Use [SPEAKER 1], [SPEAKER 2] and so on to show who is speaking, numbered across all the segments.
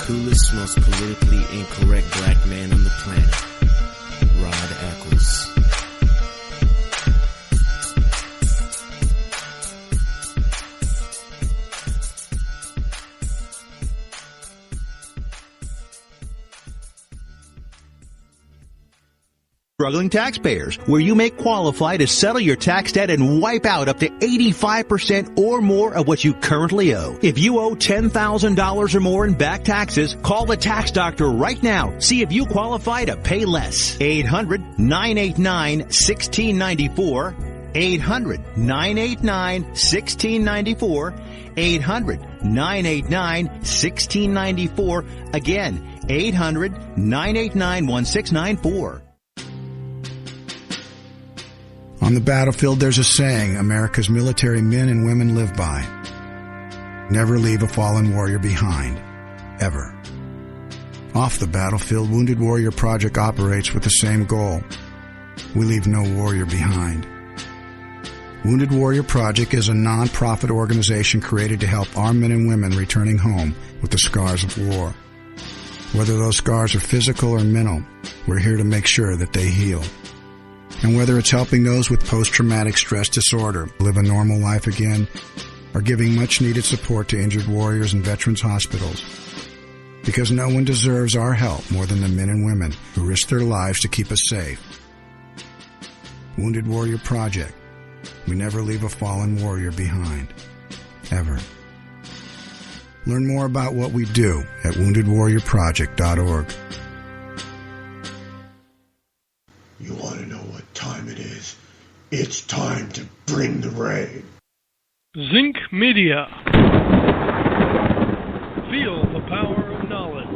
[SPEAKER 1] coolest, most politically incorrect black man on the planet, Rod Eccles.
[SPEAKER 2] Struggling taxpayers, where you may qualify to settle your tax debt and wipe out up to 85% or more of what you currently owe. If you owe $10,000 or more in back taxes, call the tax doctor right now. See if you qualify to pay less. 800-989-1694. 800-989-1694. 800-989-1694. Again, 800-989-1694.
[SPEAKER 3] On the battlefield, there's a saying America's military men and women live by. Never leave a fallen warrior behind. Ever. Off the battlefield, Wounded Warrior Project operates with the same goal. We leave no warrior behind. Wounded Warrior Project is a non-profit organization created to help our men and women returning home with the scars of war. Whether those scars are physical or mental, we're here to make sure that they heal. And whether it's helping those with post-traumatic stress disorder live a normal life again, or giving much-needed support to injured warriors in veterans' hospitals. Because no one deserves our help more than the men and women who risk their lives to keep us safe. Wounded Warrior Project. We never leave a fallen warrior behind. Ever. Learn more about what we do at woundedwarriorproject.org.
[SPEAKER 4] You want to know what time it is? It's time to bring the rain.
[SPEAKER 5] Zinc Media. Feel the power of knowledge.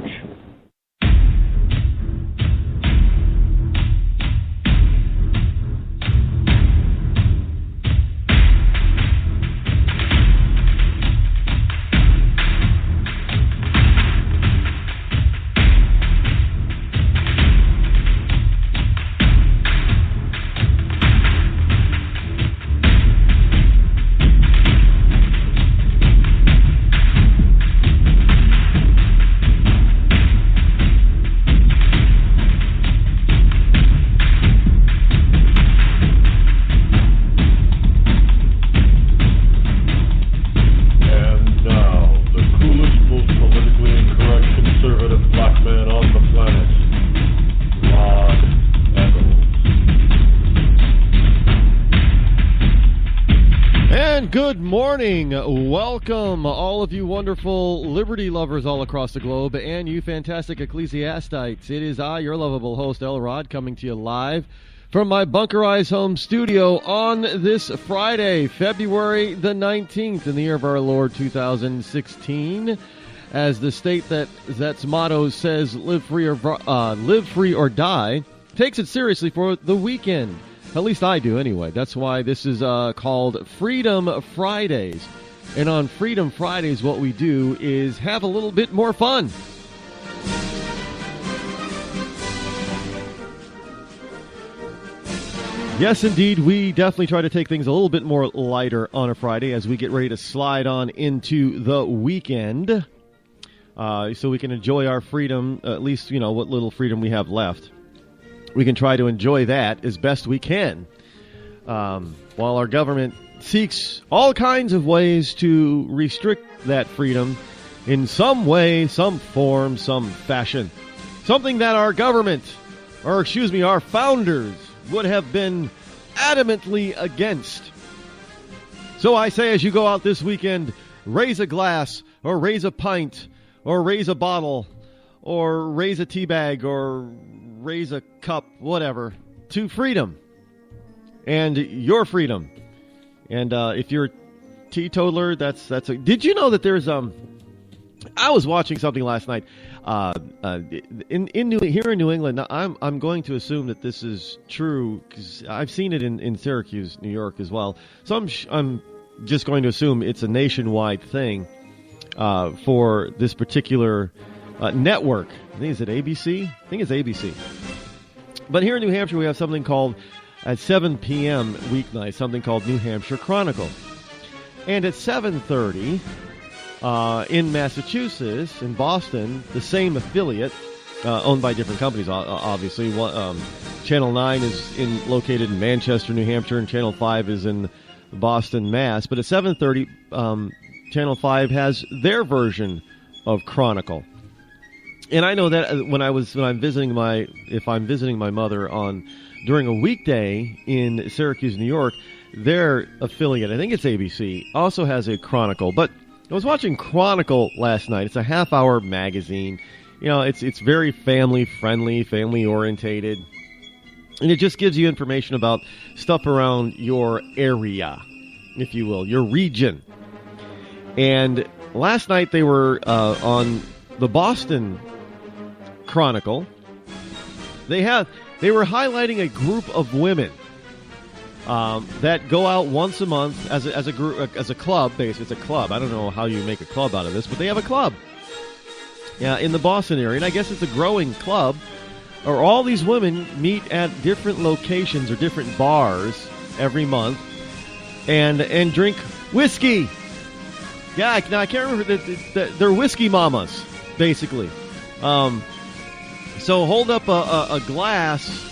[SPEAKER 5] Good morning. Welcome, all of you wonderful liberty lovers all across the globe, and you fantastic ecclesiastites. It is I, your lovable host, El Rod, coming to you live from my bunkerized home studio on this Friday, February the 19th, in the year of our Lord 2016. As the state that's motto says, live free or die, takes it seriously for the weekend. At least I do, anyway. That's why this is called Freedom Fridays. And on Freedom Fridays, what we do is have a little bit more fun. Yes, indeed, we definitely try to take things a little bit more lighter on a Friday as we get ready to slide on into the weekend. So we can enjoy our freedom, at least, what little freedom we have left. We can try to enjoy that as best we can, while our government seeks all kinds of ways to restrict that freedom in some way, some form, some fashion. Something that our government, our founders, would have been adamantly against. So I say, as you go out this weekend, raise a glass, or raise a pint, or raise a bottle, or raise a tea bag, or raise a cup, whatever, to freedom and your freedom. And if you're a teetotaler, that's a. Did you know that there's I was watching something last night here in New England. Now, I'm going to assume that this is true because I've seen it in Syracuse, New York as well. So I'm just going to assume it's a nationwide thing for this particular network. I think, is it ABC? I think it's ABC. But here in New Hampshire, we have something called, at 7 p.m. weeknight, something called New Hampshire Chronicle. And at 7:30, In Massachusetts, in Boston, the same affiliate, owned by different companies, obviously. Channel 9 is located in Manchester, New Hampshire, and Channel 5 is in Boston, Mass. But at 7:30, Channel 5 has their version of Chronicle. And I know that if I'm visiting my mother during a weekday in Syracuse, New York, their affiliate, I think it's ABC, also has a Chronicle. But I was watching Chronicle last night. It's a half-hour magazine. You know, it's very family-friendly, family-orientated. And it just gives you information about stuff around your area, if you will, your region. And last night they were on the Boston Chronicle. They were highlighting a group of women that go out once a month as a group, as a club. Basically, it's a club. I don't know how you make a club out of this, but they have a club. Yeah, in the Boston area, and I guess it's a growing club. Or all these women meet at different locations or different bars every month, and drink whiskey. Yeah, now I can't remember. They're whiskey mamas, basically. So hold up a glass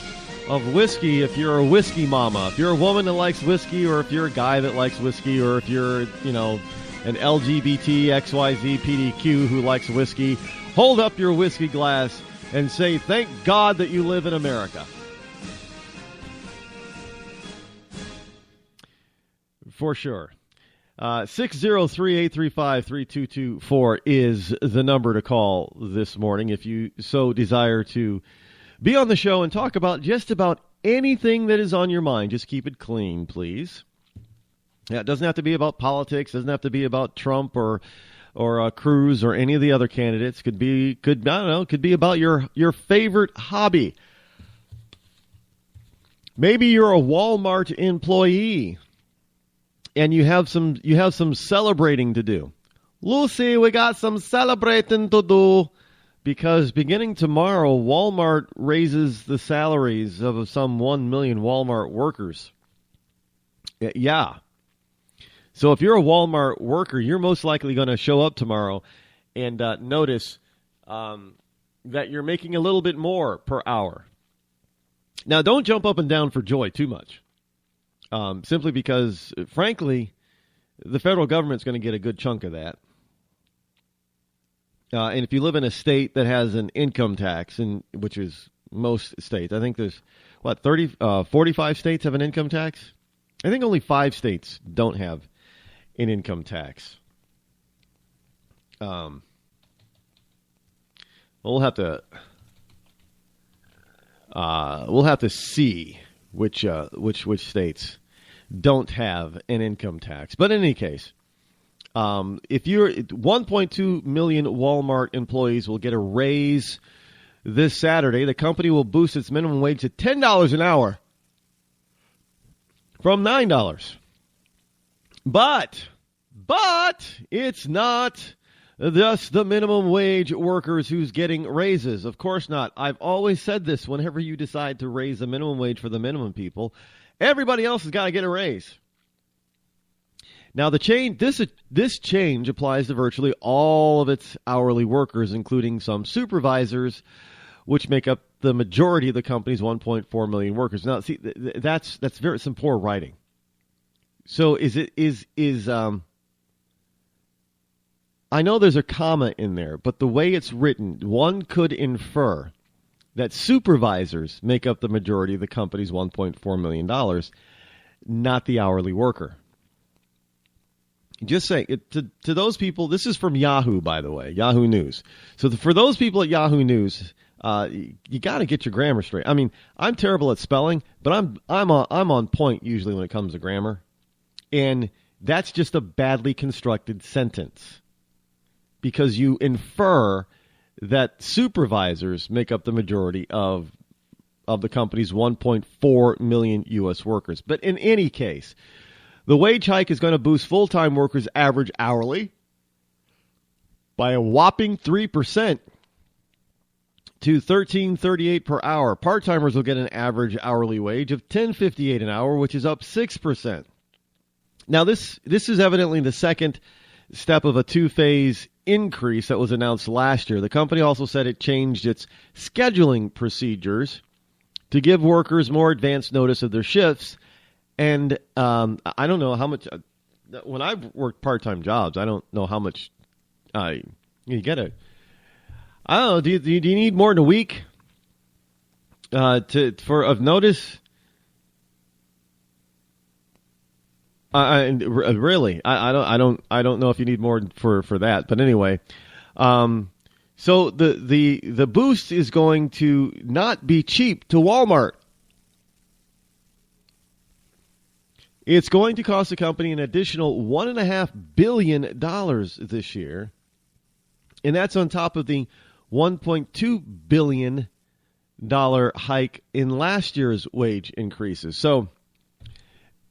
[SPEAKER 5] of whiskey if you're a whiskey mama. If you're a woman that likes whiskey, or if you're a guy that likes whiskey, or if you're, an LGBT XYZ PDQ who likes whiskey, hold up your whiskey glass and say, thank God that you live in America. For sure. 603-835-3224 is the number to call this morning if you so desire to be on the show and talk about just about anything that is on your mind. Just keep it clean, please. Yeah, it doesn't have to be about politics. Doesn't have to be about Trump or Cruz or any of the other candidates. Could be about your favorite hobby. Maybe you're a Walmart employee and you have some celebrating to do. Lucy, we got some celebrating to do, because beginning tomorrow, Walmart raises the salaries of some 1 million Walmart workers. Yeah. So if you're a Walmart worker, you're most likely going to show up tomorrow and notice that you're making a little bit more per hour. Now, don't jump up and down for joy too much, simply because, frankly, the federal government's going to get a good chunk of that. And if you live in a state that has an income tax, which is most states, I think there's, 45 states have an income tax? I think only 5 states don't have an income tax. We'll have to see which states don't have an income tax. But in any case, if you're 1.2 million Walmart employees will get a raise this Saturday. The company will boost its minimum wage to $10 an hour from $9. But it's not just the minimum wage workers who's getting raises. Of course not. I've always said this: whenever you decide to raise the minimum wage for the minimum people, everybody else has got to get a raise. Now, this change applies to virtually all of its hourly workers, including some supervisors, which make up the majority of the company's 1.4 million workers. Now, see, that's some poor writing. So I know there's a comma in there, but the way it's written, one could infer that supervisors make up the majority of the company's $1.4 million, not the hourly worker. Just saying, to those people, this is from Yahoo, by the way, Yahoo News. So for those people at Yahoo News, you got to get your grammar straight. I mean, I'm terrible at spelling, but I'm on point usually when it comes to grammar. And that's just a badly constructed sentence, because you infer that supervisors make up the majority of the company's 1.4 million U.S. workers. But in any case, the wage hike is going to boost full-time workers' average hourly by a whopping 3% to $13.38 per hour. Part-timers will get an average hourly wage of $10.58 an hour, which is up 6%. Now, this is evidently the second step of a two-phase increase that was announced last year. The company also said it changed its scheduling procedures to give workers more advance notice of their shifts. And I don't know how much, when I've worked part-time jobs, I don't know how much you get it. I don't know, do you need more than a week of notice? Really, I don't know if you need more for that. But anyway, so the boost is going to not be cheap to Walmart. It's going to cost the company an additional $1.5 billion this year, and that's on top of the $1.2 billion hike in last year's wage increases. So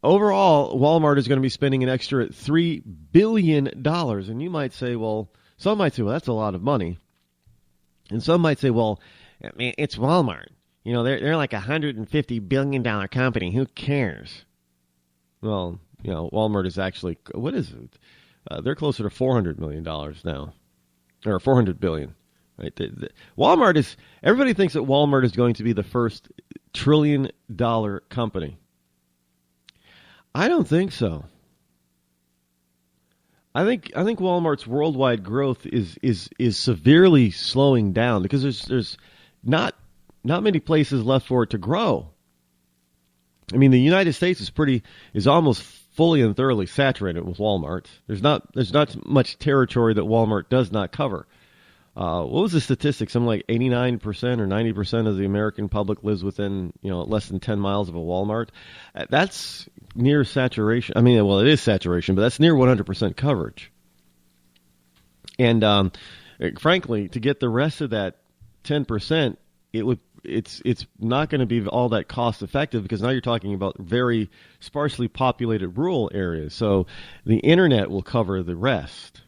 [SPEAKER 5] overall, Walmart is going to be spending an extra $3 billion. And you might say, well, some might say, well, that's a lot of money. And some might say, well, I mean, it's Walmart. You know, they're like a $150 billion company. Who cares? Well, you know, Walmart is actually, what is it? They're closer to $400 million now, or $400 billion. Right? Walmart is, everybody thinks that Walmart is going to be the first $1 trillion company. I don't think so. I think Walmart's worldwide growth is severely slowing down because there's not many places left for it to grow. I mean, the United States is almost fully and thoroughly saturated with Walmart. There's not much territory that Walmart does not cover. What was the statistic? Something like 89% or 90% of the American public lives within, less than 10 miles of a Walmart. That's near saturation. I mean, well, it is saturation, but that's near 100% coverage. And frankly, to get the rest of that 10%, it's not going to be all that cost effective because now you're talking about very sparsely populated rural areas. So the internet will cover the rest.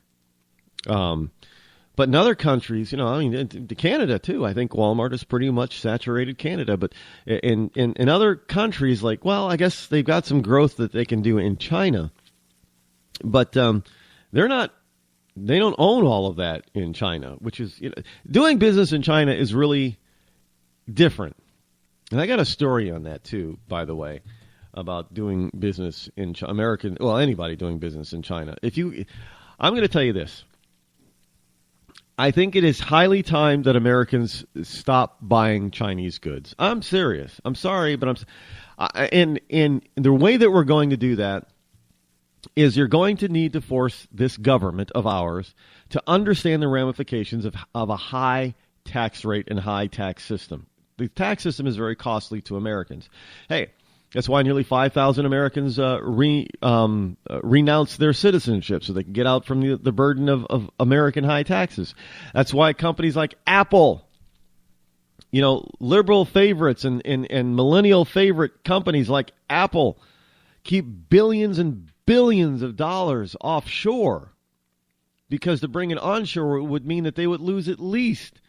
[SPEAKER 5] But in other countries, Canada too, I think Walmart has pretty much saturated Canada. But in other countries, like, well, I guess they've got some growth that they can do in China. But they don't own all of that in China, which is, doing business in China is really different. And I got a story on that too, by the way, about doing business in anybody doing business in China. I'm going to tell you this. I think it is highly time that Americans stop buying Chinese goods. I'm serious. I'm sorry, but and the way that we're going to do that is you're going to need to force this government of ours to understand the ramifications of a high tax rate and high tax system. The tax system is very costly to Americans. Hey, that's why nearly 5,000 Americans renounce their citizenship so they can get out from the burden of American high taxes. That's why companies like Apple, liberal favorites and millennial favorite companies like Apple keep billions and billions of dollars offshore because to bring it onshore would mean that they would lose at least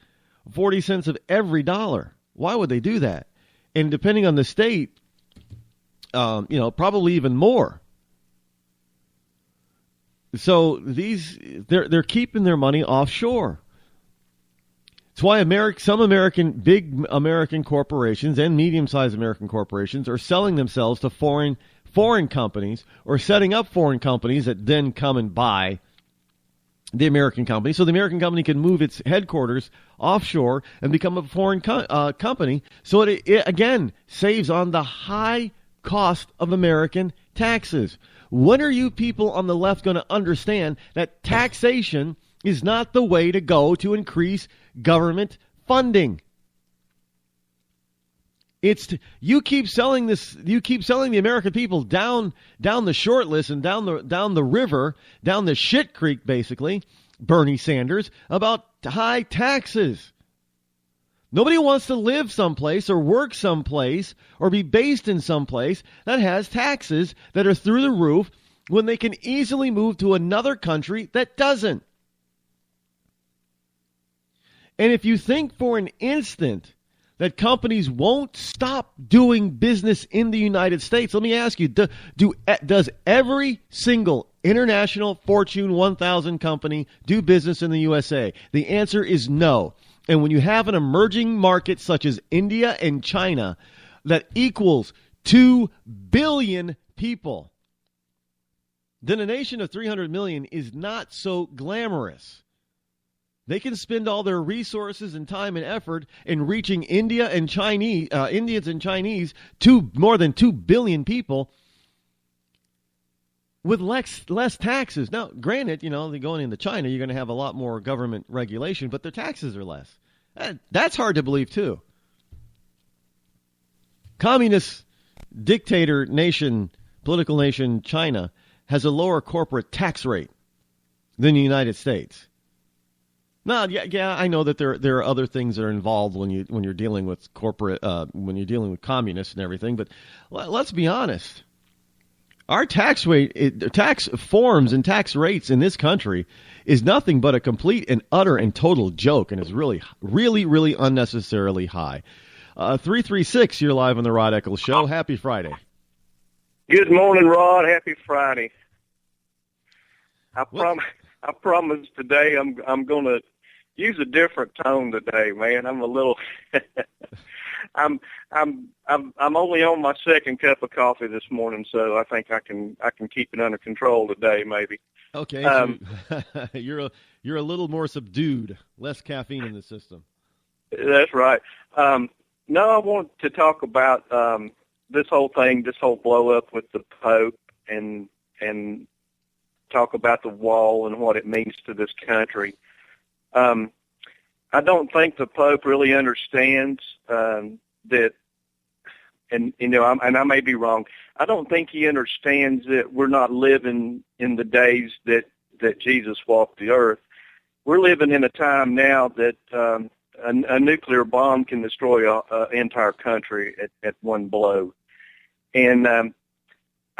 [SPEAKER 5] 40 cents of every dollar. Why would they do that? And depending on the state, probably even more. So they're keeping their money offshore. It's why some big American corporations and medium-sized American corporations are selling themselves to foreign companies or setting up foreign companies that then come and buy the American company. So the American company can move its headquarters offshore and become a foreign company. So it again saves on the high cost of American taxes. When are you people on the left going to understand that taxation is not the way to go to increase government funding? You keep selling the American people down the short list and down the river, down the shit creek, basically, Bernie Sanders, about high taxes. Nobody wants to live someplace or work someplace or be based in someplace that has taxes that are through the roof when they can easily move to another country that doesn't. And if you think for an instant that companies won't stop doing business in the United States, let me ask you, does every single international Fortune 1000 company do business in the USA? The answer is no. And when you have an emerging market such as India and China that equals 2 billion people, then a nation of 300 million is not so glamorous. They can spend all their resources and time and effort in reaching Indians and Chinese to more than 2 billion people with less taxes. Now, granted, they're going into China, you're going to have a lot more government regulation, but their taxes are less. That's hard to believe, too. Communist dictator nation, political nation, China, has a lower corporate tax rate than the United States. No, yeah, I know that there are other things that are involved when you're dealing with corporate, when you're dealing with communists and everything. But let's be honest, our tax forms and tax rates in this country is nothing but a complete and utter and total joke, and is really, really, really unnecessarily high. 336, you're live on the Rod Eccles Show. Happy Friday.
[SPEAKER 6] Good morning, Rod. Happy Friday. I promise today I'm going to use a different tone today, man. I'm a little I'm only on my second cup of coffee this morning, so I think I can keep it under control today, maybe.
[SPEAKER 5] Okay. So you're a little more subdued, less caffeine in the system.
[SPEAKER 6] That's right. No, I want to talk about this whole blow up with the Pope, and talk about the wall and what it means to this country. I don't think the Pope really understands that, and I may be wrong. I don't think he understands that we're not living in the days that Jesus walked the earth. We're living in a time now that a nuclear bomb can destroy an entire country at one blow. And I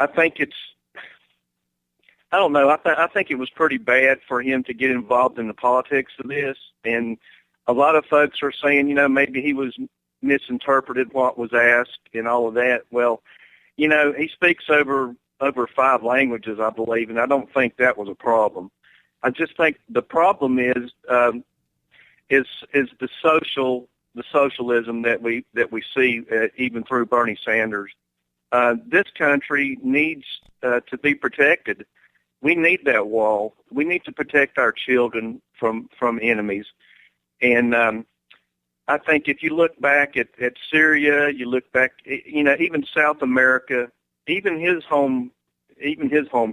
[SPEAKER 6] think I don't know. I think it was pretty bad for him to get involved in the politics of this. And a lot of folks are saying, maybe he was misinterpreted what was asked and all of that. Well, he speaks over 5 languages, I believe, and I don't think that was a problem. I just think the problem is the socialism that we see even through Bernie Sanders. This country needs to be protected. We need that wall. We need to protect our children from enemies. And I think if you look back at Syria, you look back, even South America, even his home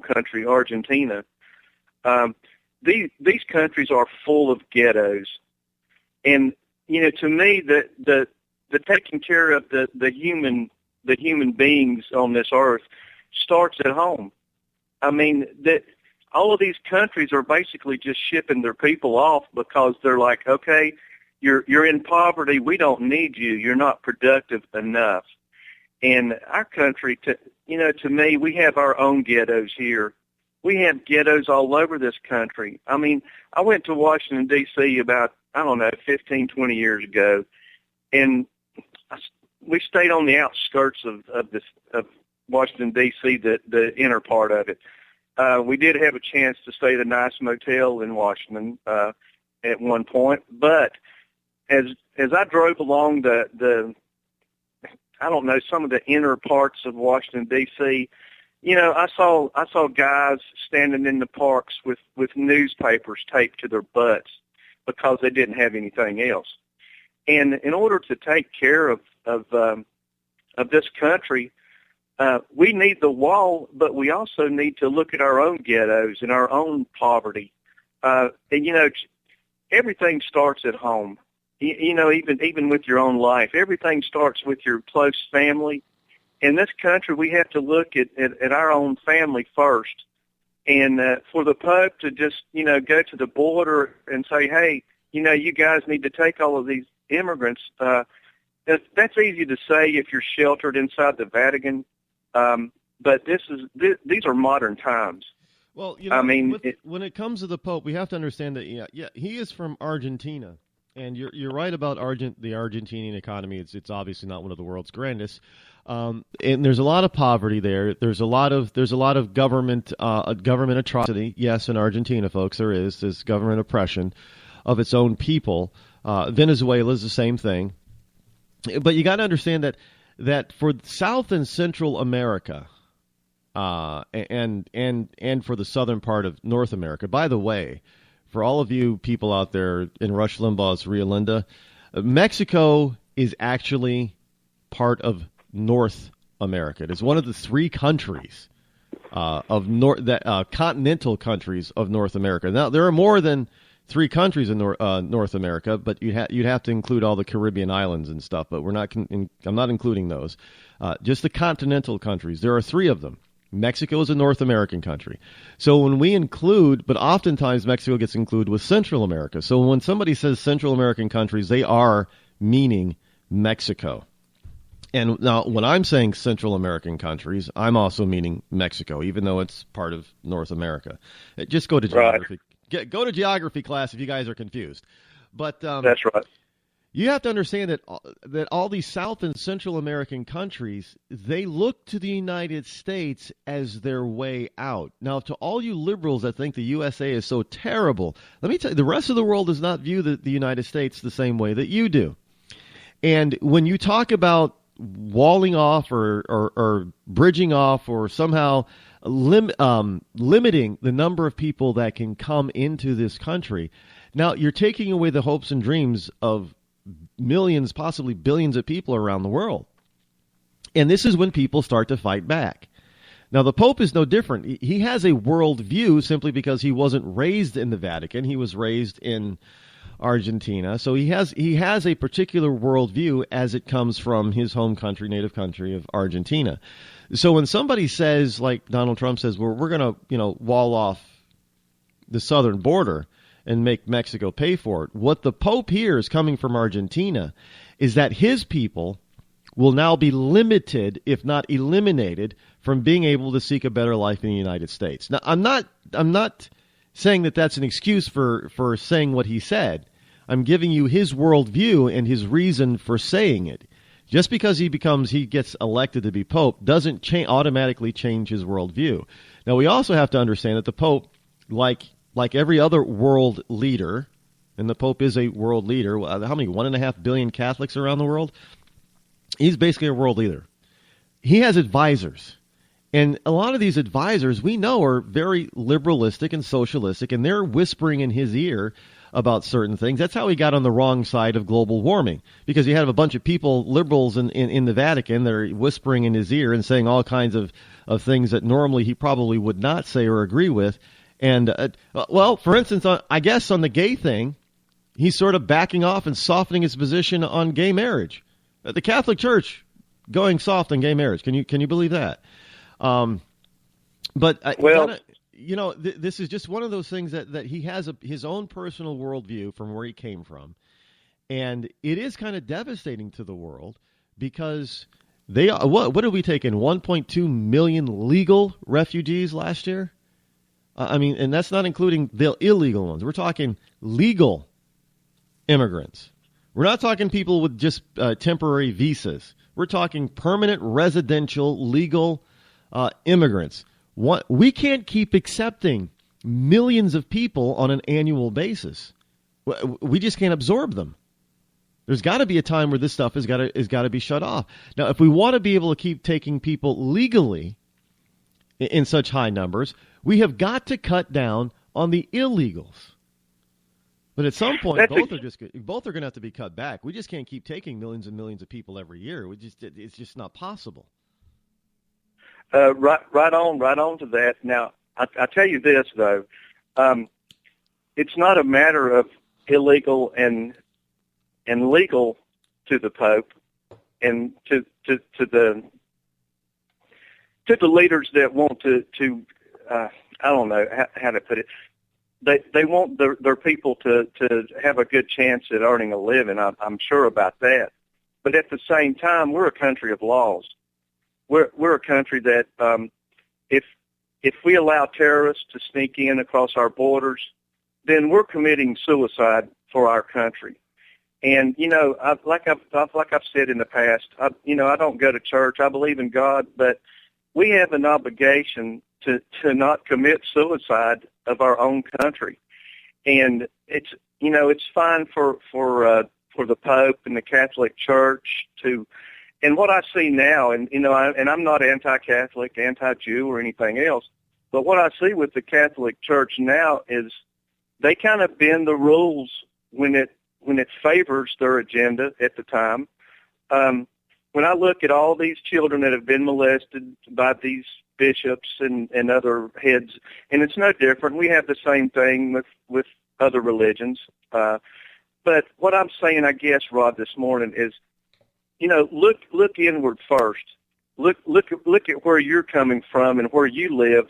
[SPEAKER 6] country, Argentina, these countries are full of ghettos. And to me, the taking care of the human beings on this earth starts at home. I mean, that all of these countries are basically just shipping their people off because they're like, okay, you're in poverty. We don't need you. You're not productive enough. And our country, to me, we have our own ghettos here. We have ghettos all over this country. I mean, I went to Washington, D.C. about, 15, 20 years ago, and we stayed on the outskirts of Washington, D.C., the inner part of it. We did have a chance to stay at a nice motel in Washington at one point, but as I drove along some of the inner parts of Washington, D.C., I saw guys standing in the parks with newspapers taped to their butts because they didn't have anything else. And in order to take care of this country, we need the wall, but we also need to look at our own ghettos and our own poverty. And everything starts at home. Even with your own life, everything starts with your close family. In this country, we have to look at our own family first. And for the Pope to just, go to the border and say, hey, you guys need to take all of these immigrants, that's easy to say if you're sheltered inside the Vatican. But these are modern times.
[SPEAKER 5] Well, when it comes to the Pope, we have to understand that, he is from Argentina. And you're right about the Argentinian economy. It's obviously not one of the world's grandest, and there's a lot of poverty there. There's a lot of government atrocity. Yes, in Argentina, folks, there's government oppression of its own people. Venezuela is the same thing, but you got to understand that for South and Central America, and for the southern part of North America. By the way, for all of you people out there in Rush Limbaugh's Rio Linda, Mexico is actually part of North America. It is one of the three countries continental countries of North America. Now, there are more than three countries in North America, but you'd have to include all the Caribbean islands and stuff. But I'm not including those. Just the continental countries. There are three of them. Mexico is a North American country. So when we include, but oftentimes Mexico gets included with Central America. So when somebody says Central American countries, they are meaning Mexico. And now when I'm saying Central American countries, I'm also meaning Mexico, even though it's part of North America. Just go to geography.
[SPEAKER 6] Right.
[SPEAKER 5] Go to geography class if you guys are confused. But
[SPEAKER 6] that's right.
[SPEAKER 5] You have to understand that all these South and Central American countries, they look to the United States as their way out. Now, to all you liberals that think the USA is so terrible, let me tell you, the rest of the world does not view the United States the same way that you do. And when you talk about walling off or bridging off or somehow limiting the number of people that can come into this country, now you're taking away the hopes and dreams of millions, possibly billions of people around the world. And this is when people start to fight back. Now, the Pope is no different. He has a world view simply because he wasn't raised in the Vatican. He was raised in Argentina. So he has a particular world view as it comes from his home country, native country of Argentina. So when somebody says, like Donald Trump says, well, we're going to, wall off the southern border and make Mexico pay for it, what the Pope hears coming from Argentina is that his people will now be limited, if not eliminated, from being able to seek a better life in the United States. Now, I'm not saying that that's an excuse for saying what he said. I'm giving you his worldview and his reason for saying it. Just because he gets elected to be Pope doesn't automatically change his worldview. Now, we also have to understand that the Pope, like every other world leader, and the Pope is a world leader. How many? 1.5 billion Catholics around the world? He's basically a world leader. He has advisors. And a lot of these advisors we know are very liberalistic and socialistic, and they're whispering in his ear about certain things. That's how he got on the wrong side of global warming, because you had a bunch of people, liberals in the Vatican, that are whispering in his ear and saying all kinds of things that normally he probably would not say or agree with. And, for instance, I guess on the gay thing, he's sort of backing off and softening his position on gay marriage. The Catholic Church going soft on gay marriage. Can you believe that? This is just one of those things that he has his own personal worldview from where he came from. And it is kind of devastating to the world because what did we take in? 1.2 million legal refugees last year? And that's not including the illegal ones. We're talking legal immigrants. We're not talking people with just temporary visas. We're talking permanent residential legal immigrants. We can't keep accepting millions of people on an annual basis. We just can't absorb them. There's got to be a time where this stuff has got to be shut off. Now, if we want to be able to keep taking people legally in such high numbers, we have got to cut down on the illegals. But at some point, both are going to have to be cut back. We just can't keep taking millions and millions of people every year. It's just not possible.
[SPEAKER 6] Right on to that. Now, I tell you this though, it's not a matter of illegal and legal to the Pope and to the leaders that want to I don't know how to put it. They want their people to have a good chance at earning a living. I'm sure about that. But at the same time, we're a country of laws. We're a country that if we allow terrorists to sneak in across our borders, then we're committing suicide for our country. And, like I've said in the past, I don't go to church. I believe in God, but we have an obligation to not commit suicide of our own country. And it's fine for the Pope and the Catholic Church to, and what I see now, and I'm not anti-Catholic, anti-Jew or anything else, but what I see with the Catholic Church now is they kind of bend the rules when it favors their agenda at the time. When I look at all these children that have been molested by these bishops and other heads, and it's no different. We have the same thing with other religions. But what I'm saying, I guess, Rod, this morning is, look inward first. Look at where you're coming from and where you live.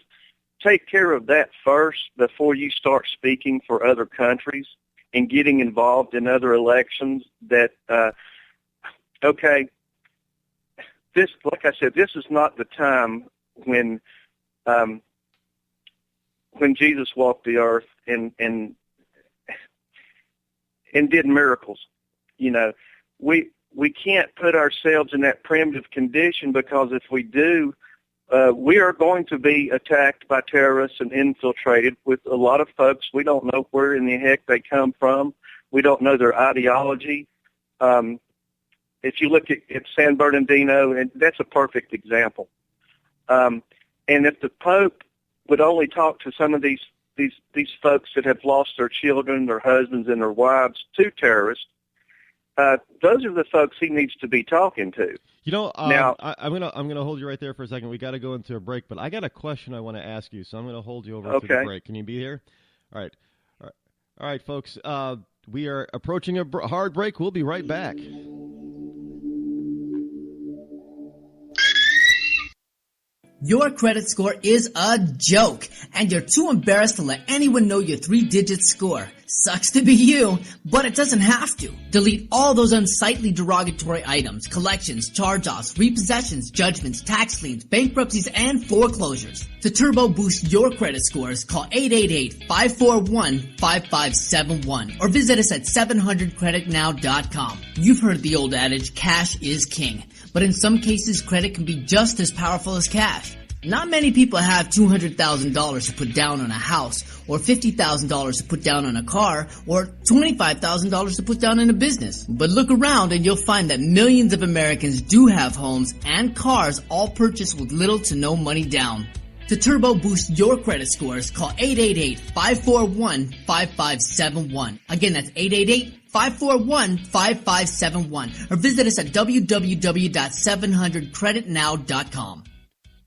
[SPEAKER 6] Take care of that first before you start speaking for other countries and getting involved in other elections that, this, like I said, this is not the time when Jesus walked the earth and did miracles. We can't put ourselves in that primitive condition, because if we do, we are going to be attacked by terrorists and infiltrated with a lot of folks. We don't know where in the heck they come from. We don't know their ideology. If you look at San Bernardino, and that's a perfect example. And if the Pope would only talk to some of these folks that have lost their children, their husbands, and their wives to terrorists, those are the folks he needs to be talking to.
[SPEAKER 5] Now, I'm gonna hold you right there for a second. We got to go into a break, but I got a question I want to ask you, so I'm gonna hold you over to the break. Can you be here? All right, folks. We are approaching a hard break. We'll be right back.
[SPEAKER 7] Your credit score is a joke, and you're too embarrassed to let anyone know your 3-digit score. Sucks to be you, but it doesn't have to. Delete all those unsightly derogatory items, collections, charge-offs, repossessions, judgments, tax liens, bankruptcies, and foreclosures. To turbo boost your credit scores, call 888-541-5571 or visit us at 700creditnow.com. You've heard the old adage, cash is king. But in some cases, credit can be just as powerful as cash. Not many people have $200,000 to put down on a house, or $50,000 to put down on a car, or $25,000 to put down in a business. But look around and you'll find that millions of Americans do have homes and cars, all purchased with little to no money down. To turbo boost your credit scores, call 888-541-5571. Again, that's 888-541-5571. Or visit us at www.700creditnow.com.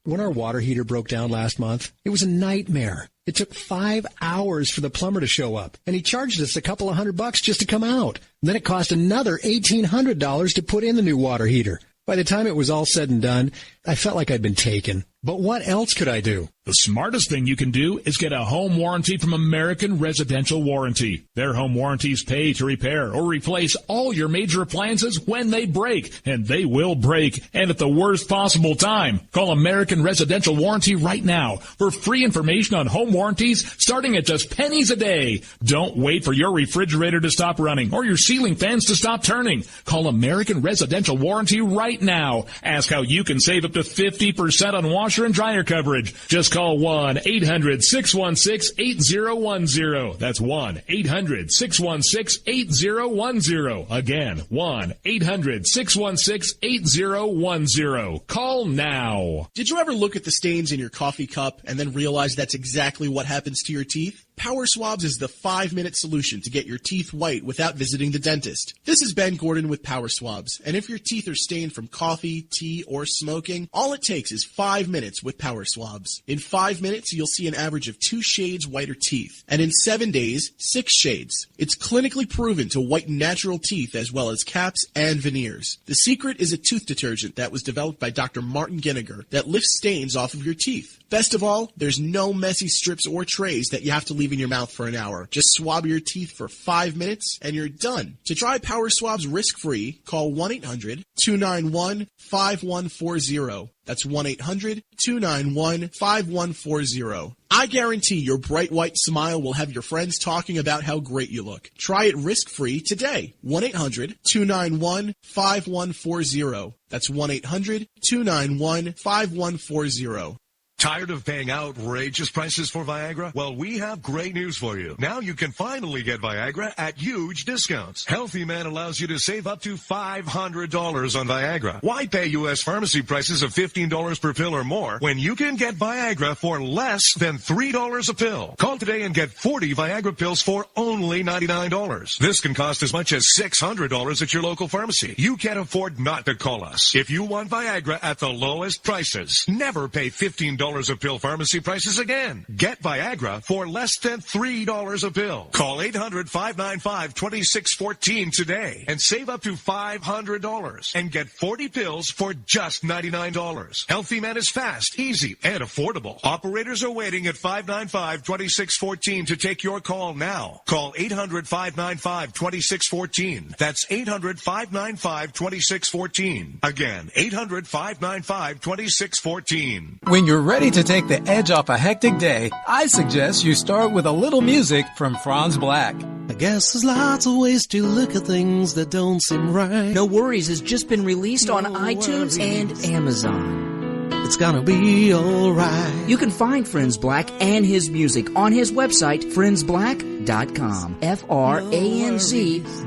[SPEAKER 8] When our water heater broke down last month, it was a nightmare. It took 5 hours for the plumber to show up, and he charged us a couple of $100 just to come out. And then it cost another $1,800 to put in the new water heater. By the time it was all said and done, I felt like I'd been taken. But what else could I do?
[SPEAKER 9] The smartest thing you can do is get a home warranty from American Residential Warranty. Their home warranties pay to repair or replace all your major appliances when they break, and they will break, and at the worst possible time. Call American Residential Warranty right now for free information on home warranties starting at just pennies a day. Don't wait for your refrigerator to stop running or your ceiling fans to stop turning. Call American Residential Warranty right now. Ask how you can save up to 50% on washer and dryer coverage. Just call 1-800-616-8010. That's 1-800-616-8010. Again, 1-800-616-8010. Call now.
[SPEAKER 10] Did you ever look at the stains in your coffee cup and then realize that's exactly what happens to your teeth? Power Swabs is the 5-minute solution to get your teeth white without visiting the dentist. This is Ben Gordon with Power Swabs, and if your teeth are stained from coffee, tea, or smoking, all it takes is 5 minutes with Power Swabs. In 5 minutes, you'll see an average of 2 shades whiter teeth, and in 7 days, 6 shades. It's clinically proven to whiten natural teeth as well as caps and veneers. The secret is a tooth detergent that was developed by Dr. Martin Ginniger that lifts stains off of your teeth. Best of all, there's no messy strips or trays that you have to leave leaving your mouth for an hour. Just swab your teeth for 5 minutes and you're done. To try Power Swabs risk-free, call 1-800-291-5140. That's 1-800-291-5140. I guarantee your bright white smile will have your friends talking about how great you look. Try it risk-free today. 1-800-291-5140. That's 1-800-291-5140.
[SPEAKER 11] Tired of paying outrageous prices for Viagra? Well, we have great news for you. Now you can finally get Viagra at huge discounts. Healthy Man allows you to save up to $500 on Viagra. Why pay U.S. pharmacy prices of $15 per pill or more when you can get Viagra for less than $3 a pill? Call today and get 40 Viagra pills for only $99. This can cost as much as $600 at your local pharmacy. You can't afford not to call us. If you want Viagra at the lowest prices, never pay $15 a pill pharmacy prices again. Get Viagra for less than $3 a pill. Call 800-595-2614 today and save up to $500 and get 40 pills for just $99. Healthy Man is fast, easy, and affordable. Operators are waiting at 595-2614 to take your call now. Call 800-595-2614. That's 800-595-2614. Again, 800-595-2614.
[SPEAKER 12] When you're ready to take the edge off a hectic day, I suggest you start with a little music from Franz Black.
[SPEAKER 1] I guess there's lots of ways to look at things that don't seem right.
[SPEAKER 13] No Worries has just been released on iTunes and Amazon.
[SPEAKER 1] It's gonna be alright.
[SPEAKER 13] You can find Franz Black and his music on his website, franzblack.com. Franz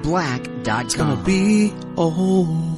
[SPEAKER 13] black.com.
[SPEAKER 1] It's gonna be alright.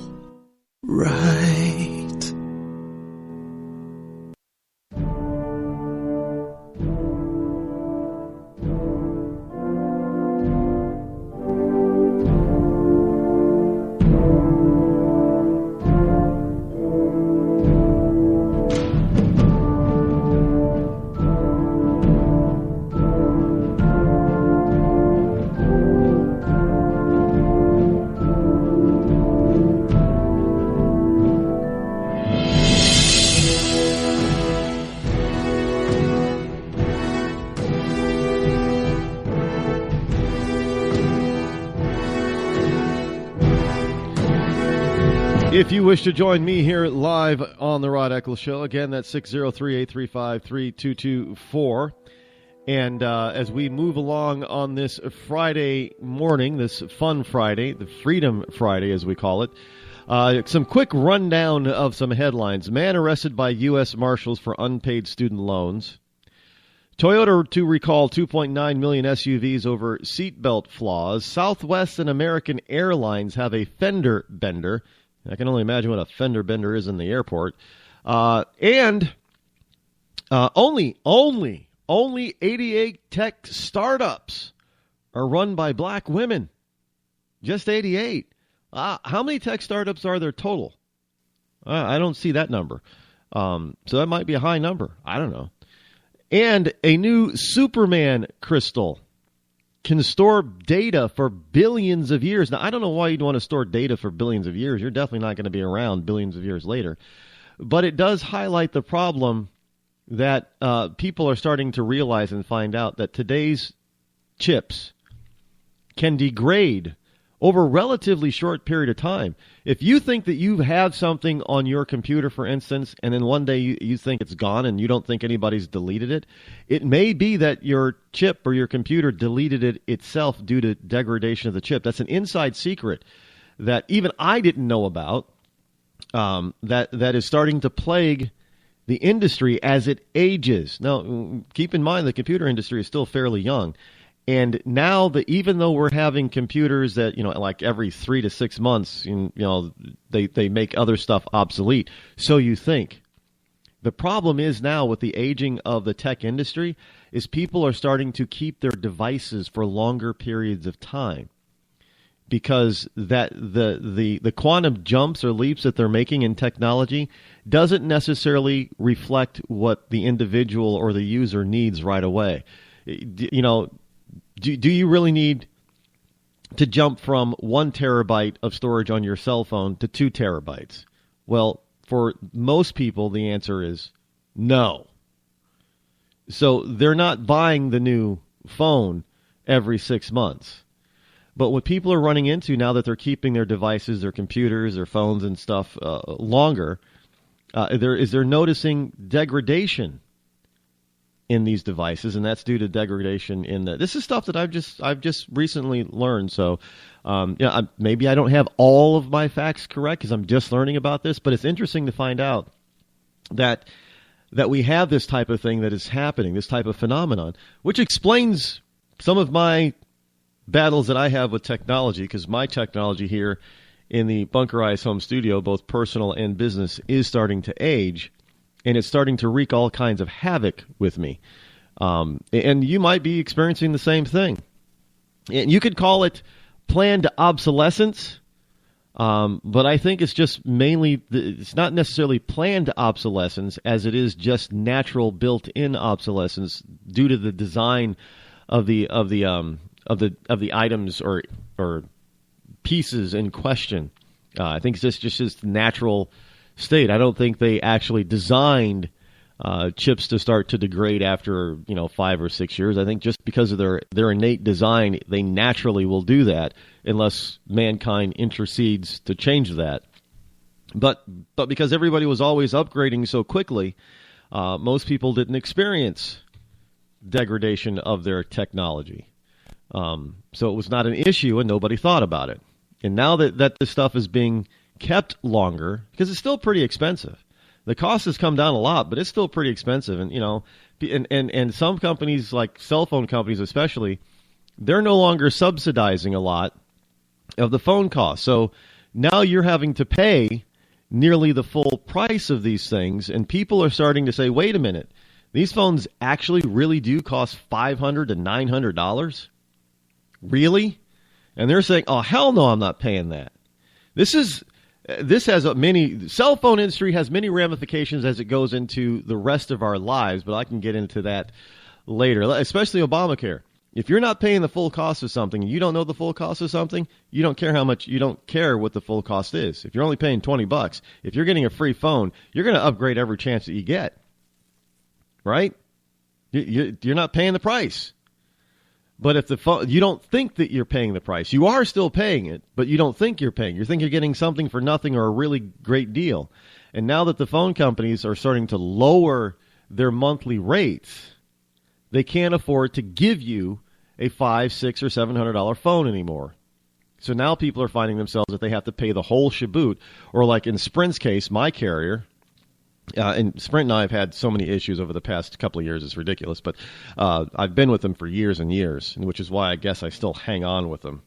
[SPEAKER 5] If you wish to join me here live on the Rod Eccles Show, again, that's 603-835-3224. And as we move along on this Friday morning, this fun Friday, the Freedom Friday as we call it, some quick rundown of some headlines. Man arrested by U.S. Marshals for unpaid student loans. Toyota to recall 2.9 million SUVs over seatbelt flaws. Southwest and American Airlines have a fender bender. I can only imagine what a fender bender is in the airport. And only 88 tech startups are run by black women. Just 88. How many tech startups are there total? I don't see that number. So that might be a high number. I don't know. And a new Superman crystal can store data for billions of years. Now, I don't know why you'd want to store data for billions of years. You're definitely not going to be around billions of years later. But it does highlight the problem that people are starting to realize and find out, that today's chips can degrade over a relatively short period of time. If you think that you have something on your computer, for instance, and then one day you think it's gone and you don't think anybody's deleted it, it may be that your chip or your computer deleted it itself due to degradation of the chip. That's an inside secret that even I didn't know about, that is starting to plague the industry as it ages. Now, keep in mind the computer industry is still fairly young. And now, even though we're having computers that, like every 3 to 6 months, they make other stuff obsolete. So you think. The problem is now with the aging of the tech industry is people are starting to keep their devices for longer periods of time, because that the quantum jumps or leaps that they're making in technology doesn't necessarily reflect what the individual or the user needs right away. Do you really need to jump from 1 terabyte of storage on your cell phone to 2 terabytes? Well, for most people, the answer is no. So they're not buying the new phone every 6 months. But what people are running into now that they're keeping their devices, their computers, their phones and stuff longer, they're noticing degradation in these devices, and that's due to degradation in this is stuff that I've just recently learned. So, maybe I don't have all of my facts correct because I'm just learning about this, but it's interesting to find out that we have this type of thing that is happening, this type of phenomenon, which explains some of my battles that I have with technology, because my technology here in the Bunkerized Home Studio, both personal and business, is starting to age. And it's starting to wreak all kinds of havoc with me. And you might be experiencing the same thing. And you could call it planned obsolescence, but I think it's just mainly, it's not necessarily planned obsolescence as it is just natural built-in obsolescence due to the design of the items or pieces in question. I think it's just this natural state. I don't think they actually designed chips to start to degrade after 5 or 6 years. I think just because of their innate design, they naturally will do that unless mankind intercedes to change that. But because everybody was always upgrading so quickly, most people didn't experience degradation of their technology. So it was not an issue, and nobody thought about it. And now that this stuff is being kept longer, because it's still pretty expensive. The cost has come down a lot, but it's still pretty expensive. And and some companies, like cell phone companies especially, they're no longer subsidizing a lot of the phone cost. So now you're having to pay nearly the full price of these things, and people are starting to say, wait a minute, these phones actually really do cost $500 to $900? Really? And they're saying, oh, hell no, I'm not paying that. This has cell phone industry has many ramifications as it goes into the rest of our lives, but I can get into that later, especially Obamacare. If you're not paying the full cost of something and you don't know the full cost of something, you don't care what the full cost is. If you're only paying $20, if you're getting a free phone, you're going to upgrade every chance that you get. Right? You're not paying the price. But if the phone, you don't think that you're paying the price. You are still paying it, but you don't think you're paying. You think you're getting something for nothing or a really great deal. And now that the phone companies are starting to lower their monthly rates, they can't afford to give you a $500, $600, or $700 phone anymore. So now people are finding themselves that they have to pay the whole shaboot. Or like in Sprint's case, my carrier, and Sprint and I have had so many issues over the past couple of years, it's ridiculous. But I've been with them for years and years, which is why I guess I still hang on with them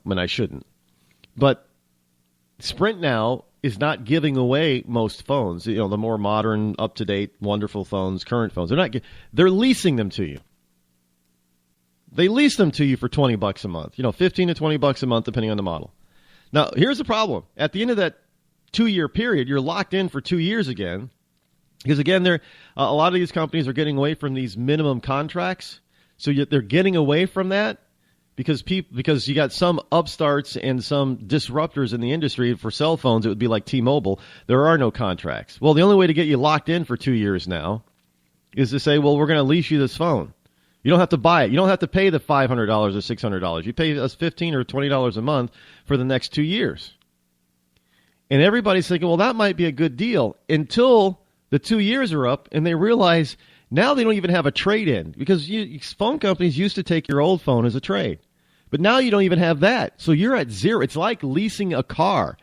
[SPEAKER 5] when I shouldn't. But Sprint now is not giving away most phones. The more modern, up-to-date, wonderful phones, current phones. They're leasing them to you. They lease them to you for $20 a month. $15 to $20 a month, depending on the model. Now, here's the problem. At the end of that 2-year period, you're locked in for 2 years again, because again, a lot of these companies are getting away from these minimum contracts. So they're getting away from that because you got some upstarts and some disruptors in the industry. For cell phones, it would be like T-Mobile. There are no contracts. Well, the only way to get you locked in for 2 years now is to say, well, we're going to lease you this phone. You don't have to buy it. You don't have to pay the $500 or $600. You pay us $15 or $20 a month for the next 2 years. And everybody's thinking, well, that might be a good deal until the 2 years are up and they realize now they don't even have a trade-in, because phone companies used to take your old phone as a trade. But now you don't even have that. So you're at zero. It's like leasing a car.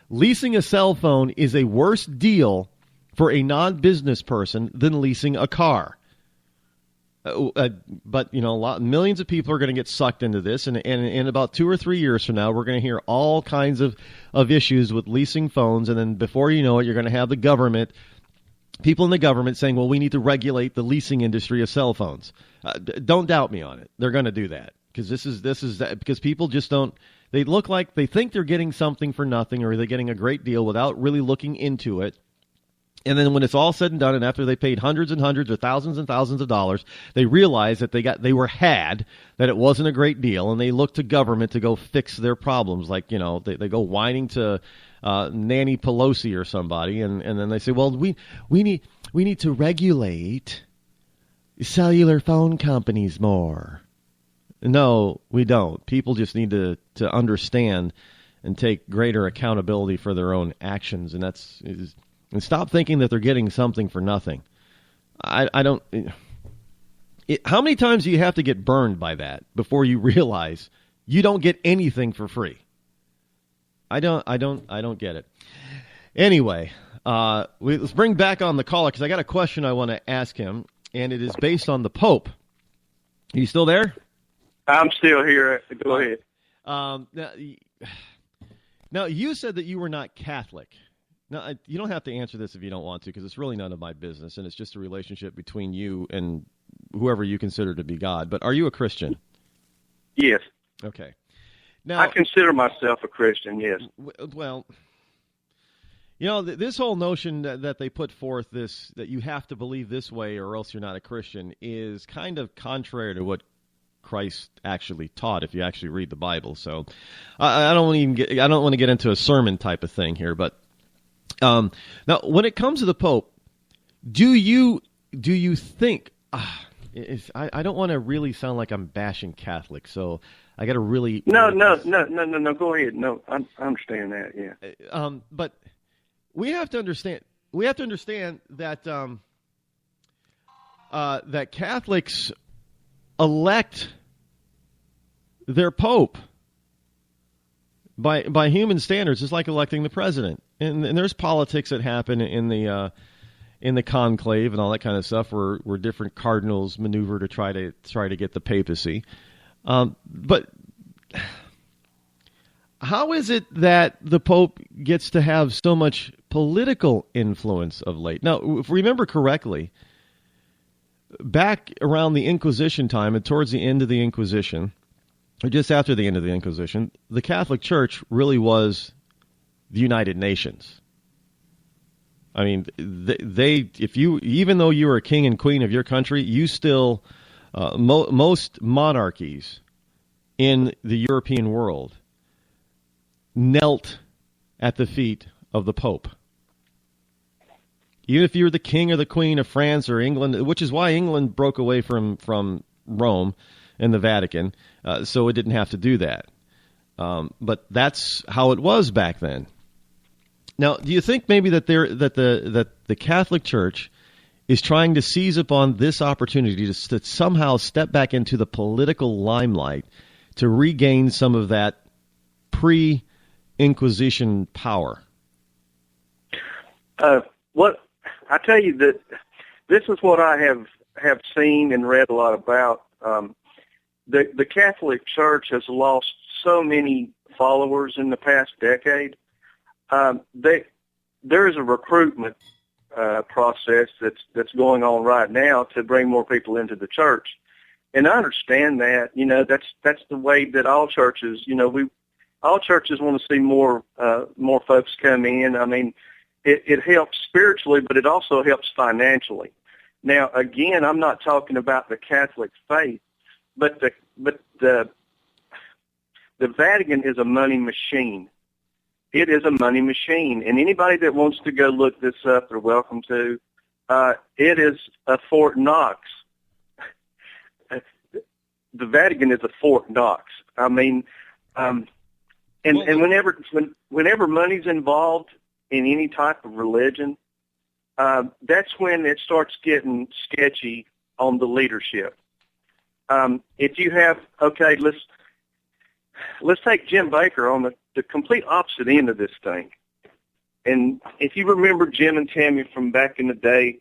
[SPEAKER 5] Leasing a cell phone is a worse deal for a non-business person than leasing a car. But millions of people are going to get sucked into this, and in about 2 or 3 years from now, we're going to hear all kinds of issues with leasing phones, and then before you know it, you're going to have people in the government saying, well, we need to regulate the leasing industry of cell phones. Don't doubt me on it. They're going to do that, because this is because people just don't. They look like they think they're getting something for nothing, or they're getting a great deal without really looking into it. And then when it's all said and done, and after they paid hundreds and hundreds or thousands and thousands of dollars, they realize that they were had, that it wasn't a great deal, and they look to government to go fix their problems. Like, they go whining to Nancy Pelosi or somebody, and then they say, well, we need to regulate cellular phone companies more. No, we don't. People just need to understand and take greater accountability for their own actions, and and stop thinking that they're getting something for nothing. I don't. How many times do you have to get burned by that before you realize you don't get anything for free? I don't get it. Anyway, let's bring back on the caller because I got a question I want to ask him, and it is based on the Pope. Are you still there?
[SPEAKER 6] I'm still here. Go ahead.
[SPEAKER 5] Now, you said that you were not Catholic. Now, you don't have to answer this if you don't want to, because it's really none of my business, and it's just a relationship between you and whoever you consider to be God. But are you a Christian?
[SPEAKER 6] Yes.
[SPEAKER 5] Okay. Now,
[SPEAKER 6] I consider myself a Christian, yes.
[SPEAKER 5] Well, you know, this whole notion that they put forth, that you have to believe this way or else you're not a Christian, is kind of contrary to what Christ actually taught if you actually read the Bible. So I don't want to get into a sermon type of thing here, but now when it comes to the Pope, do you think I don't want to really sound like I'm bashing Catholics, so I got to really
[SPEAKER 6] No, go ahead. No, I understand that, yeah.
[SPEAKER 5] But we have to understand that that Catholics elect their Pope by human standards. It's like electing the president, and there's politics that happen in the conclave and all that kind of stuff, where different cardinals maneuver to try to get the papacy. But how is it that the Pope gets to have so much political influence of late? Now, if we remember correctly, back around the Inquisition time and towards the end of the Inquisition, or just after the end of the Inquisition, the Catholic Church really was the United Nations. I mean, even though you were a king and queen of your country, you still, most monarchies in the European world knelt at the feet of the Pope. Even if you were the king or the queen of France or England, which is why England broke away from Rome and the Vatican, so it didn't have to do that. But that's how it was back then. Now, do you think maybe that the Catholic Church is trying to seize upon this opportunity to somehow step back into the political limelight to regain some of that pre-Inquisition power?
[SPEAKER 6] What I tell you, that this is what I have seen and read a lot about. The Catholic Church has lost so many followers in the past decade. There is a recruitment process that's going on right now to bring more people into the church, and I understand that. You know, that's the way that all churches. You know, all churches want to see more folks come in. I mean, it helps spiritually, but it also helps financially. Now, again, I'm not talking about the Catholic faith, but the Vatican is a money machine. It is a money machine, and anybody that wants to go look this up, they're welcome to. It is a Fort Knox. The Vatican is a Fort Knox. I mean, and whenever money's involved in any type of religion, that's when it starts getting sketchy on the leadership. If you have, okay, let's take Jim Baker on the complete opposite end of this thing. And if you remember Jim and Tammy from back in the day,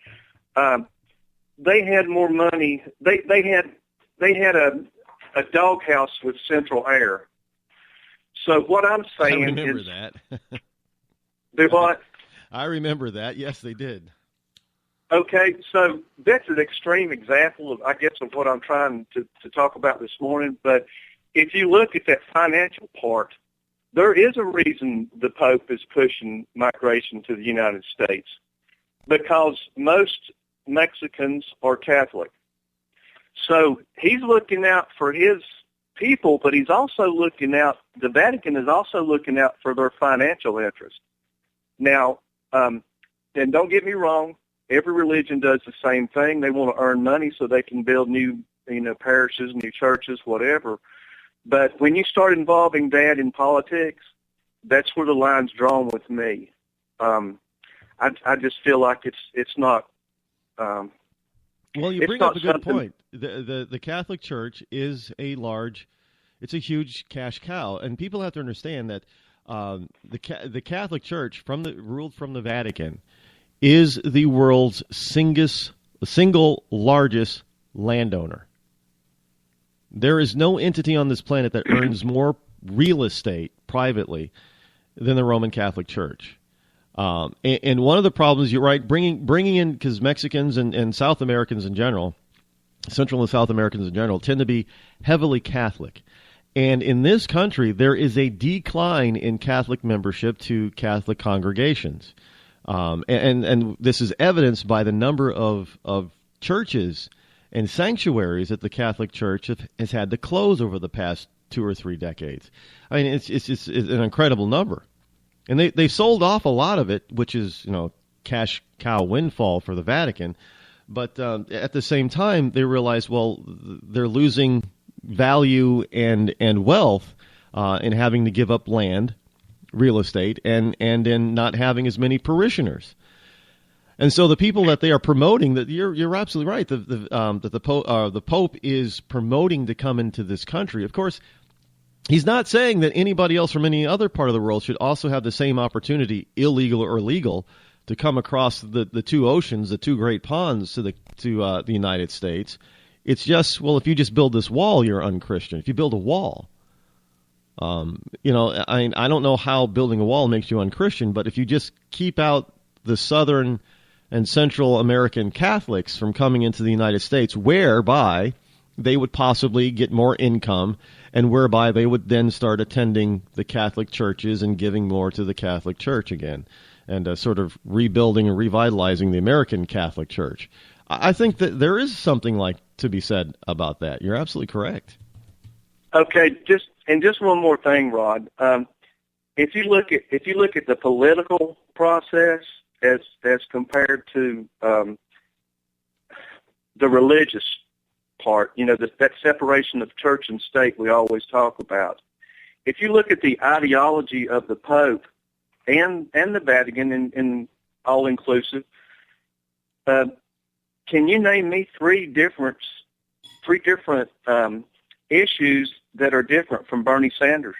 [SPEAKER 6] they had more money. They had a doghouse with central air. So what I'm saying is,
[SPEAKER 5] I remember that.
[SPEAKER 6] Do what?
[SPEAKER 5] I remember that. Yes, they did.
[SPEAKER 6] Okay, so that's an extreme example of, I guess, of what I'm trying to talk about this morning. But if you look at that financial part, there is a reason the Pope is pushing migration to the United States, because most Mexicans are Catholic. So he's looking out for his people, but he's also looking out, the Vatican is also looking out for their financial interest. Now, and don't get me wrong, every religion does the same thing. They want to earn money so they can build new, parishes, new churches, whatever. But when you start involving that in politics, that's where the line's drawn with me. I just feel like it's not.
[SPEAKER 5] Well, you bring up a good point. The Catholic Church is it's a huge cash cow, and people have to understand that the Catholic Church, ruled from the Vatican, is the world's single largest landowner. There is no entity on this planet that earns more real estate privately than the Roman Catholic Church. And one of the problems, you're right, bringing in, because Mexicans and South Americans in general, Central and South Americans in general, tend to be heavily Catholic. And in this country, there is a decline in Catholic membership to Catholic congregations. And this is evidenced by the number of churches and sanctuaries that the Catholic Church has had to close over the past 2 or 3 decades. I mean, it's an incredible number. And they sold off a lot of it, which is, cash cow windfall for the Vatican. But at the same time, they realized, well, they're losing value and wealth in having to give up land, real estate, and in not having as many parishioners. And so the people that they are promoting, that you're absolutely right, that the Pope is promoting to come into this country. Of course, he's not saying that anybody else from any other part of the world should also have the same opportunity, illegal or legal, to come across the two oceans, the two great ponds to the United States. It's just, well, if you just build this wall, you're unchristian. If you build a wall, I don't know how building a wall makes you unchristian, but if you just keep out the Southern and Central American Catholics from coming into the United States, whereby they would possibly get more income, and whereby they would then start attending the Catholic churches and giving more to the Catholic Church again, and sort of rebuilding and revitalizing the American Catholic Church. I think that there is something to be said about that. You're absolutely correct.
[SPEAKER 6] Okay, just one more thing, Rod. If you look at the political process as compared to the religious part, that separation of church and state we always talk about. If you look at the ideology of the Pope and the Vatican in all inclusive, can you name me three different issues that are different from Bernie Sanders?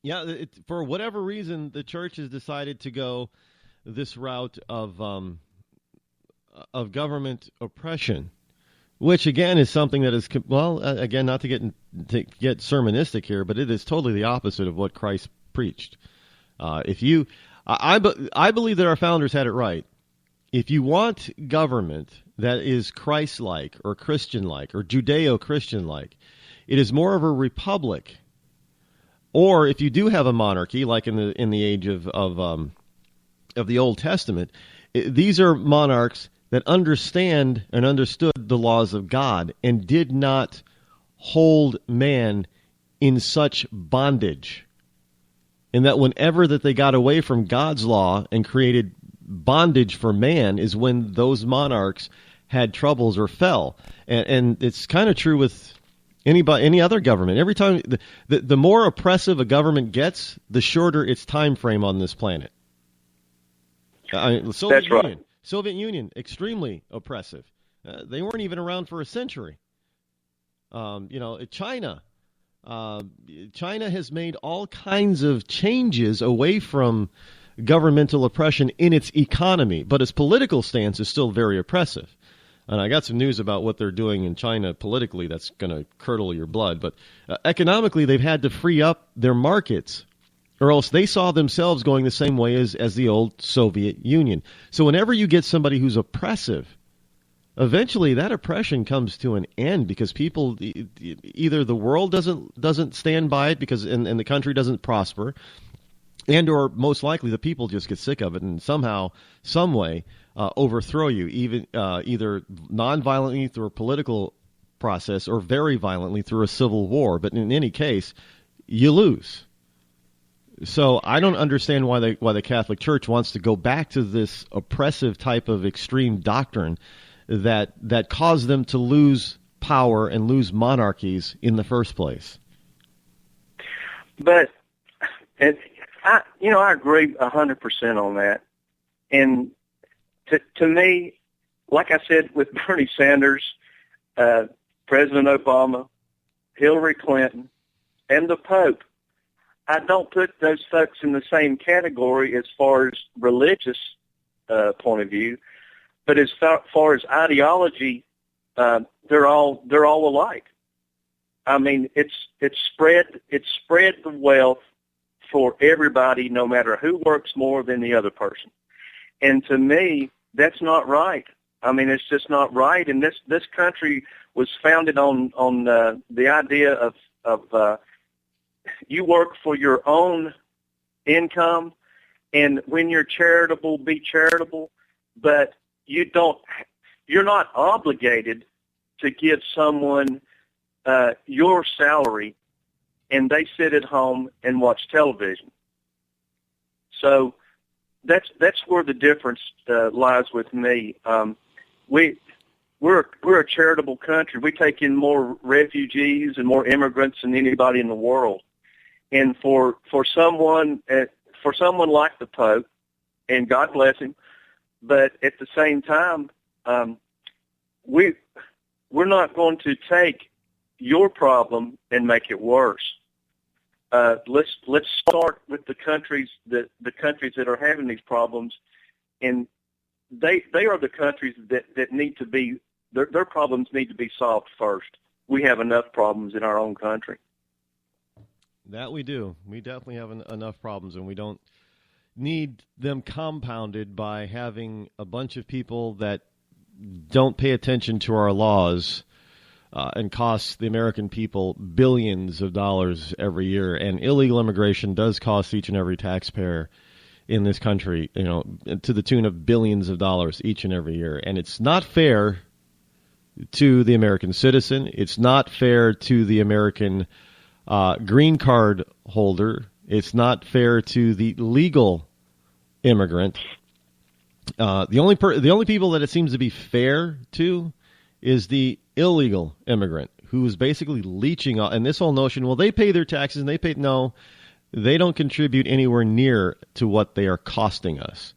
[SPEAKER 5] Yeah, for whatever reason, the church has decided to go this route of government oppression, which again is something that is, again, not to get sermonistic here, but it is totally the opposite of what Christ preached. I believe that our founders had it right. If you want government that is Christ-like or Christian-like or Judeo-Christian-like, it is more of a republic. Or if you do have a monarchy, like in the age of the Old Testament, these are monarchs that understand and understood the laws of God and did not hold man in such bondage. And that whenever that they got away from God's law and created bondage for man is when those monarchs had troubles or fell. And it's kind of true with any other government. Every time the more oppressive a government gets, the shorter its time frame on this planet. Soviet Union, extremely oppressive. They weren't even around for a century. China has made all kinds of changes away from governmental oppression in its economy, but its political stance is still very oppressive. And I got some news about what they're doing in China politically that's going to curdle your blood. But economically, they've had to free up their markets, or else they saw themselves going the same way as the old Soviet Union. So whenever you get somebody who's oppressive, eventually that oppression comes to an end because people, either the world doesn't stand by it because and the country doesn't prosper, and or most likely the people just get sick of it and somehow, some way, overthrow you, either non-violently through a political process or very violently through a civil war. But in any case, you lose. So I don't understand why the Catholic Church wants to go back to this oppressive type of extreme doctrine that caused them to lose power and lose monarchies in the first place.
[SPEAKER 6] But I agree 100% on that. And to me, like I said with Bernie Sanders, President Obama, Hillary Clinton, and the Pope, I don't put those folks in the same category as far as religious point of view, but as far as ideology, they're all alike. I mean, it's spread the wealth for everybody, no matter who works more than the other person. And to me, that's not right. I mean, it's just not right. And this country was founded on the idea of you work for your own income, and when you're charitable, be charitable, but you're not obligated to give someone your salary and they sit at home and watch television. So that's where the difference lies with me. We're a charitable country. We take in more refugees and more immigrants than anybody in the world. And for someone like the Pope, and God bless him, but at the same time, we're not going to take your problem and make it worse. Let's start with the countries that are having these problems, and they are the countries that need to be their problems need to be solved first. We have enough problems in our own country.
[SPEAKER 5] That we do. We definitely have enough problems, and we don't need them compounded by having a bunch of people that don't pay attention to our laws and cost the American people billions of dollars every year. And illegal immigration does cost each and every taxpayer in this country, to the tune of billions of dollars each and every year. And it's not fair to the American citizen. It's not fair to the American green card holder. It's not fair to the legal immigrant. The only people that it seems to be fair to is the illegal immigrant, who is basically leeching on. And this whole notion, well, they pay their taxes and no, they don't contribute anywhere near to what they are costing us.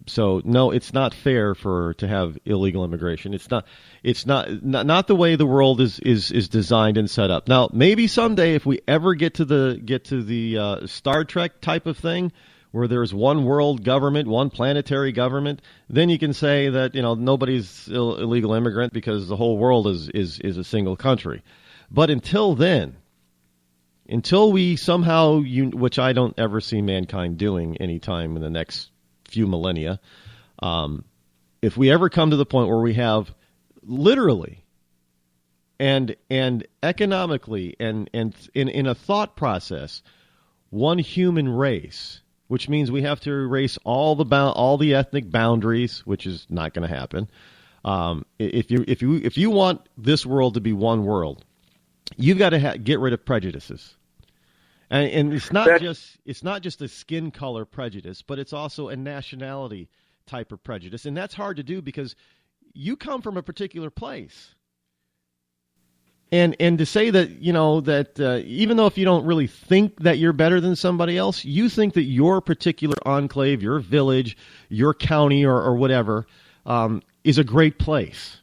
[SPEAKER 5] So no, it's not fair to have illegal immigration. It's not the way the world is designed and set up. Now, maybe someday if we ever get to the Star Trek type of thing, where there's one world government, one planetary government, then you can say that nobody's illegal immigrant because the whole world is a single country. But until then, until we somehow, which I don't ever see mankind doing anytime in the next few millennia, if we ever come to the point where we have literally and economically and in a thought process one human race, which means we have to erase all the ethnic boundaries, which is not going to happen. If you want this world to be one world, you've got to get rid of prejudices. And it's not just a skin color prejudice, but it's also a nationality type of prejudice, and that's hard to do because you come from a particular place. And to say that even though if you don't really think that you're better than somebody else, you think that your particular enclave, your village, your county, or whatever is a great place.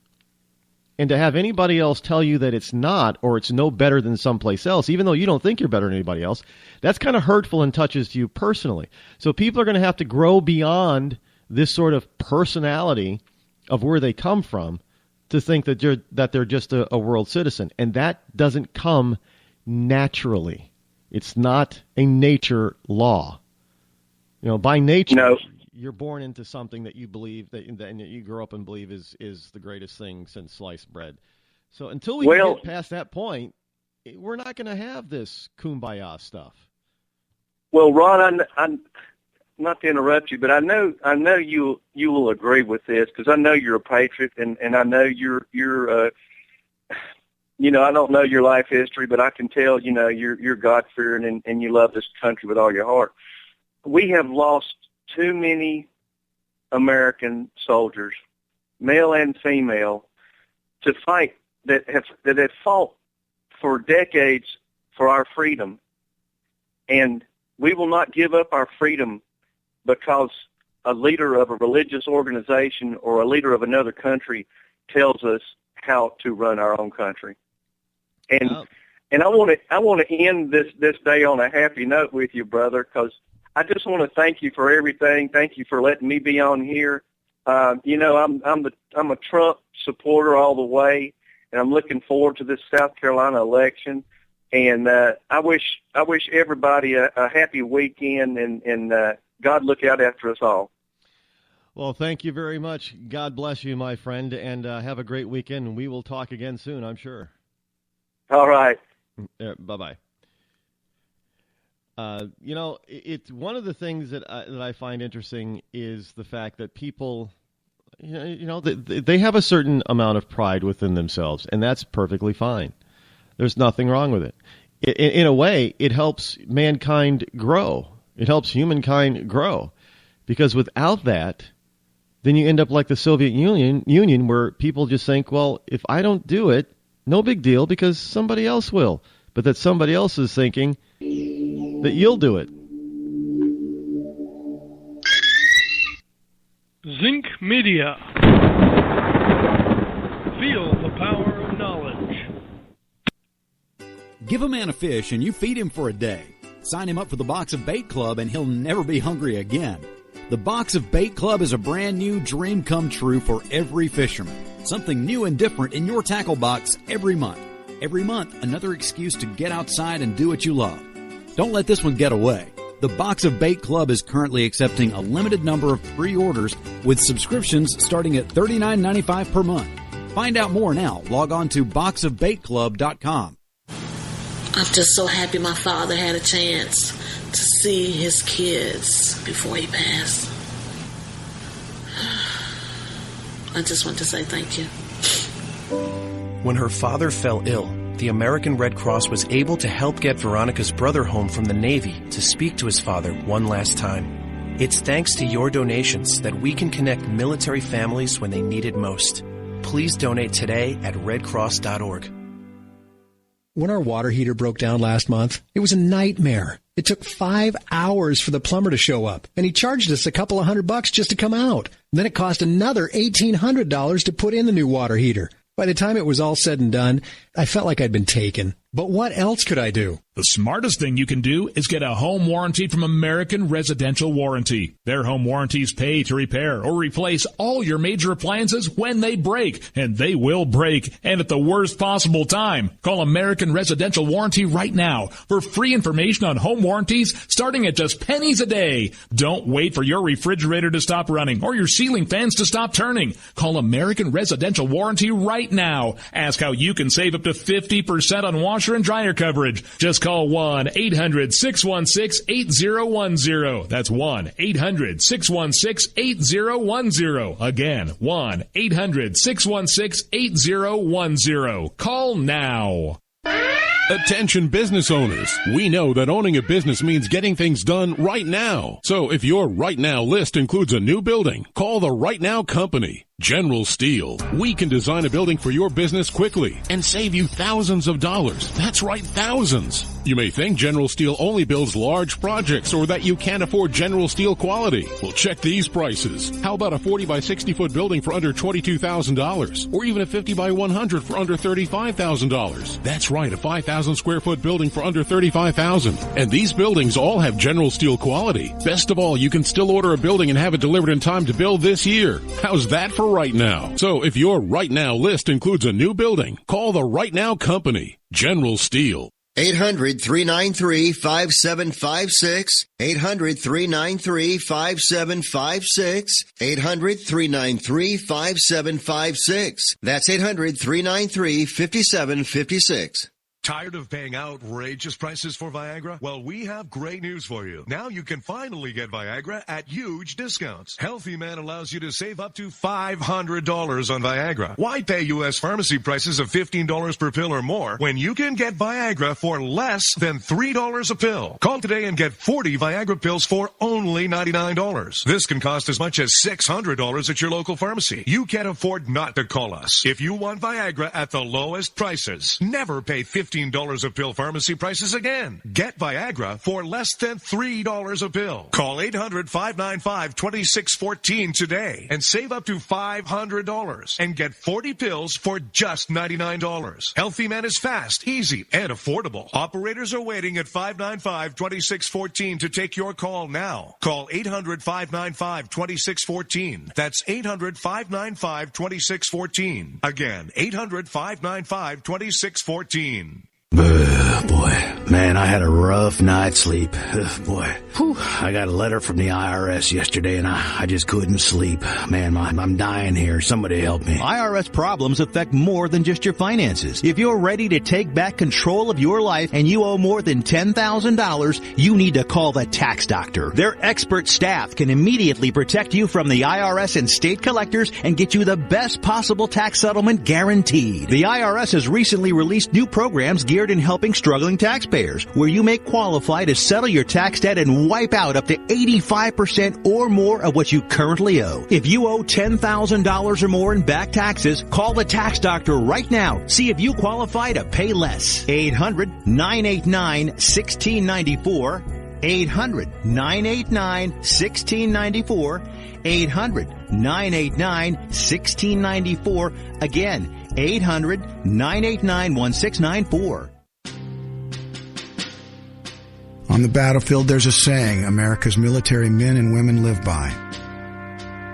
[SPEAKER 5] And to have anybody else tell you that it's not, or it's no better than someplace else, even though you don't think you're better than anybody else, that's kind of hurtful and touches you personally. So people are going to have to grow beyond this sort of personality of where they come from to think that they're just a world citizen. And that doesn't come naturally. It's not a nature law. By nature, no. You're born into something that you believe that you grow up and believe is the greatest thing since sliced bread. So until we can get past that point, we're not going to have this kumbaya stuff.
[SPEAKER 6] Well, Rod, I'm not to interrupt you, but I know you will agree with this because I know you're a patriot and I know you're I don't know your life history, but I can tell, you're God-fearing and you love this country with all your heart. We have lost too many American soldiers, male and female, to fight that have fought for decades for our freedom. And we will not give up our freedom because a leader of a religious organization or a leader of another country tells us how to run our own country. And I want to end this day on a happy note with you, brother, because I just want to thank you for everything. Thank you for letting me be on here. I'm a Trump supporter all the way, and I'm looking forward to this South Carolina election. And I wish everybody a happy weekend, and God look out after us all.
[SPEAKER 5] Well, thank you very much. God bless you, my friend, and have a great weekend. And we will talk again soon, I'm sure.
[SPEAKER 6] All right.
[SPEAKER 5] Bye-bye. It's one of the things that I find interesting is the fact that people, they have a certain amount of pride within themselves, and that's perfectly fine. There's nothing wrong with it. In a way, it helps mankind grow. It helps humankind grow, because without that, then you end up like the Soviet Union, where people just think, well, if I don't do it, no big deal, because somebody else will. But that somebody else is thinking that you'll do it.
[SPEAKER 14] Zinc Media. Feel the power of knowledge.
[SPEAKER 15] Give a man a fish and you feed him for a day. Sign him up for the Box of Bait Club and he'll never be hungry again. The Box of Bait Club is a brand new dream come true for every fisherman. Something new and different in your tackle box every month. Every month, another excuse to get outside and do what you love. Don't let this one get away. The Box of Bait Club is currently accepting a limited number of pre-orders with subscriptions starting at $39.95 per month. Find out more now. Log on to boxofbaitclub.com.
[SPEAKER 16] I'm just so happy my father had a chance to see his kids before he passed. I just want to say thank you.
[SPEAKER 17] When her father fell ill, the American Red Cross was able to help get Veronica's brother home from the Navy to speak to his father one last time. It's thanks to your donations that we can connect military families when they need it most. Please donate today at redcross.org.
[SPEAKER 8] When our water heater broke down last month, it was a nightmare. It took 5 hours for the plumber to show up, and he charged us a couple of $100 just to come out. Then it cost another $1,800 to put in the new water heater. By the time it was all said and done, I felt like I'd been taken. But what else could I do?
[SPEAKER 9] The smartest thing you can do is get a home warranty from American Residential Warranty. Their home warranties pay to repair or replace all your major appliances when they break, and they will break, and at the worst possible time. Call American Residential Warranty right now for free information on home warranties starting at just pennies a day. Don't wait for your refrigerator to stop running or your ceiling fans to stop turning. Call American Residential Warranty right now. Ask how you can save up to 50% on washer and dryer coverage. Just call 1-800-616-8010. That's 1-800-616-8010. Again, 1-800-616-8010. Call now.
[SPEAKER 18] Attention business owners. We know that owning a business means getting things done right now. So if your right now list includes a new building, call the Right Now Company. General Steel. We can design a building for your business quickly and save you thousands of dollars. That's right, thousands. You may think General Steel only builds large projects or that you can't afford General Steel quality. Well, check these prices. How about a 40 by 60 foot building for under $22,000 or even a 50 by 100 for under $35,000? That's right, a 5,000 square foot building for under $35,000. And these buildings all have General Steel quality. Best of all, you can still order a building and have it delivered in time to build this year. How's that for right now? So if your right now list includes a new building, call the Right Now Company, General Steel.
[SPEAKER 19] 800-393-5756. 800-393-5756. 800-393-5756. That's 800-393-5756.
[SPEAKER 11] Tired of paying outrageous prices for Viagra? Well, we have great news for you. Now you can finally get Viagra at huge discounts. Healthy Man allows you to save up to $500 on Viagra. Why pay U.S. pharmacy prices of $15 per pill or more when you can get Viagra for less than $3 a pill? Call today and get 40 Viagra pills for only $99. This can cost as much as $600 at your local pharmacy. You can't afford not to call us. If you want Viagra at the lowest prices, never pay $15 a pill pharmacy prices again. Get Viagra for less than $3 a pill. Call 800-595-2614 today and save up to $500 and get 40 pills for just $99. Healthy Man is fast, easy, and affordable. Operators are waiting at 595-2614 to take your call now. Call 800-595-2614. That's 800-595-2614. Again, 800-595-2614.
[SPEAKER 20] Boy, man, I had a rough night's sleep. Boy, I got a letter from the IRS yesterday, and I just couldn't sleep. Man, I'm dying here. Somebody help me.
[SPEAKER 2] IRS problems affect more than just your finances. If you're ready to take back control of your life and you owe more than $10,000, you need to call the Tax Doctor. Their expert staff can immediately protect you from the IRS and state collectors and get you the best possible tax settlement guaranteed. The IRS has recently released new programs geared in helping struggling taxpayers, where you may qualify to settle your tax debt and wipe out up to 85% or more of what you currently owe. If you owe $10,000 or more in back taxes, call the Tax Doctor right now. See if you qualify to pay less. 800-989-1694. 800-989-1694. 800-989-1694. Again, 800-989-1694.
[SPEAKER 3] On the battlefield, there's a saying America's military men and women live by.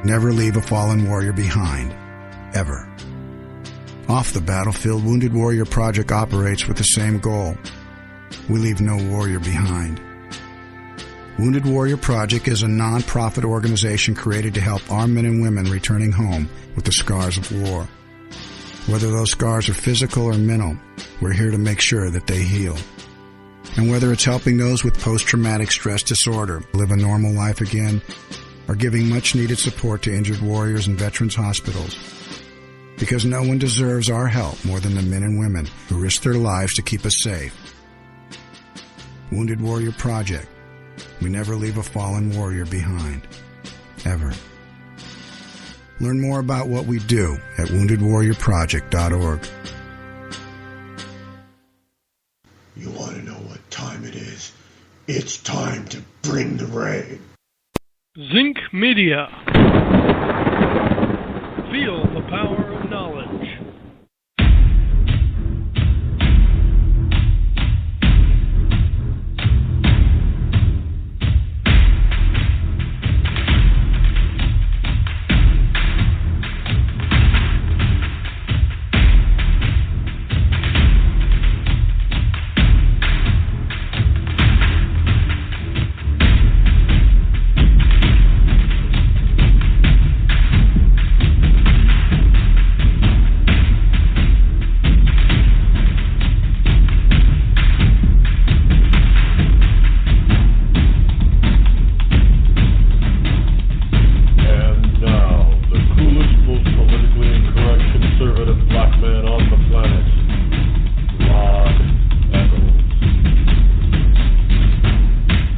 [SPEAKER 3] Never leave a fallen warrior behind. Ever. Off the battlefield, Wounded Warrior Project operates with the same goal. We leave no warrior behind. Wounded Warrior Project is a non-profit organization created to help our men and women returning home with the scars of war. Whether those scars are physical or mental, we're here to make sure that they heal. And whether it's helping those with post-traumatic stress disorder live a normal life again, or giving much-needed support to injured warriors in veterans' hospitals. Because no one deserves our help more than the men and women who risk their lives to keep us safe. Wounded Warrior Project. We never leave a fallen warrior behind. Ever. Learn more about what we do at woundedwarriorproject.org.
[SPEAKER 4] You want to know what time it is? It's time to bring the rain.
[SPEAKER 14] Zinc Media. Feel the power of knowledge.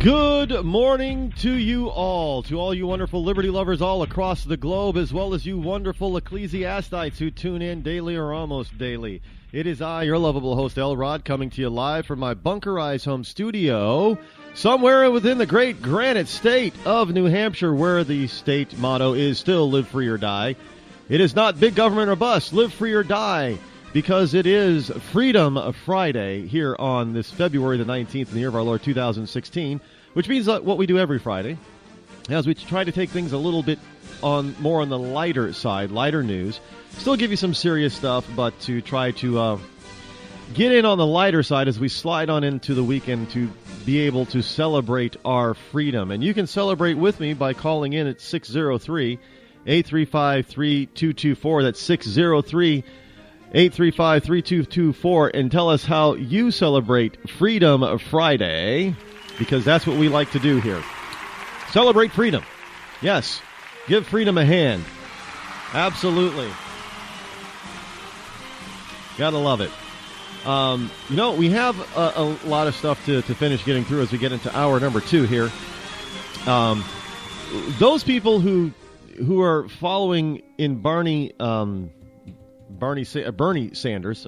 [SPEAKER 14] Good morning to you all, to all you wonderful liberty lovers all across the globe, as well as you wonderful ecclesiastites who tune in daily or almost daily. It is I, your lovable host, L. Rod, coming to you live from my bunkerized home studio, somewhere within the great granite state of New Hampshire, where the state motto is still live free or die. It is not big government or bust, live free or die, because it is Freedom Friday here on this February the 19th in the year of our Lord 2016, which means what we do every Friday, as we try to take things a little bit more on the lighter side, lighter news. Still give you some serious stuff, but to try to get in on the lighter side as we slide on into the weekend to be able to celebrate our freedom. And you can celebrate with me by calling in at 603-835-3224. That's 603
[SPEAKER 5] 835-3224, and tell us how you celebrate Freedom Friday, because that's what we like to do here. Celebrate freedom. Yes, give freedom a hand. Absolutely. Gotta love it. We have a lot of stuff to finish getting through as we get into hour number 2 here. Those people who are following in Bernie Sanders,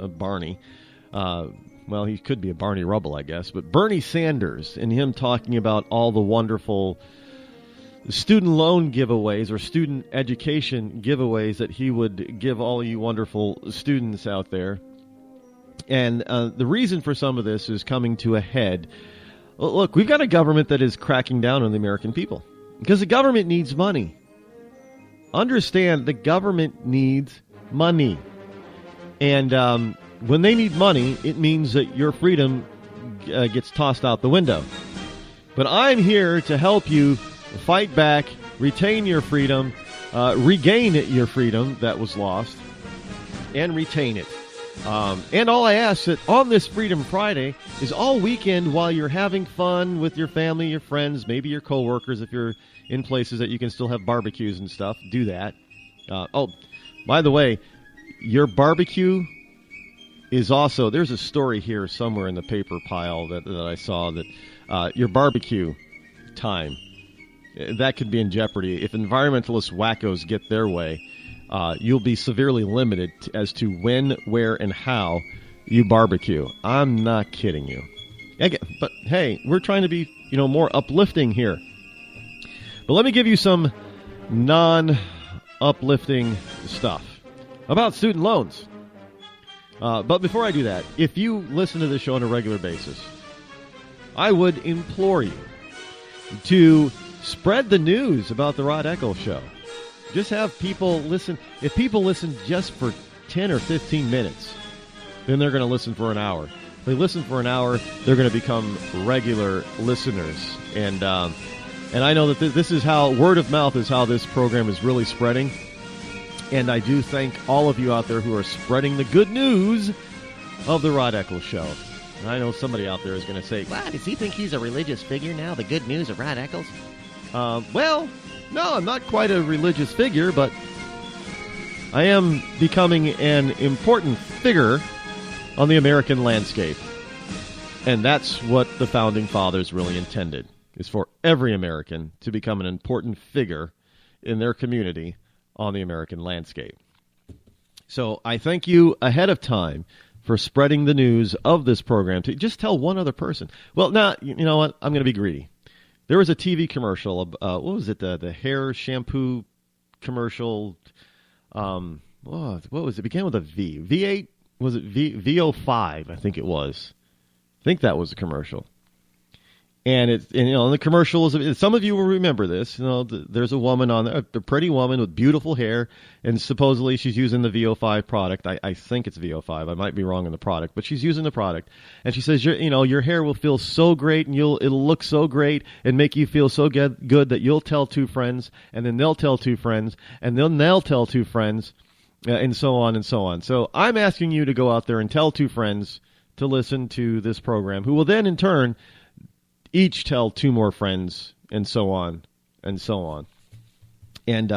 [SPEAKER 5] well, he could be a Barney Rubble, I guess, but Bernie Sanders and him talking about all the wonderful student loan giveaways or student education giveaways that he would give all you wonderful students out there. And the reason for some of this is coming to a head. Look, we've got a government that is cracking down on the American people because the government needs money. Understand, the government needs money. And when they need money, it means that your freedom gets tossed out the window. But I'm here to help you fight back, retain your freedom, regain your freedom that was lost, and retain it. And all I ask that on this Freedom Friday is all weekend while you're having fun with your family, your friends, maybe your coworkers, if you're in places that you can still have barbecues and stuff, do that. By the way, your barbecue is also, there's a story here somewhere in the paper pile that I saw that your barbecue time, that could be in jeopardy. If environmentalist wackos get their way, you'll be severely limited as to when, where, and how you barbecue. I'm not kidding you. But hey, we're trying to be, more uplifting here. But let me give you some non-uplifting stuff about student loans. But before I do that, if you listen to this show on a regular basis, I would implore you to spread the news about the Rod Eccles Show. Just have people listen. If people listen just for 10 or 15 minutes, then they're going to listen for an hour. If they listen for an hour, they're going to become regular listeners. And I know that this is how, word of mouth is how this program is really spreading. And I do thank all of you out there who are spreading the good news of the Rod Eccles Show. And I know somebody out there is going to say, "Wow, does he think he's a religious figure now, the good news of Rod Eccles?" Well, no, I'm not quite a religious figure, but I am becoming an important figure on the American landscape. And that's what the Founding Fathers really intended, is for every American to become an important figure in their community on the American landscape. So I thank you ahead of time for spreading the news of this program to just tell one other person. Well, now, you know what? I'm going to be greedy. There was a TV commercial. What was it? The hair shampoo commercial. What was it? It began with a V. V8? Was it VO5? I think it was. I think that was a commercial. And the commercial is, some of you will remember this. There's a woman on there, a pretty woman with beautiful hair, and supposedly she's using the VO5 product. I think it's VO5. I might be wrong on the product, but she's using the product. And she says, your hair will feel so great, and it'll look so great, and make you feel so good that you'll tell 2 friends, and then they'll tell 2 friends, and then they'll tell 2 friends, and so on and so on. So I'm asking you to go out there and tell 2 friends to listen to this program, who will then in turn each tell 2 more friends, and so on, and so on. And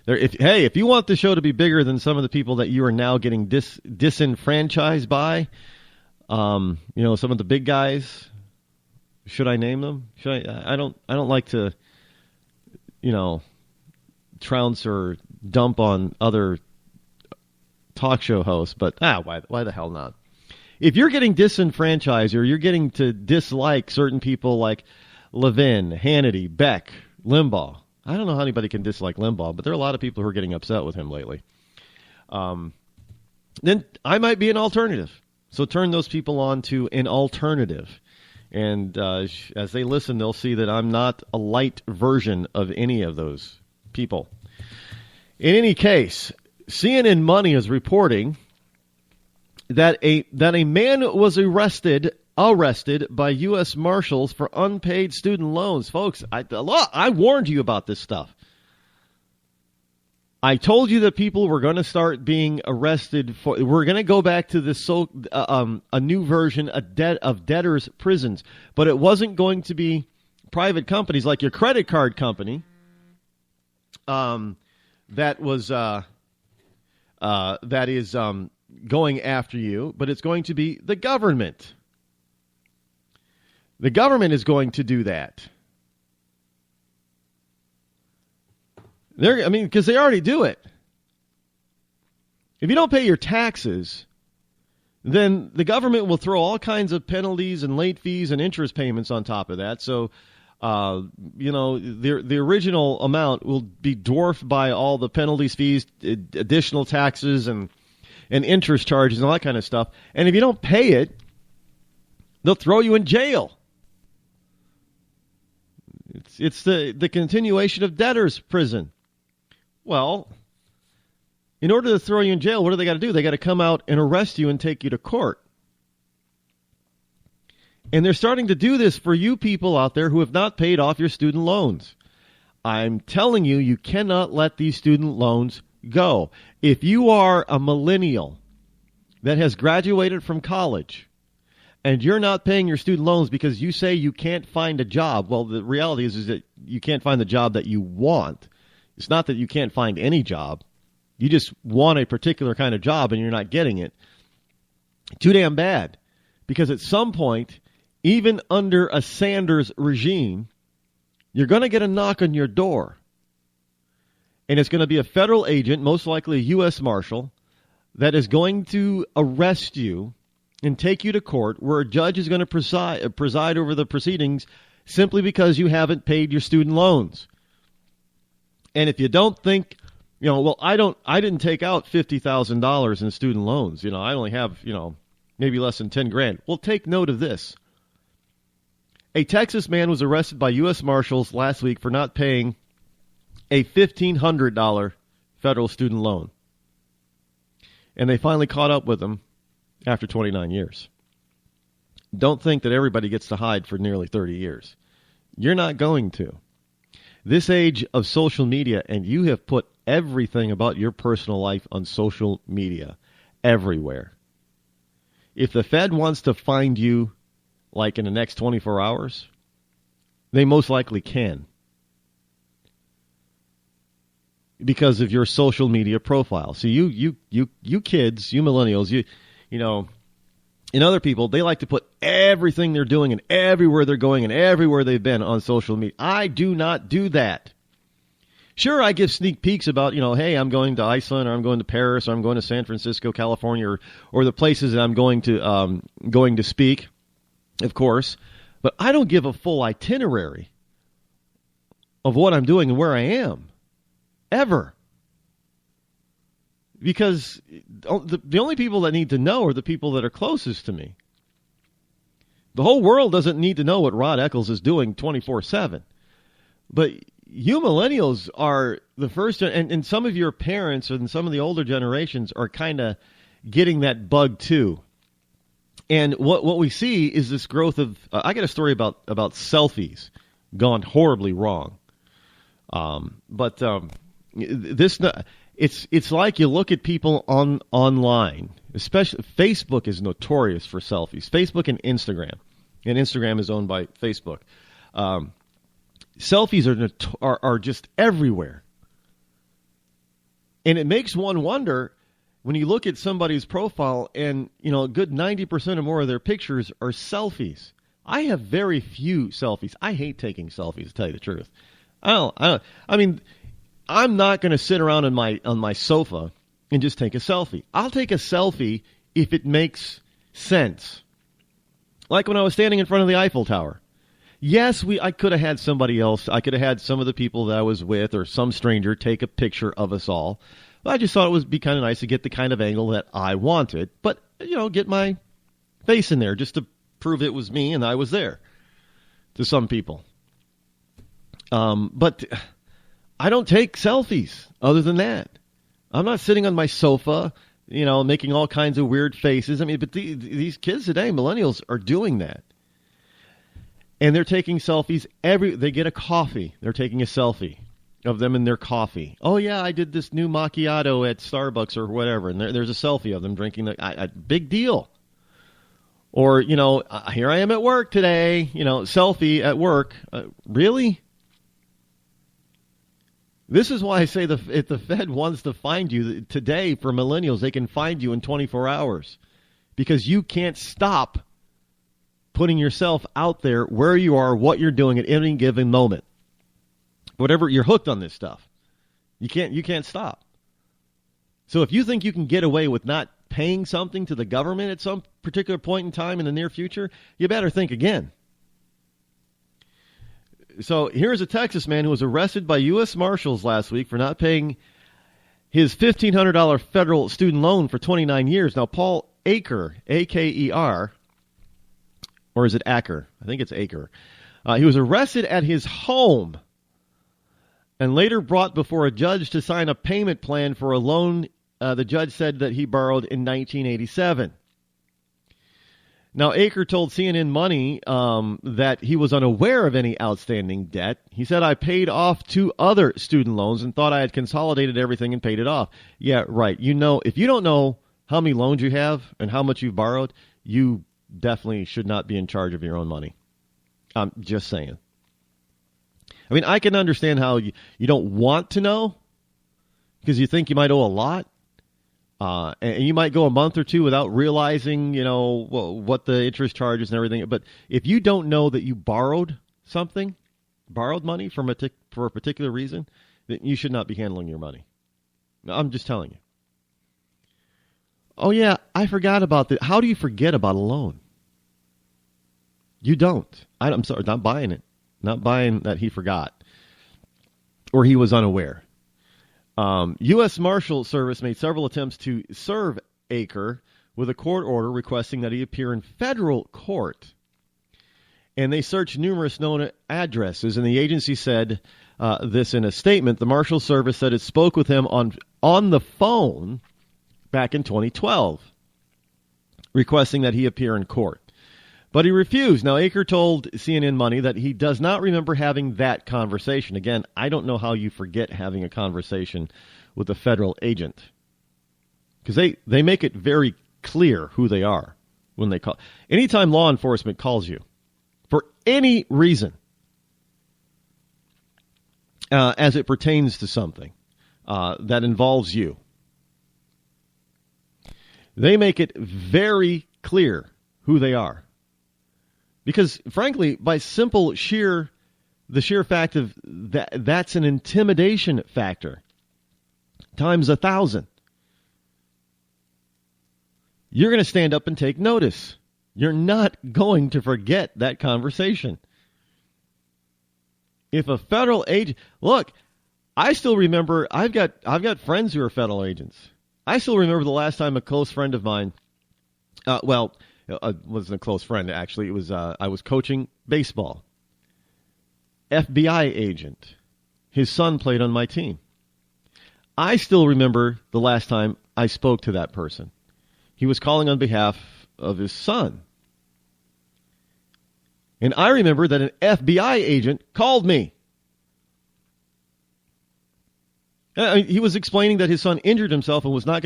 [SPEAKER 5] if you want the show to be bigger than some of the people that you are now getting disenfranchised by, some of the big guys, should I name them? I don't like to, trounce or dump on other talk show hosts, but why the hell not? If you're getting disenfranchised or you're getting to dislike certain people like Levin, Hannity, Beck, Limbaugh, I don't know how anybody can dislike Limbaugh, but there are a lot of people who are getting upset with him lately. Then I might be an alternative. So turn those people on to an alternative. And as they listen, they'll see that I'm not a light version of any of those people. In any case, CNN Money is reporting that a man was arrested by U.S. Marshals for unpaid student loans. Folks, I warned you about this stuff. I told you that people were going to start being arrested for. We're going to go back to this a new version of debtors' prisons, but it wasn't going to be private companies like your credit card company. That is going after you, but it's going to be the government. The government is going to do that. Because they already do it. If you don't pay your taxes, then the government will throw all kinds of penalties and late fees and interest payments on top of that. So, the original amount will be dwarfed by all the penalties, fees, additional taxes, and interest charges and all that kind of stuff. And if you don't pay it, they'll throw you in jail. It's the continuation of debtors' prison. Well, in order to throw you in jail, what do they got to do? They got to come out and arrest you and take you to court. And they're starting to do this for you people out there who have not paid off your student loans. I'm telling you, you cannot let these student loans go. If you are a millennial that has graduated from college and you're not paying your student loans because you say you can't find a job, well, the reality is that you can't find the job that you want. It's not that you can't find any job. You just want a particular kind of job and you're not getting it. Too damn bad. Because at some point, even under a Sanders regime, you're going to get a knock on your door. And it's going to be a federal agent, most likely a U.S. Marshal, that is going to arrest you and take you to court where a judge is going to preside over the proceedings simply because you haven't paid your student loans. And if you don't think, I didn't take out $50,000 in student loans. I only have, maybe less than 10 grand. Well, take note of this. A Texas man was arrested by U.S. Marshals last week for not paying a $1,500 federal student loan. And they finally caught up with him after 29 years. Don't think that everybody gets to hide for nearly 30 years. You're not going to. This age of social media, and you have put everything about your personal life on social media, everywhere. If the Fed wants to find you, like in the next 24 hours, they most likely can. Because of your social media profile. So you kids, you millennials, and other people, they like to put everything they're doing and everywhere they're going and everywhere they've been on social media. I do not do that. Sure, I give sneak peeks about, hey, I'm going to Iceland or I'm going to Paris or I'm going to San Francisco, California, or the places that I'm going to speak, of course. But I don't give a full itinerary of what I'm doing and where I am, ever. Because the only people that need to know are the people that are closest to me. The whole world doesn't need to know what Rod Eccles is doing 24/7. But you millennials are the first, and some of your parents and some of the older generations are kind of getting that bug too. And what we see is this growth of, I got a story about selfies gone horribly wrong. It's like you look at people online, especially Facebook is notorious for selfies. Facebook and Instagram is owned by Facebook. Selfies are just everywhere, and it makes one wonder when you look at somebody's profile, and a good 90% or more of their pictures are selfies. I have very few selfies. I hate taking selfies, to tell you the truth. I'm not going to sit around on my sofa and just take a selfie. I'll take a selfie if it makes sense. Like when I was standing in front of the Eiffel Tower. Yes, I could have had somebody else. I could have had some of the people that I was with or some stranger take a picture of us all. But I just thought it would be kind of nice to get the kind of angle that I wanted. But, get my face in there just to prove it was me and I was there to some people. But I don't take selfies other than that. I'm not sitting on my sofa, making all kinds of weird faces. But these kids today, millennials, are doing that. And they're taking selfies they get a coffee, they're taking a selfie. of them in their coffee. Oh, yeah, I did this new macchiato at Starbucks or whatever, and there's a selfie of them drinking the big deal. Or, here I am at work today, selfie at work. Really? This is why I say if the Fed wants to find you today for millennials, they can find you in 24 hours because you can't stop putting yourself out there where you are, what you're doing at any given moment. Whatever, you're hooked on this stuff. You can't stop. So if you think you can get away with not paying something to the government at some particular point in time in the near future, you better think again. So here's a Texas man who was arrested by U.S. Marshals last week for not paying his $1,500 federal student loan for 29 years. Now, Paul Aker, A-K-E-R, or is it Acker? I think it's Aker. He was arrested at his home and later brought before a judge to sign a payment plan for a loan the judge said that he borrowed in 1987. Now, Aker told CNN Money that he was unaware of any outstanding debt. He said, I paid off 2 other student loans and thought I had consolidated everything and paid it off. Yeah, right. If you don't know how many loans you have and how much you've borrowed, you definitely should not be in charge of your own money. I'm just saying. I mean, I can understand how you don't want to know because you think you might owe a lot. And you might go a month or two without realizing, what the interest charges and everything. But if you don't know that you borrowed money for a particular reason, then you should not be handling your money. I'm just telling you. Oh, yeah, I forgot about that. How do you forget about a loan? You don't. I'm sorry, not buying it. Not buying that he forgot or he was unaware. U.S. Marshal Service made several attempts to serve Aker with a court order requesting that he appear in federal court. And they searched numerous known addresses, and the agency said this in a statement. The Marshal Service said it spoke with him on the phone back in 2012, requesting that he appear in court. But he refused. Now, Aker told CNN Money that he does not remember having that conversation. Again, I don't know how you forget having a conversation with a federal agent. Because they make it very clear who they are when they call. Anytime law enforcement calls you for any reason as it pertains to something that involves you, they make it very clear who they are. Because, frankly, by the sheer fact of that's an intimidation factor times 1,000. You're going to stand up and take notice. You're not going to forget that conversation. If a federal agent, look, I still remember. I've got friends who are federal agents. I still remember the last time a close friend of mine. Wasn't a close friend, actually. It was I was coaching baseball. FBI agent. His son played on my team. I still remember the last time I spoke to that person. He was calling on behalf of his son. And I remember that an FBI agent called me. He was explaining that his son injured himself and would not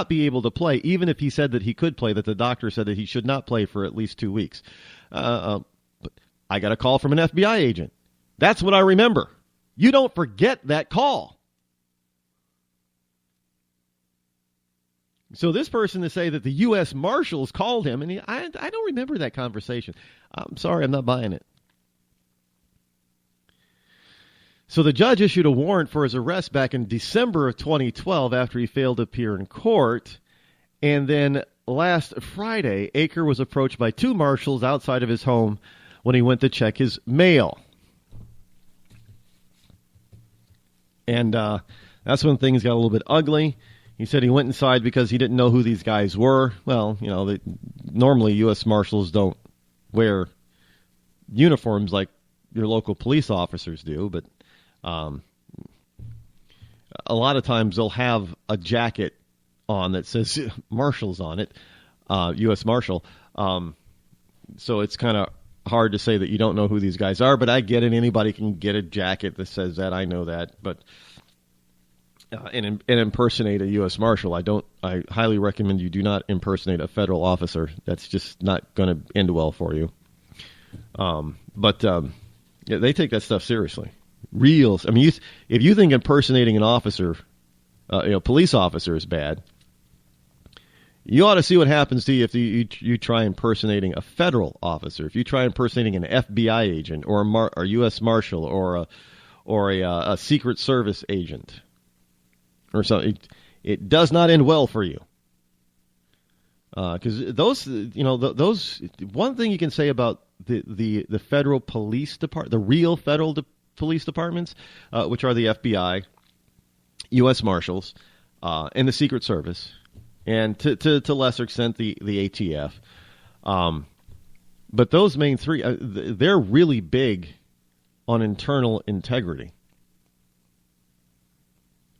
[SPEAKER 5] be able to play, even if he said that he could play, that the doctor said that he should not play for at least 2 weeks. But I got a call from an FBI agent. That's what I remember. You don't forget that call. So this person to say that the U.S. Marshals called him, and I don't remember that conversation. I'm sorry, I'm not buying it. So the judge issued a warrant for his arrest back in December of 2012 after he failed to appear in court. And then last Friday, Aker was approached by 2 marshals outside of his home when he went to check his mail. And that's when things got a little bit ugly. He said he went inside because he didn't know who these guys were. Well, normally U.S. Marshals don't wear uniforms like your local police officers do, but a lot of times they'll have a jacket on that says Marshals on it, U.S. Marshal. So it's kind of hard to say that you don't know who these guys are, but I get it. Anybody can get a jacket that says that. I know that, but and impersonate a U.S. Marshal. I highly recommend you do not impersonate a federal officer. That's just not going to end well for you. But they take that stuff seriously. I mean, if you think impersonating an officer, police officer is bad, you ought to see what happens to you if you try impersonating a federal officer. If you try impersonating an FBI agent or a U.S. Marshal or a Secret Service agent or something, it does not end well for you. Because those one thing you can say about the federal police department, the real federal police departments, which are the FBI, U.S. Marshals, and the Secret Service, and to lesser extent the ATF. But those main three, they're really big on internal integrity.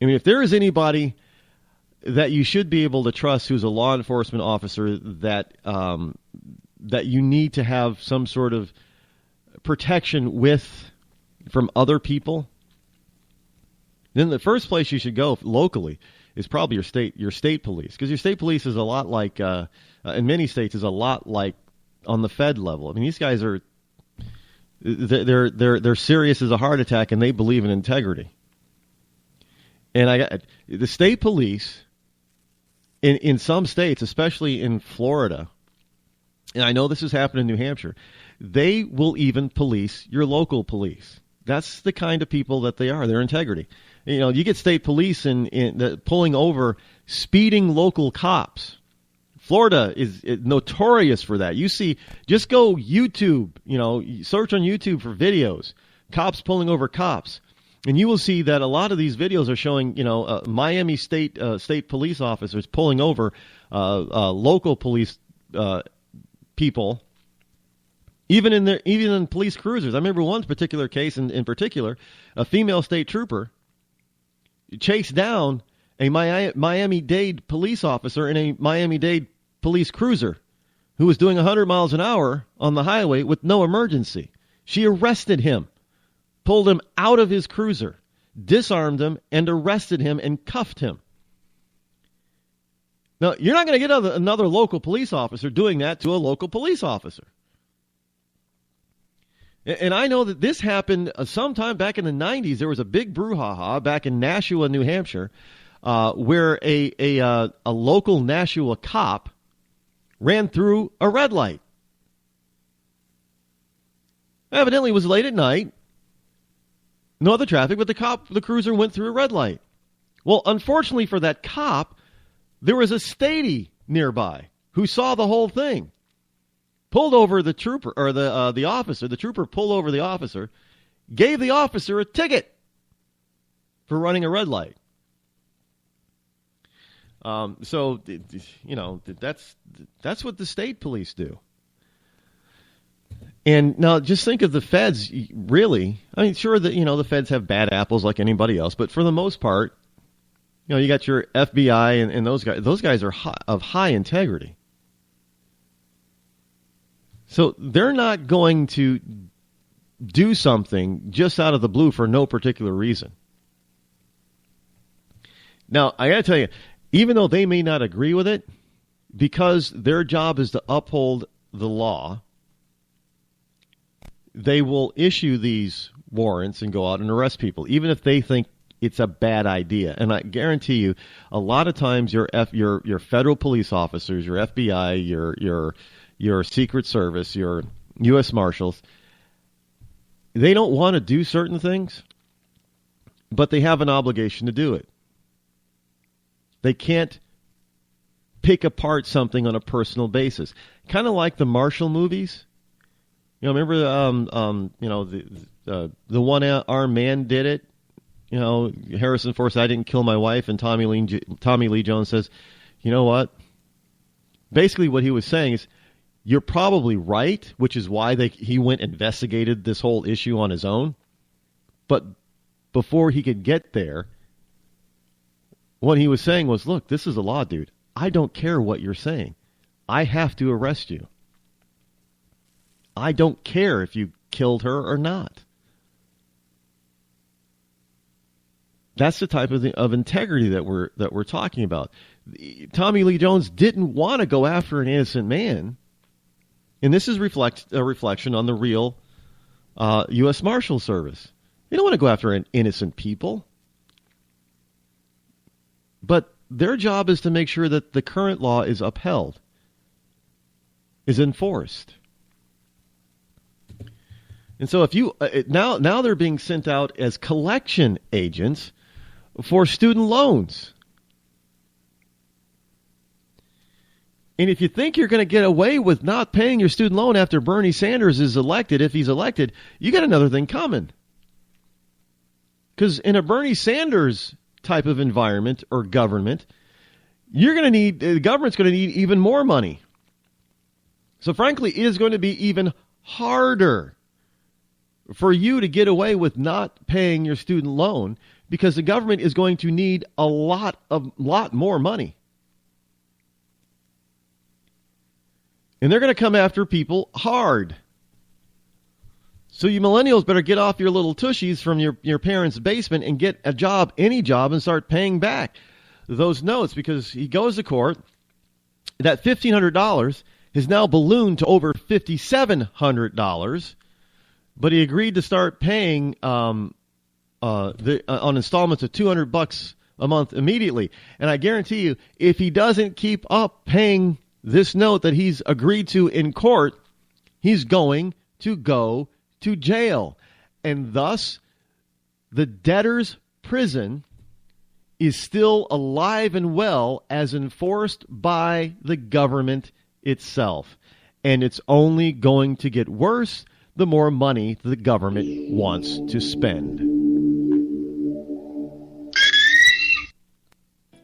[SPEAKER 5] I mean, if there is anybody that you should be able to trust who's a law enforcement officer that you need to have some sort of protection from other people, then the first place you should go locally is probably your state police, because your state police is a lot like in many states is a lot like on the Fed level. I mean, these guys are they're serious as a heart attack, and they believe in integrity. And the state police in some states, especially in Florida, and I know this has happened in New Hampshire, they will even police your local police. That's the kind of people that they are. Their integrity. You get state police in pulling over speeding local cops. Florida is notorious for that. You see, just go YouTube, search on YouTube for videos, cops pulling over cops. And you will see that a lot of these videos are showing, Miami state police officers pulling over local police people, even in police cruisers. I remember one particular case in particular, a female state trooper chased down a Miami-Dade police officer in a Miami-Dade police cruiser who was doing 100 miles an hour on the highway with no emergency. She arrested him, pulled him out of his cruiser, disarmed him, and arrested him and cuffed him. Now, you're not going to get another local police officer doing that to a local police officer. And I know that this happened sometime back in the 90s. There was a big brouhaha back in Nashua, New Hampshire, where a local Nashua cop ran through a red light. Evidently, it was late at night. No other traffic, but the cruiser went through a red light. Well, unfortunately for that cop, there was a statey nearby who saw the whole thing. Pulled over the trooper, or the officer. The trooper pulled over the officer, gave the officer a ticket for running a red light. So that's what the state police do. And now just think of the feds, really. I mean, sure that, the feds have bad apples like anybody else, but for the most part, you got your FBI and those guys. Those guys are of high integrity. So they're not going to do something just out of the blue for no particular reason. Now, I got to tell you, even though they may not agree with it, because their job is to uphold the law, they will issue these warrants and go out and arrest people, even if they think it's a bad idea. And I guarantee you, a lot of times your federal police officers, your FBI, your Secret Service, your U.S. Marshals, they don't want to do certain things, but they have an obligation to do it. They can't pick apart something on a personal basis. Kind of like the Marshall movies. Remember the one-armed man did it? Harrison Ford said, "I didn't kill my wife," and Tommy Lee Jones says, "You know what?" Basically what he was saying is, you're probably right, which is why he went and investigated this whole issue on his own. But before he could get there, what he was saying was, look, this is the law, dude. I don't care what you're saying. I have to arrest you. I don't care if you killed her or not. That's the type of integrity that we're talking about. Tommy Lee Jones didn't want to go after an innocent man, and this is a reflection on the real U.S. Marshal Service. They don't want to go after innocent people, but their job is to make sure that the current law is upheld, is enforced. And so if you now they're being sent out as collection agents for student loans. And if you think you're going to get away with not paying your student loan after Bernie Sanders is elected, if he's elected, you got another thing coming. Because in a Bernie Sanders type of environment or government, the government's going to need even more money. So frankly, it is going to be even harder for you to get away with not paying your student loan, because the government is going to need a lot more money. And they're going to come after people hard. So you millennials better get off your little tushies from your parents' basement and get a job, any job, and start paying back those notes, because he goes to court. That $1,500 has now ballooned to over $5,700, but he agreed to start paying on installments of $200 a month immediately. And I guarantee you, if he doesn't keep up paying this note that he's agreed to in court, he's going to go to jail. And thus, the debtor's prison is still alive and well as enforced by the government itself. And it's only going to get worse the more money the government wants to spend.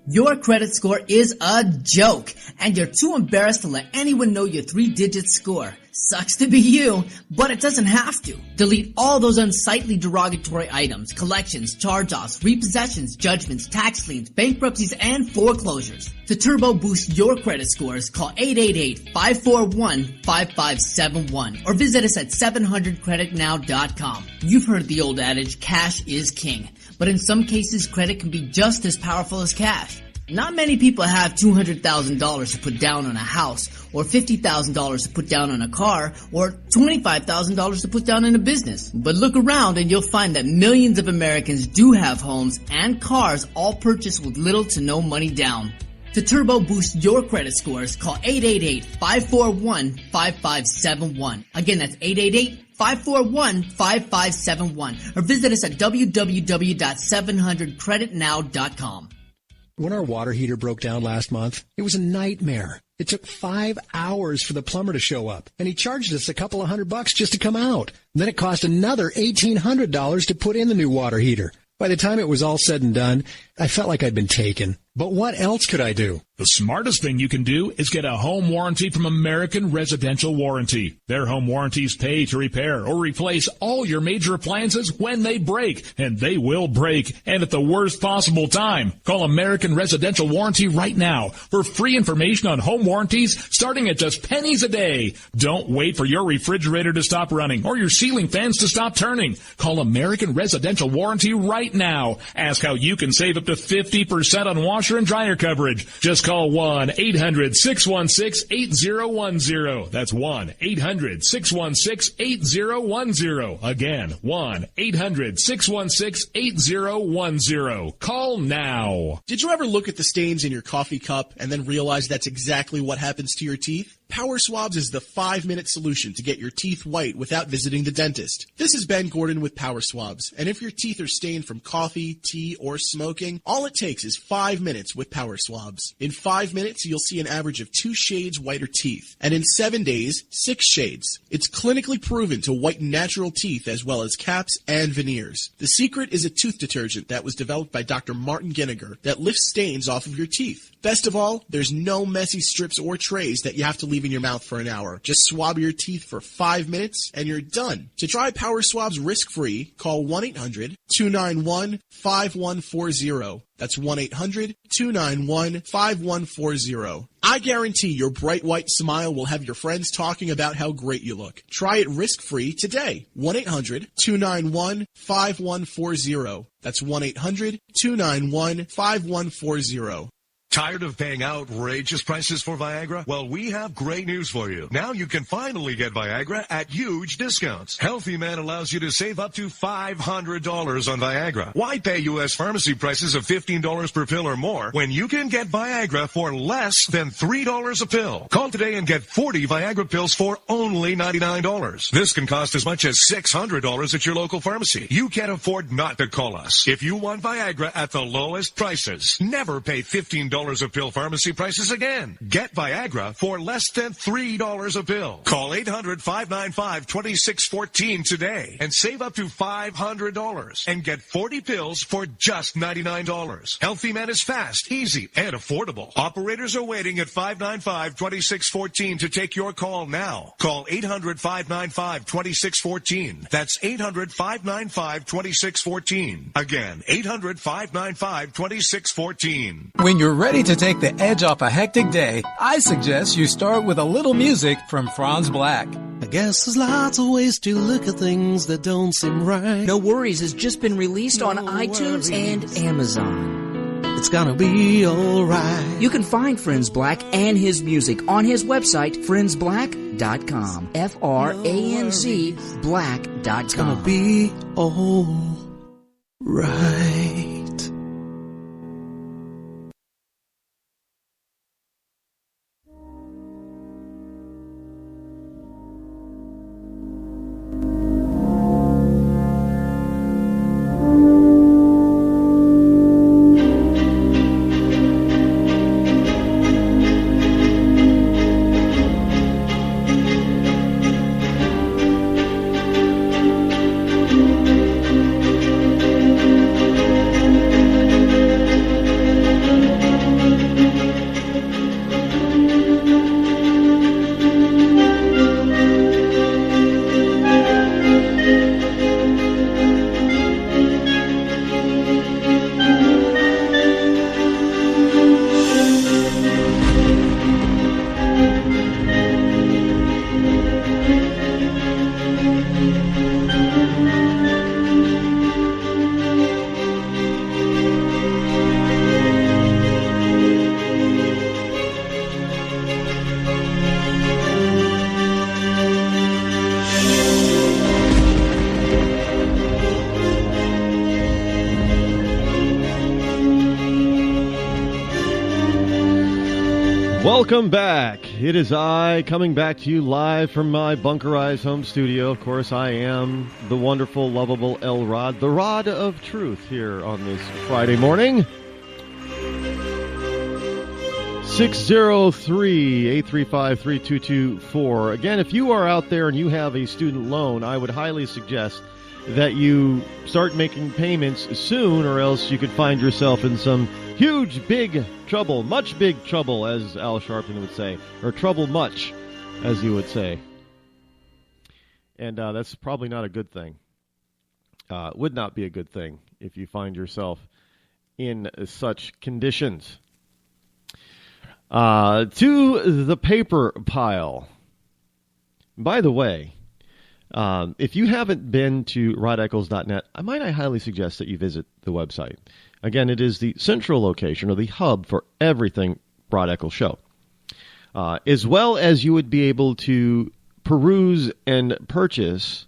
[SPEAKER 7] Your credit score is a joke, and you're too embarrassed to let anyone know your 3-digit score. Sucks to be you, but it doesn't have to. Delete all those unsightly derogatory items, collections, charge-offs, repossessions, judgments, tax liens, bankruptcies, and foreclosures. To turbo boost your credit scores, call 888-541-5571 or visit us at 700creditnow.com. You've heard the old adage, cash is king. But in some cases, credit can be just as powerful as cash. Not many people have $200,000 to put down on a house, or $50,000 to put down on a car, or $25,000 to put down in a business. But look around and you'll find that millions of Americans do have homes and cars, all purchased with little to no money down. To turbo boost your credit scores, call 888-541-5571. Again, that's 888-541-5571. Or visit us at www.700creditnow.com.
[SPEAKER 8] When our water heater broke down last month, it was a nightmare. It took 5 hours for the plumber to show up, and he charged us a couple of $100 just to come out. And then it cost another $1,800 to put in the new water heater. By the time it was all said and done, I felt like I'd been taken. But what else could I do?
[SPEAKER 9] The smartest thing you can do is get a home warranty from American Residential Warranty. Their home warranties pay to repair or replace all your major appliances when they break, and they will break, and at the worst possible time. Call American Residential Warranty right now for free information on home warranties starting at just pennies a day. Don't wait for your refrigerator to stop running or your ceiling fans to stop turning. Call American Residential Warranty right now. Ask how you can save up to 50% on washer and dryer coverage. Just call 1-800-616-8010. That's 1-800-616-8010. Again, 1-800-616-8010. Call now.
[SPEAKER 10] Did you ever look at the stains in your coffee cup and then realize that's exactly what happens to your teeth? Power Swabs is the 5-minute solution to get your teeth white without visiting the dentist. This is Ben Gordon with Power Swabs, and if your teeth are stained from coffee, tea, or smoking, all it takes is 5 minutes with Power Swabs. In 5 minutes, you'll see an average of 2 shades whiter teeth, and in 7 days, 6 shades. It's clinically proven to whiten natural teeth as well as caps and veneers. The secret is a tooth detergent that was developed by Dr. Martin Ginniger that lifts stains off of your teeth. Best of all, there's no messy strips or trays that you have to leave leaving your mouth for an hour. Just swab your teeth for 5 minutes and you're done. To try Power Swabs risk-free, call 1-800-291-5140. That's 1-800-291-5140. I guarantee your bright white smile will have your friends talking about how great you look. Try it risk-free today. 1-800-291-5140. That's 1-800-291-5140.
[SPEAKER 11] Tired of paying outrageous prices for Viagra? Well, we have great news for you. Now you can finally get Viagra at huge discounts. Healthy Man allows you to save up to $500 on Viagra. Why pay U.S. pharmacy prices of $15 per pill or more when you can get Viagra for less than $3 a pill? Call today and get 40 Viagra pills for only $99. This can cost as much as $600 at your local pharmacy. You can't afford not to call us. If you want Viagra at the lowest prices, never pay $15 a pill pharmacy prices again. Get Viagra for less than $3 a pill. Call 800-595-2614 today and save up to $500 and get 40 pills for just $99. Healthy Man is fast, easy, and affordable. Operators are waiting at 595-2614 to take your call now. Call 800-595-2614. That's 800-595-2614. Again, 800-595-2614.
[SPEAKER 12] When you're ready to take the edge off a hectic day, I suggest you start with a little music from Franz Black.
[SPEAKER 1] I guess there's lots of ways to look at things that don't seem right.
[SPEAKER 13] No Worries has just been released on iTunes and Amazon.
[SPEAKER 1] It's gonna be alright.
[SPEAKER 13] You can find Franz Black and his music on his website, friendsblack.com. F-R-A-N-Z black.com.
[SPEAKER 1] It's gonna be alright.
[SPEAKER 5] Welcome back. It is I coming back to you live from my bunkerized home studio. Of course, I am the wonderful, lovable El Rod, the Rod of Truth here on this Friday morning. 603-835-3224. Again, if you are out there and you have a student loan, I would highly suggest that you start making payments soon, or else you could find yourself in some huge, big trouble, much big trouble, as Al Sharpton would say, or trouble much, as you would say. And that's probably not a good thing. Would not be a good thing if you find yourself in such conditions. To the paper pile. By the way, if you haven't been to rodeccles.net, I highly suggest that you visit the website. Again, it is the central location or the hub for everything Rod Eccles Show. As well as you would be able to peruse and purchase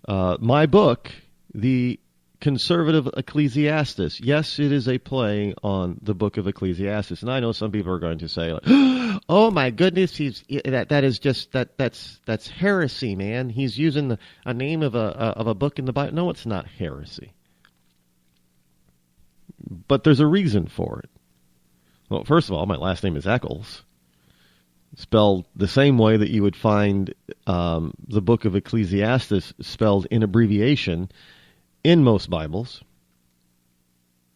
[SPEAKER 5] my book, The Conservative Ecclesiastes. Yes, it is a play on the book of Ecclesiastes. And I know some people are going to say, like, oh my goodness, that's heresy, man. He's using a name of a book in the Bible. No, it's not heresy. But there's a reason for it. Well, first of all, my last name is Eccles, spelled the same way that you would find the book of Ecclesiastes spelled in abbreviation in most Bibles.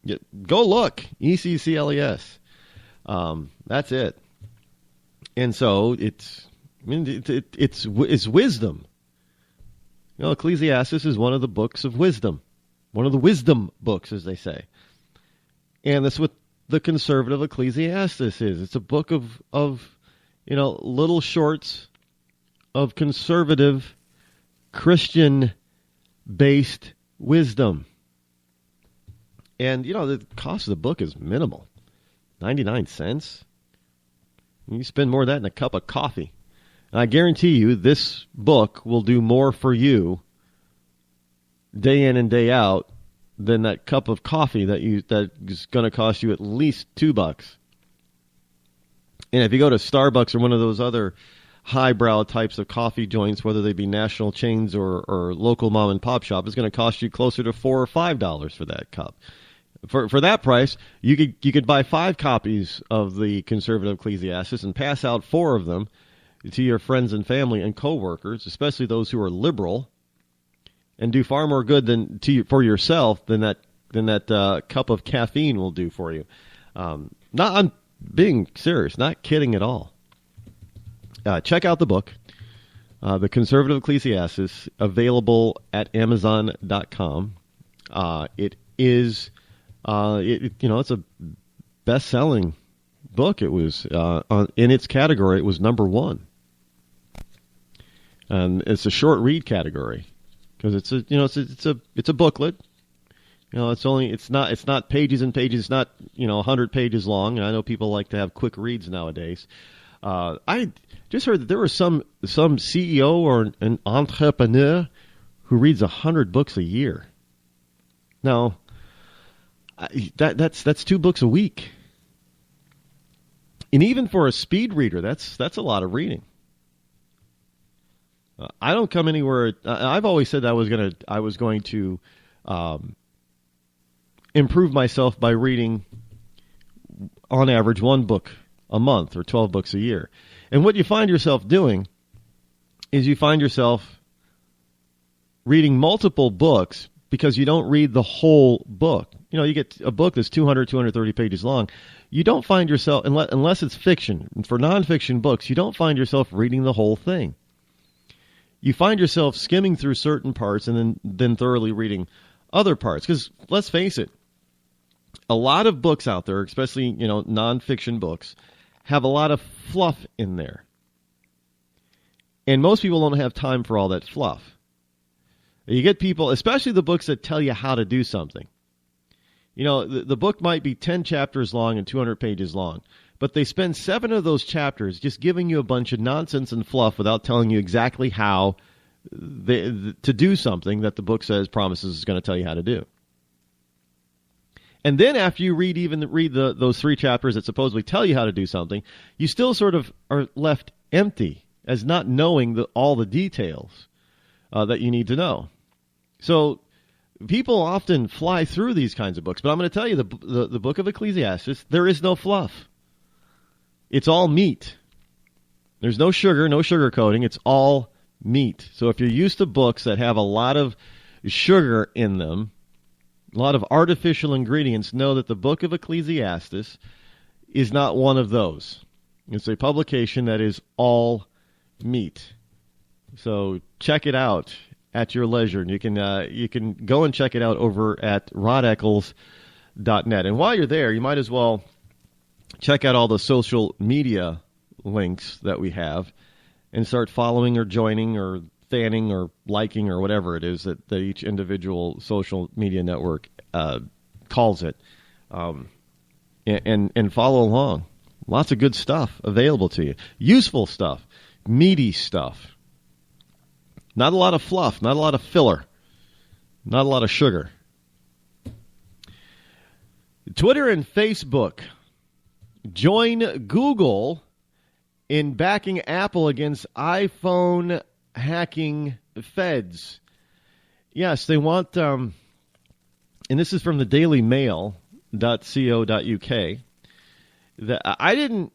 [SPEAKER 5] Go look, ECCLES. That's it. And so it's wisdom. You know, Ecclesiastes is one of the books of wisdom, one of the wisdom books, as they say. And that's what the conservative Ecclesiastes is. It's a book of little shorts of conservative Christian-based wisdom. And, the cost of the book is minimal. 99 cents. You spend more of that in a cup of coffee. And I guarantee you this book will do more for you day in and day out than that cup of coffee that is going to cost you at least $2. And if you go to Starbucks or one of those other highbrow types of coffee joints, whether they be national chains or local mom and pop shop, it's going to cost you closer to $4 or $5 for that cup. For that price, you could buy 5 copies of the Conservative Ecclesiastes and pass out 4 of them to your friends and family and coworkers, especially those who are liberal, and do far more good for yourself than that cup of caffeine will do for you. I'm being serious, not kidding at all. Check out the book, The Conservative Ecclesiastes, available at Amazon.com. It is, it's a best-selling book. It was in its category. It was number 1, and it's a short read category because it's a booklet. It's not pages and pages. It's not 100 pages long. And I know people like to have quick reads nowadays. I just heard that there was some CEO or an entrepreneur who reads 100 books a year. Now, that's 2 books a week, and even for a speed reader, that's a lot of reading. I don't come anywhere. I've always said that I was going to improve myself by reading, on average, 1 book a month or 12 books a year. And what you find yourself doing is you find yourself reading multiple books because you don't read the whole book. You get a book that's 230 pages long. You don't find yourself, unless it's fiction, for nonfiction books, you don't find yourself reading the whole thing. You find yourself skimming through certain parts and then thoroughly reading other parts. Because let's face it, a lot of books out there, especially nonfiction books, have a lot of fluff in there. And most people don't have time for all that fluff. You get people, especially the books that tell you how to do something. The book might be 10 chapters long and 200 pages long, but they spend 7 of those chapters just giving you a bunch of nonsense and fluff without telling you exactly how to do something that the book promises is going to tell you how to do. And then after you read those 3 chapters that supposedly tell you how to do something, you still sort of are left empty as not knowing all the details that you need to know. So people often fly through these kinds of books, but I'm going to tell you the book of Ecclesiastes, there is no fluff. It's all meat. There's no sugar, no sugar coating. It's all meat. So if you're used to books that have a lot of sugar in them, a lot of artificial ingredients, know that the book of Ecclesiastes is not one of those. It's a publication that is all meat. So check it out at your leisure. And you can go and check it out over at rodeccles.net. And while you're there, you might as well check out all the social media links that we have and start following or joining or fanning or liking or whatever it is that each individual social media network calls it, and follow along. Lots of good stuff available to you. Useful stuff. Meaty stuff. Not a lot of fluff. Not a lot of filler. Not a lot of sugar. Twitter and Facebook join Google in backing Apple against iPhone hacking feds. Yes, they want, and this is from the dailymail.co.uk. I didn't,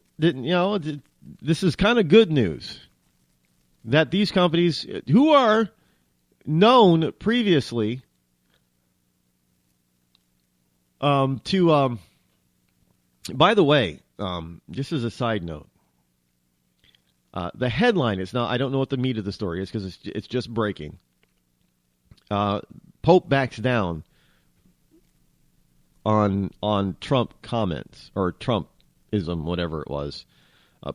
[SPEAKER 5] this is kind of good news that these companies who are known previously by the way, just as a side note, The headline is, now I don't know what the meat of the story is because it's just breaking. Pope backs down on Trump comments, or Trumpism, whatever it was.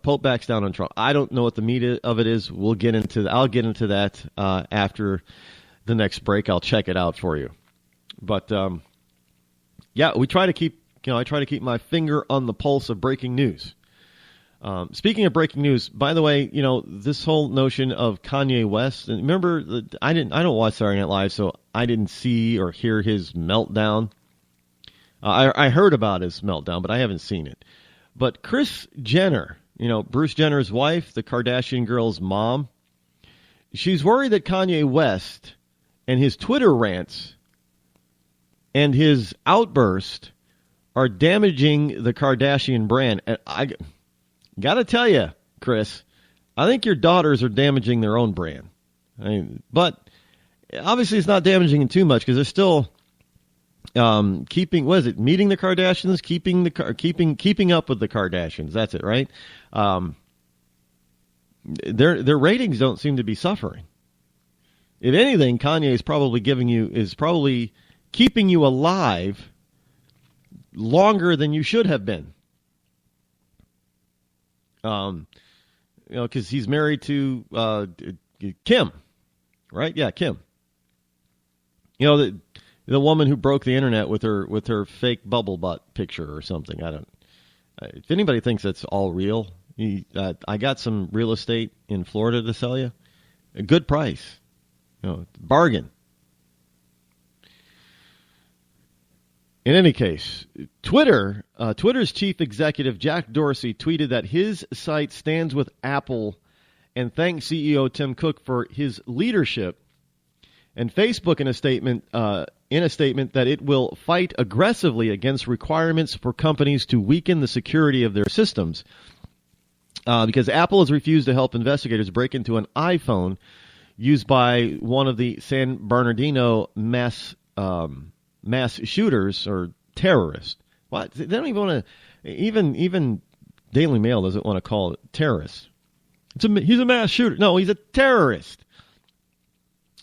[SPEAKER 5] Pope backs down on Trump. I don't know what the meat of it is. I'll get into that after the next break. I'll check it out for you. But yeah, we try to keep. I try to keep my finger on the pulse of breaking news. Speaking of breaking news, by the way, this whole notion of Kanye West. And remember, I don't watch Saturday Night Live, so I didn't see or hear his meltdown. I heard about his meltdown, but I haven't seen it. But Kris Jenner, Bruce Jenner's wife, the Kardashian girl's mom, she's worried that Kanye West and his Twitter rants and his outburst are damaging the Kardashian brand. And I got to tell you, Chris, I think your daughters are damaging their own brand. But obviously it's not damaging it too much because they're still meeting the Kardashians, keeping up with the Kardashians. That's it, right? Their ratings don't seem to be suffering. If anything, Kanye is probably keeping you alive longer than you should have been. Because he's married to Kim, right? Yeah, Kim. The woman who broke the internet with her fake bubble butt picture or something. If anybody thinks that's all real, I got some real estate in Florida to sell you. A good price. Bargain. In any case, Twitter's chief executive Jack Dorsey tweeted that his site stands with Apple and thanked CEO Tim Cook for his leadership. And Facebook in a statement that it will fight aggressively against requirements for companies to weaken the security of their systems. Because Apple has refused to help investigators break into an iPhone used by one of the San Bernardino mass shooters or terrorists. What? They don't even want to. Even Daily Mail doesn't want to call it terrorist. He's a mass shooter. No, he's a terrorist.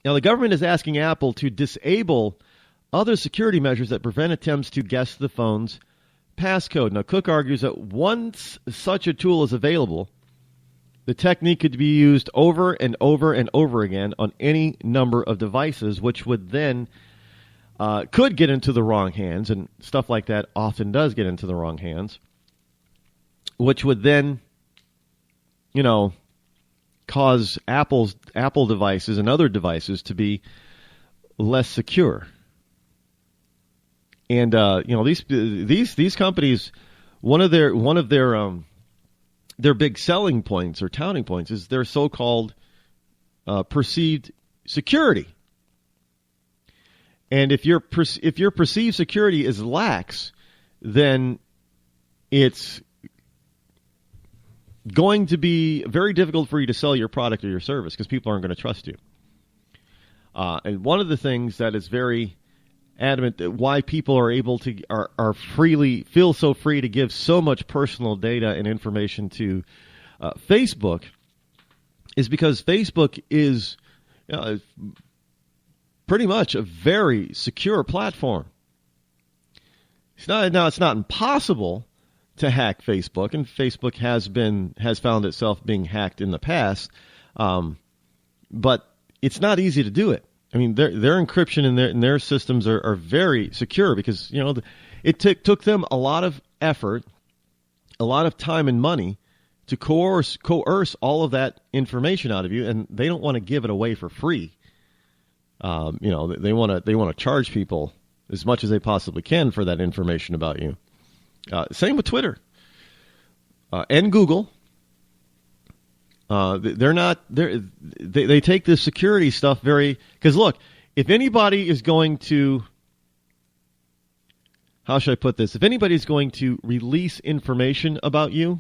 [SPEAKER 5] Now, the government is asking Apple to disable other security measures that prevent attempts to guess the phone's passcode. Now, Cook argues that once such a tool is available, the technique could be used over and over and over again on any number of devices, which would then could get into the wrong hands, and stuff like that often does get into the wrong hands, which would then, cause Apple devices and other devices to be less secure. And these companies, one of their big selling points or touting points is their so-called perceived security. And if your perceived security is lax, then it's going to be very difficult for you to sell your product or your service because people aren't going to trust you. And one of the things that is very adamant that why people are able to feel so free to give so much personal data and information to Facebook is because Facebook is pretty much a very secure platform. It's not impossible to hack Facebook, and Facebook has found itself being hacked in the past, but it's not easy to do it. I mean, their encryption in their systems are very secure because it took them a lot of effort, a lot of time and money to coerce all of that information out of you, and they don't want to give it away for free. They want to charge people as much as they possibly can for that information about you. Same with Twitter and Google. They take this security stuff because look, if anybody is going to, how should I put this? If anybody's going to release information about you,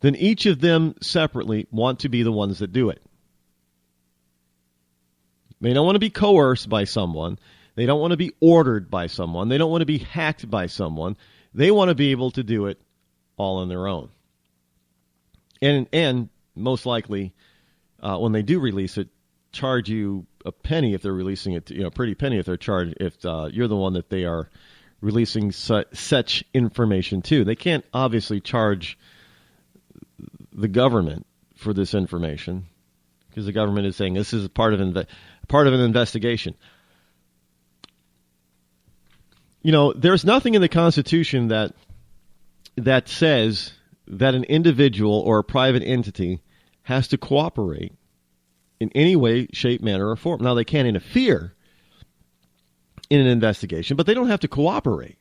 [SPEAKER 5] then each of them separately want to be the ones that do it. They don't want to be coerced by someone. They don't want to be ordered by someone. They don't want to be hacked by someone. They want to be able to do it all on their own. And most likely, when they do release it, charge you a penny if they're releasing it, a pretty penny if they're charged, if you're the one that they are releasing such information to. They can't obviously charge the government for this information because the government is saying this is part of an investigation. There's nothing in the Constitution that says that an individual or a private entity has to cooperate in any way, shape, manner, or form. Now, they can't interfere in an investigation, but they don't have to cooperate.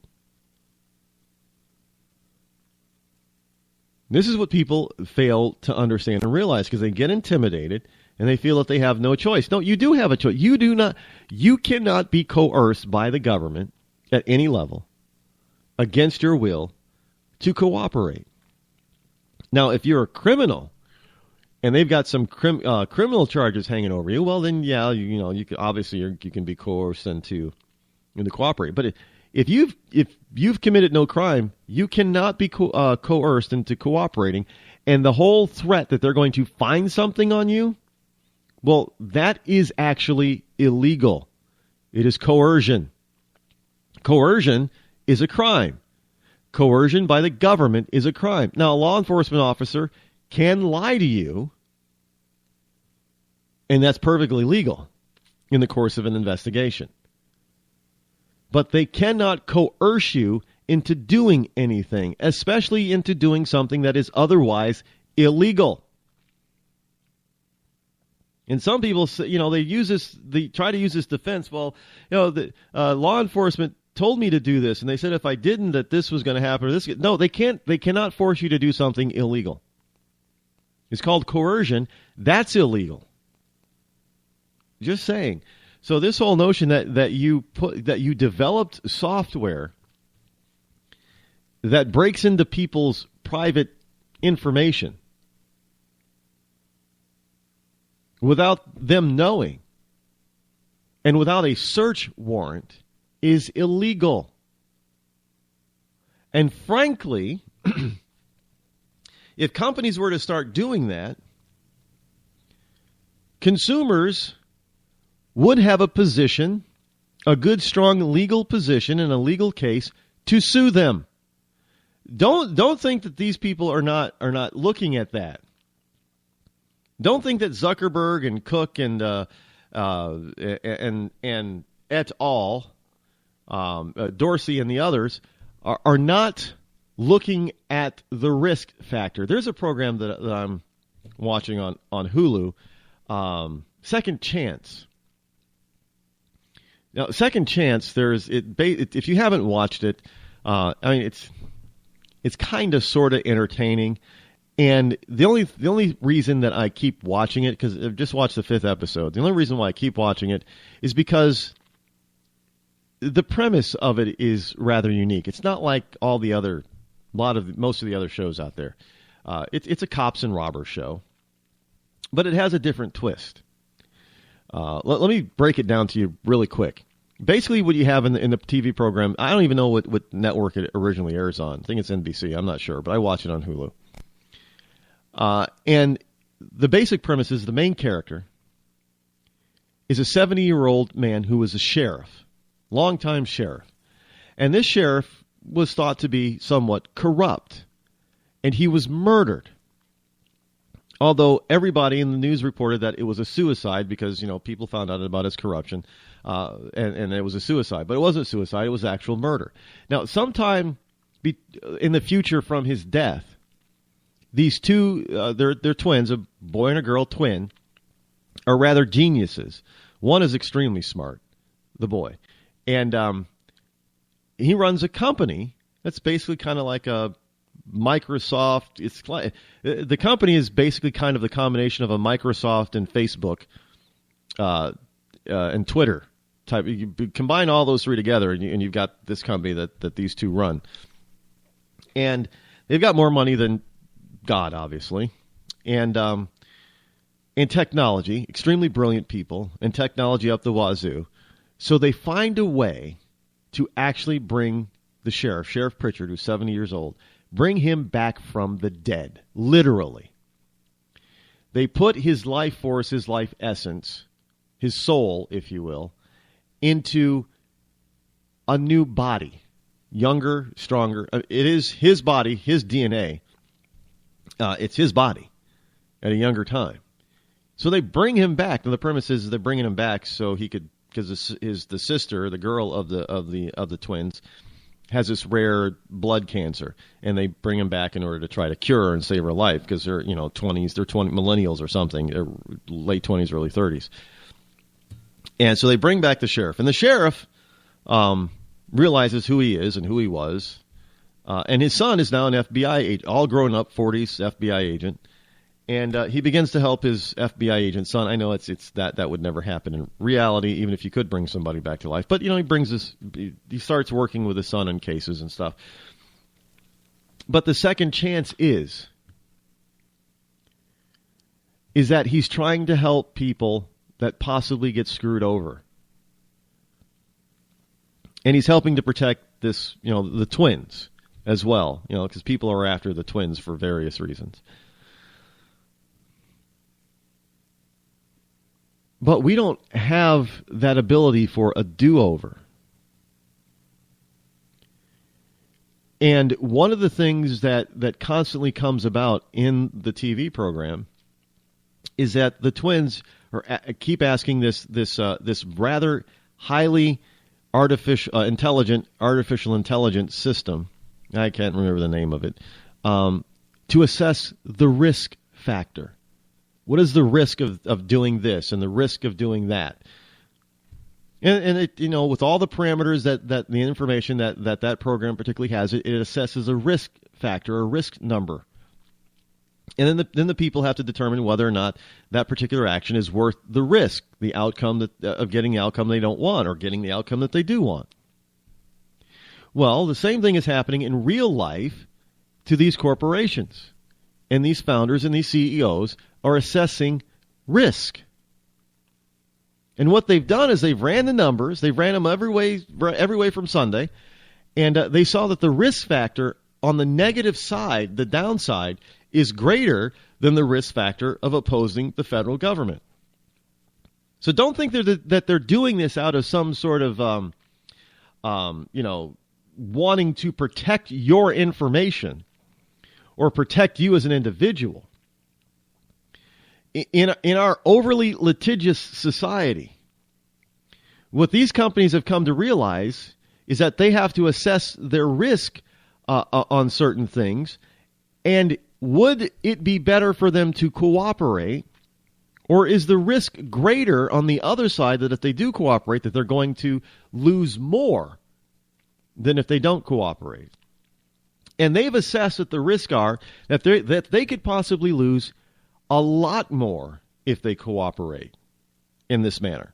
[SPEAKER 5] This is what people fail to understand and realize because they get intimidated and they feel that they have no choice. No, you do have a choice. You cannot be coerced by the government at any level against your will to cooperate. Now, if you're a criminal and they've got some criminal charges hanging over you, well, then, yeah, you can, obviously you can be coerced into cooperate. But if you've committed no crime, you cannot be coerced into cooperating. And the whole threat that they're going to find something on you, well, that is actually illegal. It is coercion. Coercion is a crime. Coercion by the government is a crime. Now, a law enforcement officer can lie to you, and that's perfectly legal in the course of an investigation. But they cannot coerce you into doing anything, especially into doing something that is otherwise illegal. And some people, they try to use this defense. Well, the law enforcement told me to do this, and they said if I didn't, that this was going to happen. No, they can't. They cannot force you to do something illegal. It's called coercion. That's illegal. Just saying. So this whole notion that you developed software that breaks into people's private information without them knowing and without a search warrant is illegal. And frankly, if companies were to start doing that, consumers would have a position, a good, strong legal position in a legal case to sue them. Don't think that these people are not looking at that. Don't think that Zuckerberg and Cook and et al., Dorsey and the others are not looking at the risk factor. There's a program that I'm watching on Hulu, Second Chance. Now, Second Chance, if you haven't watched it, it's kind of sort of entertaining. And the only reason that I keep watching it, because I've just watched the 5th episode, the only reason why I keep watching it is because the premise of it is rather unique. It's not like most of the other shows out there. It's a cops and robbers show, but it has a different twist. Let me break it down to you really quick. Basically, what you have in the TV program, I don't even know what network it originally airs on. I think it's NBC. I'm not sure, but I watch it on Hulu. And the basic premise is the main character is a 70-year-old man who was a sheriff, longtime sheriff. And this sheriff was thought to be somewhat corrupt, and he was murdered. Although everybody in the news reported that it was a suicide because, people found out about his corruption, and it was a suicide. But it wasn't suicide, it was actual murder. Now, sometime in the future from his death, these two, they're twins, a boy and a girl twin, are rather geniuses. One is extremely smart, the boy. And he runs a company that's basically kind of like a Microsoft. The company is basically kind of the combination of a Microsoft and Facebook and Twitter type. You combine all those three together, and you've got this company that these two run. And they've got more money than God, obviously, and technology, extremely brilliant people, and technology up the wazoo. So they find a way to actually bring the Sheriff Pritchard, who's 70 years old, bring him back from the dead, literally. They put his life force, his life essence, his soul, if you will, into a new body, younger, stronger. It is his body, his DNA. It's his body at a younger time. So they bring him back. And the premise is they're bringing him back so he could, because the sister, the girl of the twins, has this rare blood cancer, and they bring him back in order to try to cure her and save her life because they're 20s, they're 20 millennials or something, they're late 20s, early 30s. And so they bring back the sheriff, and the sheriff realizes who he is and who he was, and his son is now an FBI agent, all grown up, 40s FBI agent. And he begins to help his FBI agent son. I know it's that would never happen in reality, even if you could bring somebody back to life. But he starts working with his son on cases and stuff. But the second chance is that he's trying to help people that possibly get screwed over, and he's helping to protect this, the twins as well, because people are after the twins for various reasons. But we don't have that ability for a do-over. And one of the things that constantly comes about in the TV program is that the twins keep asking this rather highly artificial intelligence system, I can't remember the name of it, to assess the risk factor. What is the risk of doing this and the risk of doing that? And it, with all the parameters that the information that program particularly has, it assesses a risk factor, a risk number. And then the people have to determine whether or not that particular action is worth the risk, the outcome of getting the outcome they don't want or getting the outcome that they do want. Well, the same thing is happening in real life to these corporations. And these founders and these CEOs are assessing risk. And what they've done is they've ran the numbers. They've ran them every way from Sunday. And they saw that the risk factor on the negative side, the downside, is greater than the risk factor of opposing the federal government. So don't think that they're doing this out of some sort of, wanting to protect your information or protect you as an individual. In our overly litigious society, what these companies have come to realize is that they have to assess their risk on certain things, and would it be better for them to cooperate, or is the risk greater on the other side that if they do cooperate that they're going to lose more than if they don't cooperate? And they've assessed that the risks are that they could possibly lose a lot more if they cooperate in this manner.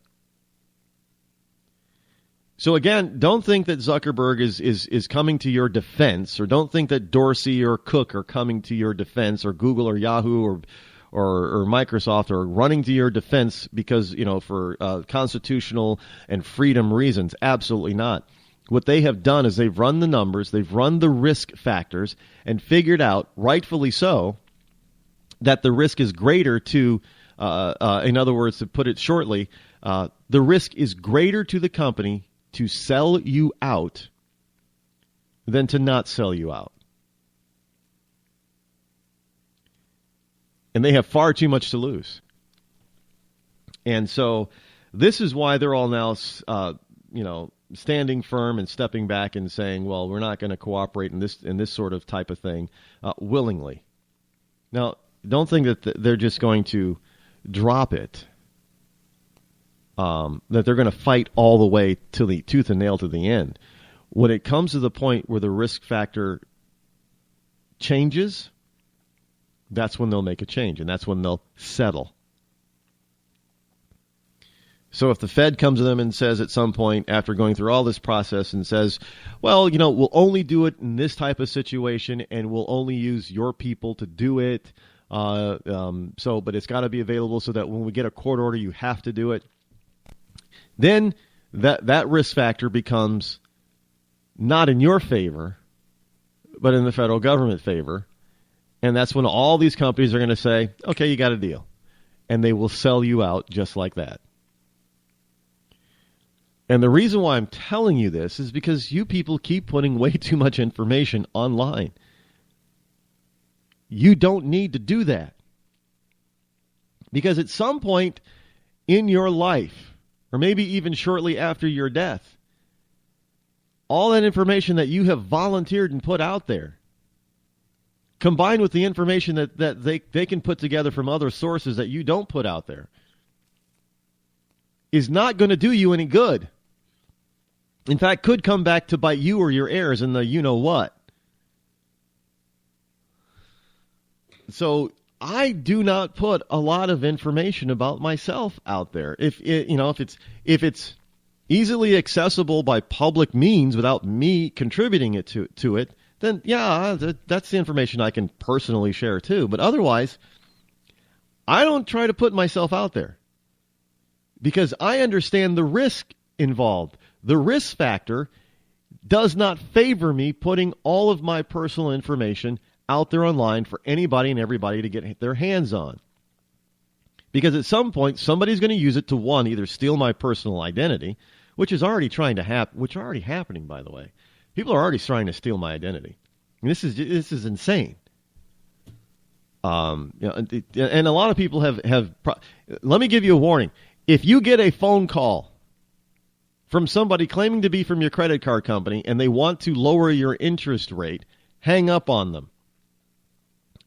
[SPEAKER 5] So again, don't think that Zuckerberg is coming to your defense, or don't think that Dorsey or Cook are coming to your defense, or Google or Yahoo or Microsoft are running to your defense because, for constitutional and freedom reasons. Absolutely not. What they have done is they've run the numbers, they've run the risk factors, and figured out, rightfully so, that the risk is greater to, in other words, to put it shortly, the risk is greater to the company to sell you out than to not sell you out. And they have far too much to lose. And so this is why they're all now, standing firm and stepping back and saying, well, we're not going to cooperate in this sort of type of thing willingly. Now, don't think that they're just going to drop it, that they're going to fight all the way to the tooth and nail to the end. When it comes to the point where the risk factor changes, that's when they'll make a change, and that's when they'll settle. So if the Fed comes to them and says at some point after going through all this process and says, well, we'll only do it in this type of situation and we'll only use your people to do it, but it's got to be available so that when we get a court order, you have to do it, then that risk factor becomes not in your favor, but in the federal government favor. And that's when all these companies are going to say, okay, you got a deal. and they will sell you out just like that. And the reason why I'm telling you this is because you people keep putting way too much information online. You don't need to do that. Because at some point in your life, or maybe even shortly after your death, all that information that you have volunteered and put out there, combined with the information that they can put together from other sources that you don't put out there, is not going to do you any good. In fact, could come back to bite you or your heirs in the you-know-what. So I do not put a lot of information about myself out there. If it's easily accessible by public means without me contributing it to it, then yeah, that's the information I can personally share too. But otherwise, I don't try to put myself out there because I understand the risk involved. The risk factor does not favor me putting all of my personal information out there online for anybody and everybody to get their hands on. Because at some point, somebody's going to use it to, one, either steal my personal identity, which is already trying to happen, which are already happening, by the way. People are already trying to steal my identity. And this is insane. And a lot of people have. Let me give you a warning. If you get a phone call from somebody claiming to be from your credit card company and they want to lower your interest rate, hang up on them.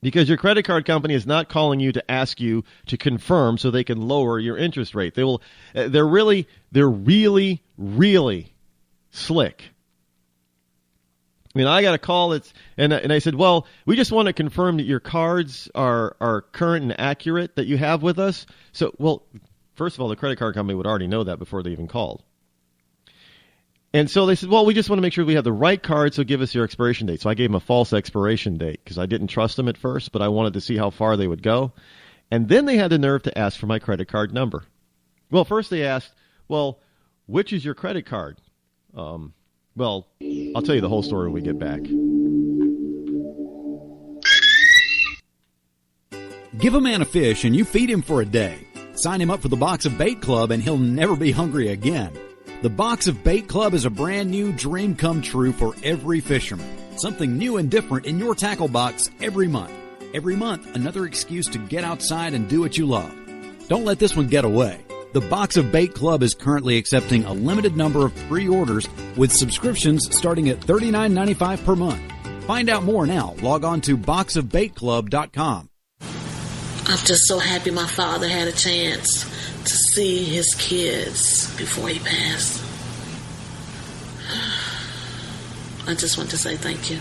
[SPEAKER 5] Because your credit card company is not calling you to ask you to confirm so they can lower your interest rate. They're really slick. I mean, I got a call and I said, well, we just want to confirm that your cards are current and accurate that you have with us. So, well, first of all, the credit card company would already know that before they even called. And so they said, well, we just want to make sure we have the right card, so give us your expiration date. So I gave them a false expiration date because I didn't trust them at first, but I wanted to see how far they would go. And then they had the nerve to ask for my credit card number. Well, first they asked, well, which is your credit card? Well, I'll tell you the whole story when we get back.
[SPEAKER 15] Give a man a fish and you feed him for a day. Sign him up for the Box of Bait Club and he'll never be hungry again. The Box of Bait Club is a brand new dream come true for every fisherman. Something new and different in your tackle box every month. Every month, another excuse to get outside and do what you love. Don't let this one get away. The Box of Bait Club is currently accepting a limited number of pre-orders with subscriptions starting at $39.95 per month. Find out more now. Log on to boxofbaitclub.com.
[SPEAKER 16] I'm just so happy my father had a chance to see his kids before he passed. I just want to say thank you.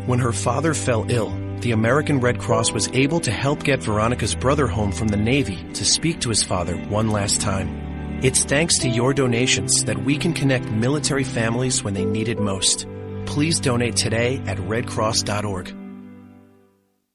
[SPEAKER 17] When her father fell ill, the American Red Cross was able to help get Veronica's brother home from the Navy to speak to his father one last time. It's thanks to your donations that we can connect military families when they need it most. Please donate today at redcross.org.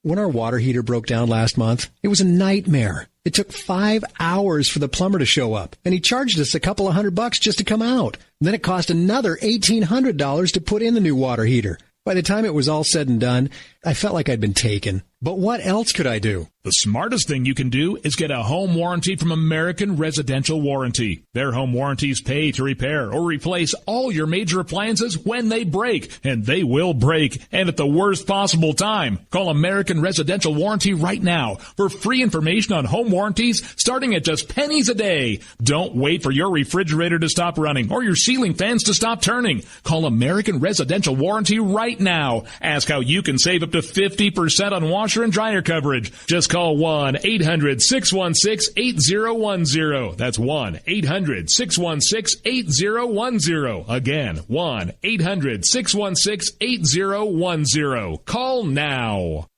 [SPEAKER 8] When our water heater broke down last month, it was a nightmare. It took 5 hours for the plumber to show up, and he charged us a couple of $100 just to come out. And then it cost another $1,800 to put in the new water heater. By the time it was all said and done, I felt like I'd been taken. But what else could I do?
[SPEAKER 9] The smartest thing you can do is get a home warranty from American Residential Warranty. Their home warranties pay to repair or replace all your major appliances when they break, and they will break, and at the worst possible time. Call American Residential Warranty right now for free information on home warranties starting at just pennies a day. Don't wait for your refrigerator to stop running or your ceiling fans to stop turning. Call American Residential Warranty right now. Ask how you can save up to 50% on washer and dryer coverage. Just call 1-800-616-8010. That's 1-800-616-8010. Again, 1-800-616-8010. Call now.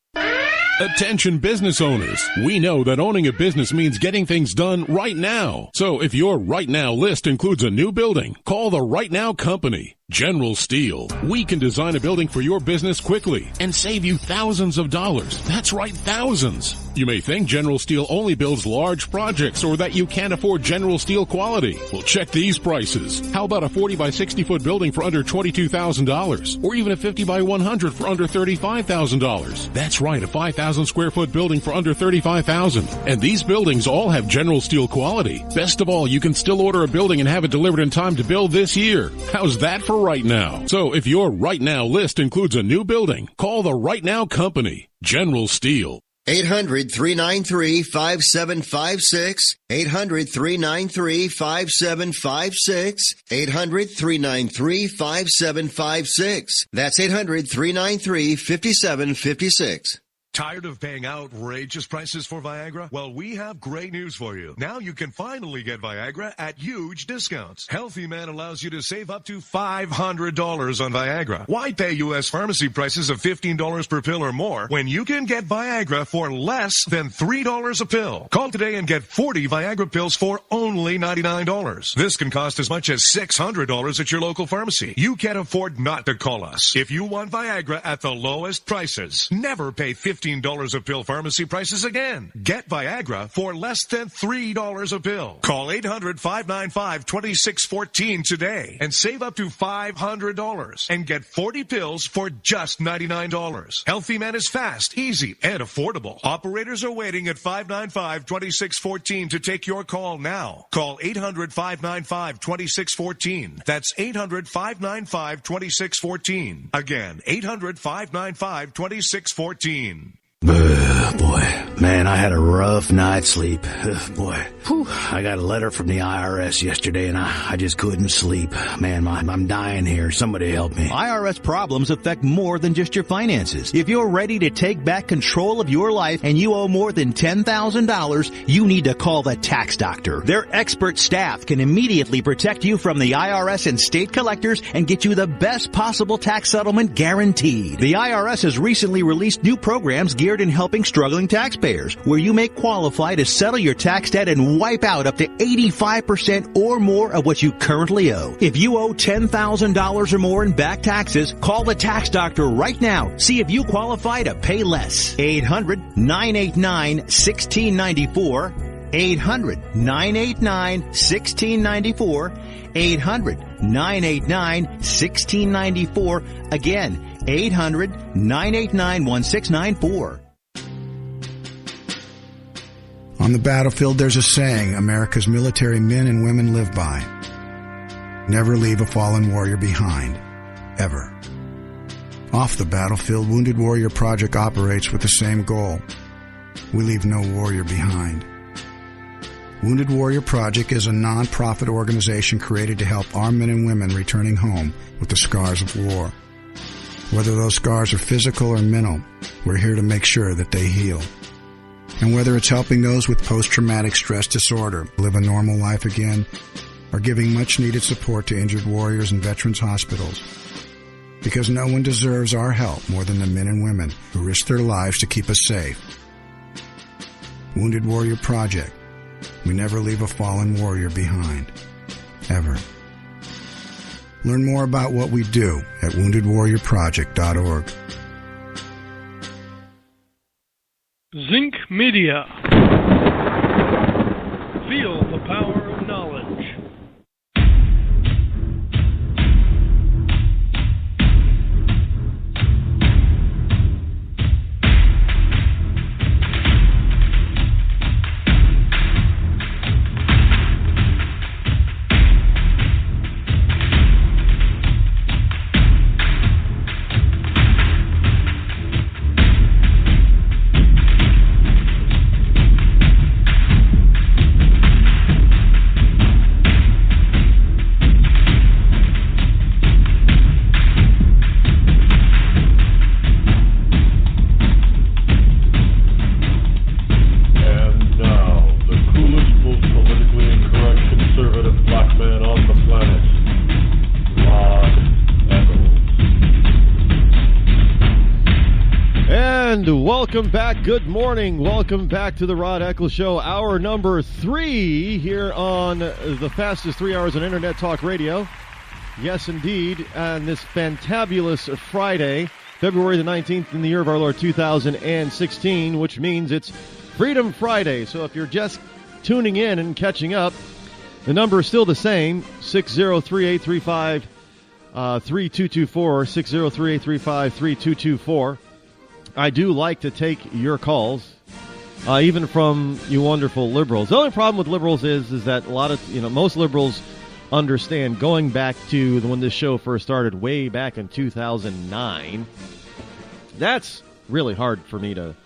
[SPEAKER 18] Attention business owners. We know that owning a business means getting things done right now. So if your right now list includes a new building, call the Right Now Company. General Steel. We can design a building for your business quickly and save you thousands of dollars. That's right, thousands. You may think General Steel only builds large projects or that you can't afford General Steel quality. Well, check these prices. How about a 40 by 60 foot building for under $22,000? Or even a 50 by 100 for under $35,000? That's right, a 5,000 square foot building for under $35,000. And these buildings all have General Steel quality. Best of all, you can still order a building and have it delivered in time to build this year. How's that for right now? So if your right now list includes a new building, call the Right Now Company, General Steel.
[SPEAKER 19] 800-393-5756. 800-393-5756. 800-393-5756. That's 800-393-5756.
[SPEAKER 11] Tired of paying outrageous prices for Viagra? Well, we have great news for you. Now you can finally get Viagra at huge discounts. Healthy Man allows you to save up to $500 on Viagra. Why pay U.S. pharmacy prices of $15 per pill or more when you can get Viagra for less than $3 a pill? Call today and get 40 Viagra pills for only $99. This can cost as much as $600 at your local pharmacy. You can't afford not to call us. If you want Viagra at the lowest prices, never pay $15 a pill pharmacy prices again. Get Viagra for less than $3 a pill. Call 800-595-2614 today and save up to $500 and get 40 pills for just $99. Healthy Man is fast, easy, and affordable. Operators are waiting at 595-2614 to take your call now. Call 800-595-2614. That's 800-595-2614. Again, 800-595-2614.
[SPEAKER 20] Boy, man, I had a rough night's sleep. Boy, I got a letter from the IRS yesterday and I just couldn't sleep. Man, I'm dying here. Somebody help me.
[SPEAKER 2] IRS problems affect more than just your finances. If you're ready to take back control of your life and you owe more than $10,000, you need to call the tax doctor. Their expert staff can immediately protect you from the IRS and state collectors and get you the best possible tax settlement guaranteed. The IRS has recently released new programs geared in helping struggling taxpayers, where you may qualify to settle your tax debt and wipe out up to 85% or more of what you currently owe. If you owe $10,000 or more in back taxes, call the tax doctor right now. See if you qualify to pay less. 800-989-1694. 800-989-1694. 800-989-1694. Again, 800-989-1694.
[SPEAKER 3] On the battlefield, there's a saying America's military men and women live by. Never leave a fallen warrior behind. Ever. Off the battlefield, Wounded Warrior Project operates with the same goal. We leave no warrior behind. Wounded Warrior Project is a non-profit organization created to help our men and women returning home with the scars of war. Whether those scars are physical or mental, we're here to make sure that they heal. And whether it's helping those with post-traumatic stress disorder live a normal life again, or giving much-needed support to injured warriors in veterans' hospitals. Because no one deserves our help more than the men and women who risk their lives to keep us safe. Wounded Warrior Project. We never leave a fallen warrior behind. Ever. Learn more about what we do at woundedwarriorproject.org.
[SPEAKER 21] Zinc Media. Feel the power of knowledge.
[SPEAKER 5] Welcome back. Good morning. Welcome back to the Rod Eccles Show, hour number 3 here on the fastest 3 hours on Internet Talk Radio. Yes, indeed. On this fantabulous Friday, February the 19th in the year of our Lord 2016, which means it's Freedom Friday. So if you're just tuning in and catching up, the number is still the same, 603-835-3224, 603-835-3224. I do like to take your calls, even from you wonderful liberals. The only problem with liberals is that a lot of, most liberals understand, going back to when this show first started way back in 2009, that's really hard for me to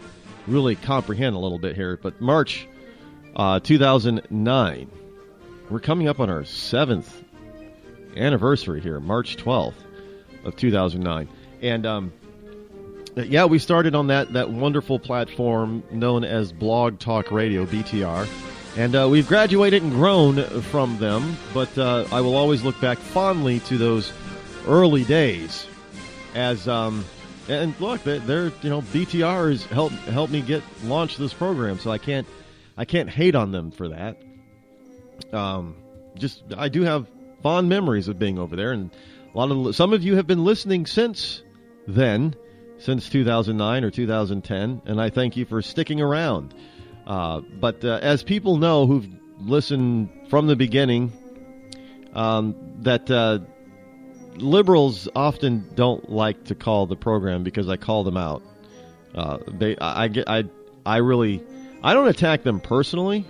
[SPEAKER 5] really comprehend a little bit here. But March 2009, we're coming up on our 7th anniversary here, March 12th of 2009. And yeah, we started on that wonderful platform known as Blog Talk Radio, BTR. And we've graduated and grown from them, but I will always look back fondly to those early days as, and look, they're BTR has helped me launch this program, so I can't hate on them for that. I do have fond memories of being over there, and some of you have been listening since then, since 2009 or 2010, and I thank you for sticking around. But as people know who've listened from the beginning, that liberals often don't like to call the program because I call them out. I don't attack them personally.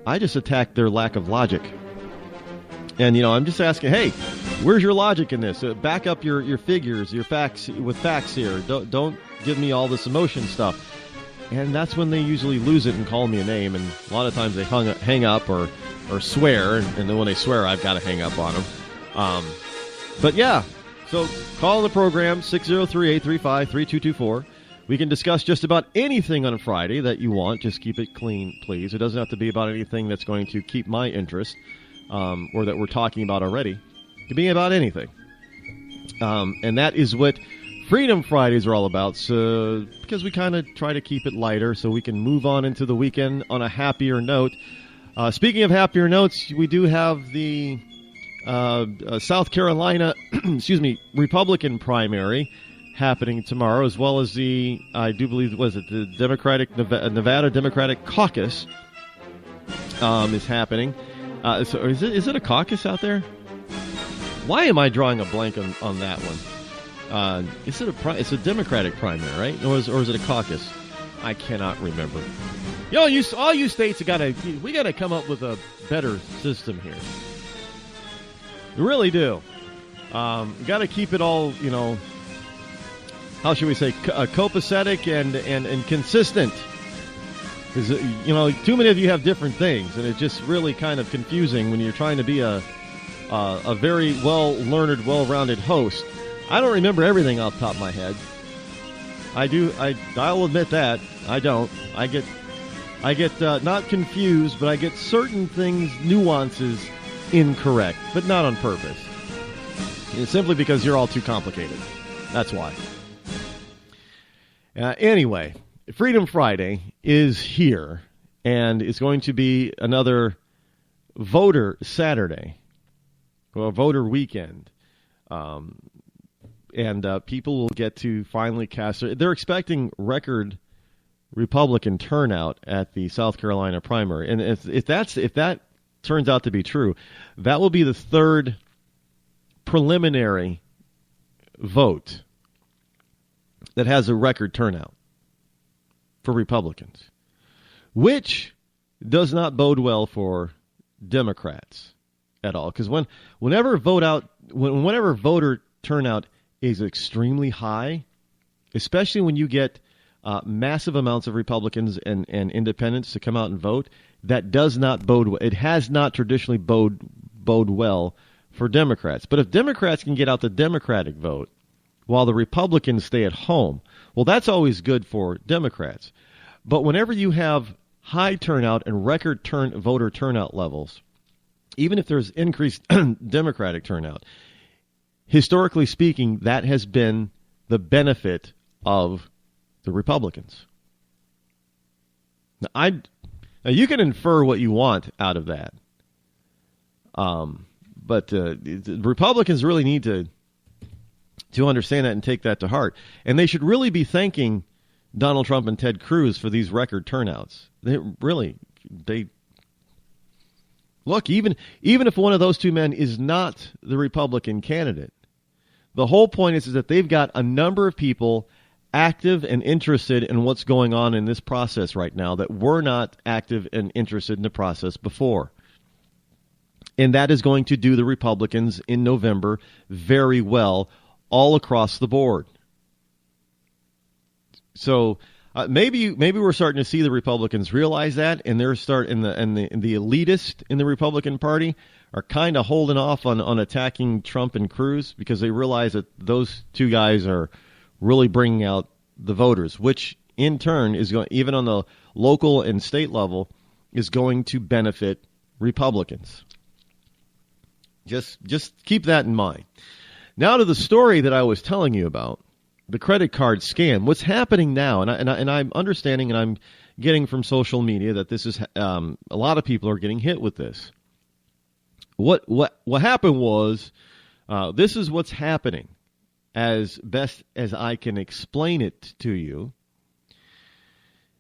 [SPEAKER 5] I just attack their lack of logic. And I'm just asking, hey, where's your logic in this? Back up your figures, your facts with facts here. Don't give me all this emotion stuff. And that's when they usually lose it and call me a name. And a lot of times they hang up or swear. And then when they swear, I've got to hang up on them. But yeah, so call the program, 603-835-3224. We can discuss just about anything on a Friday that you want. Just keep it clean, please. It doesn't have to be about anything that's going to keep my interest or that we're talking about already. It can be about anything. And that is what Freedom Fridays are all about, so because we kind of try to keep it lighter so we can move on into the weekend on a happier note. Speaking of happier notes, we do have the South Carolina Republican primary happening tomorrow, as well as the, I do believe, the Nevada Democratic Caucus is happening. So is it a caucus out there? Why am I drawing a blank on that one? It's a Democratic primary, right? Or is it a caucus? I cannot remember. All you states we got to come up with a better system here. We really do. Got to keep it all, how should we say, copacetic and consistent. Because too many of you have different things, and it's just really kind of confusing when you're trying to be a very well-learned, well-rounded host. I don't remember everything off the top of my head. I'll admit that. I don't. I get not confused, but I get certain things, nuances, incorrect, but not on purpose. It's simply because you're all too complicated. That's why. Anyway, Freedom Friday is here, and it's going to be another voter Saturday, or voter weekend. And people will get to finally cast they're expecting record Republican turnout at the South Carolina primary. And if that turns out to be true, that will be the third preliminary vote that has a record turnout for Republicans, which does not bode well for Democrats at all. Because whenever voter turnout is extremely high, especially when you get massive amounts of Republicans and independents to come out and vote, that does not bode well. It has not traditionally bode well for Democrats. But if Democrats can get out the Democratic vote while the Republicans stay at home, well, that's always good for Democrats. But whenever you have high turnout and record voter turnout levels, even if there's increased Democratic turnout, historically speaking, that has been the benefit of the Republicans. Now you can infer what you want out of that, the Republicans really need to understand that and take that to heart. And they should really be thanking Donald Trump and Ted Cruz for these record turnouts. Look, even if one of those two men is not the Republican candidate, the whole point is that they've got a number of people active and interested in what's going on in this process right now that were not active and interested in the process before. And that is going to do the Republicans in November very well all across the board. So maybe we're starting to see the Republicans realize that, and they're the elitist in the Republican Party are kind of holding off on attacking Trump and Cruz because they realize that those two guys are really bringing out the voters, which in turn is going, even on the local and state level, is going to benefit Republicans. Just keep that in mind. Now to the story that I was telling you about. The credit card scam. What's happening now, and I'm understanding, and I'm getting from social media that this is a lot of people are getting hit with this. What happened was this is what's happening, as best as I can explain it to you.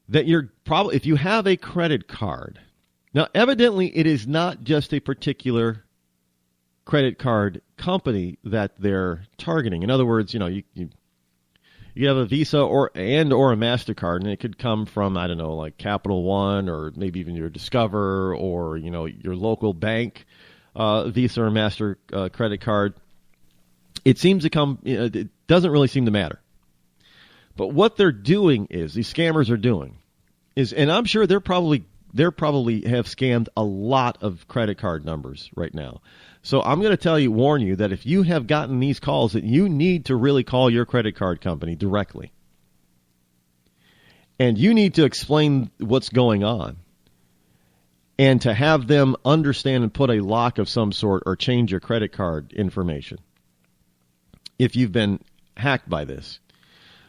[SPEAKER 5] That you're probably, if you have a credit card, now evidently it is not just a particular credit card company that they're targeting. In other words, you have a Visa or a MasterCard, and it could come from, I don't know, like Capital One or maybe even your Discover or, your local bank Visa or Master credit card. It seems to come, it doesn't really seem to matter. But what they're doing is, these scammers are doing, is, and I'm sure they're probably have scammed a lot of credit card numbers right now. So I'm going to warn you that if you have gotten these calls, that you need to really call your credit card company directly. And you need to explain what's going on. And to have them understand and put a lock of some sort or change your credit card information if you've been hacked by this.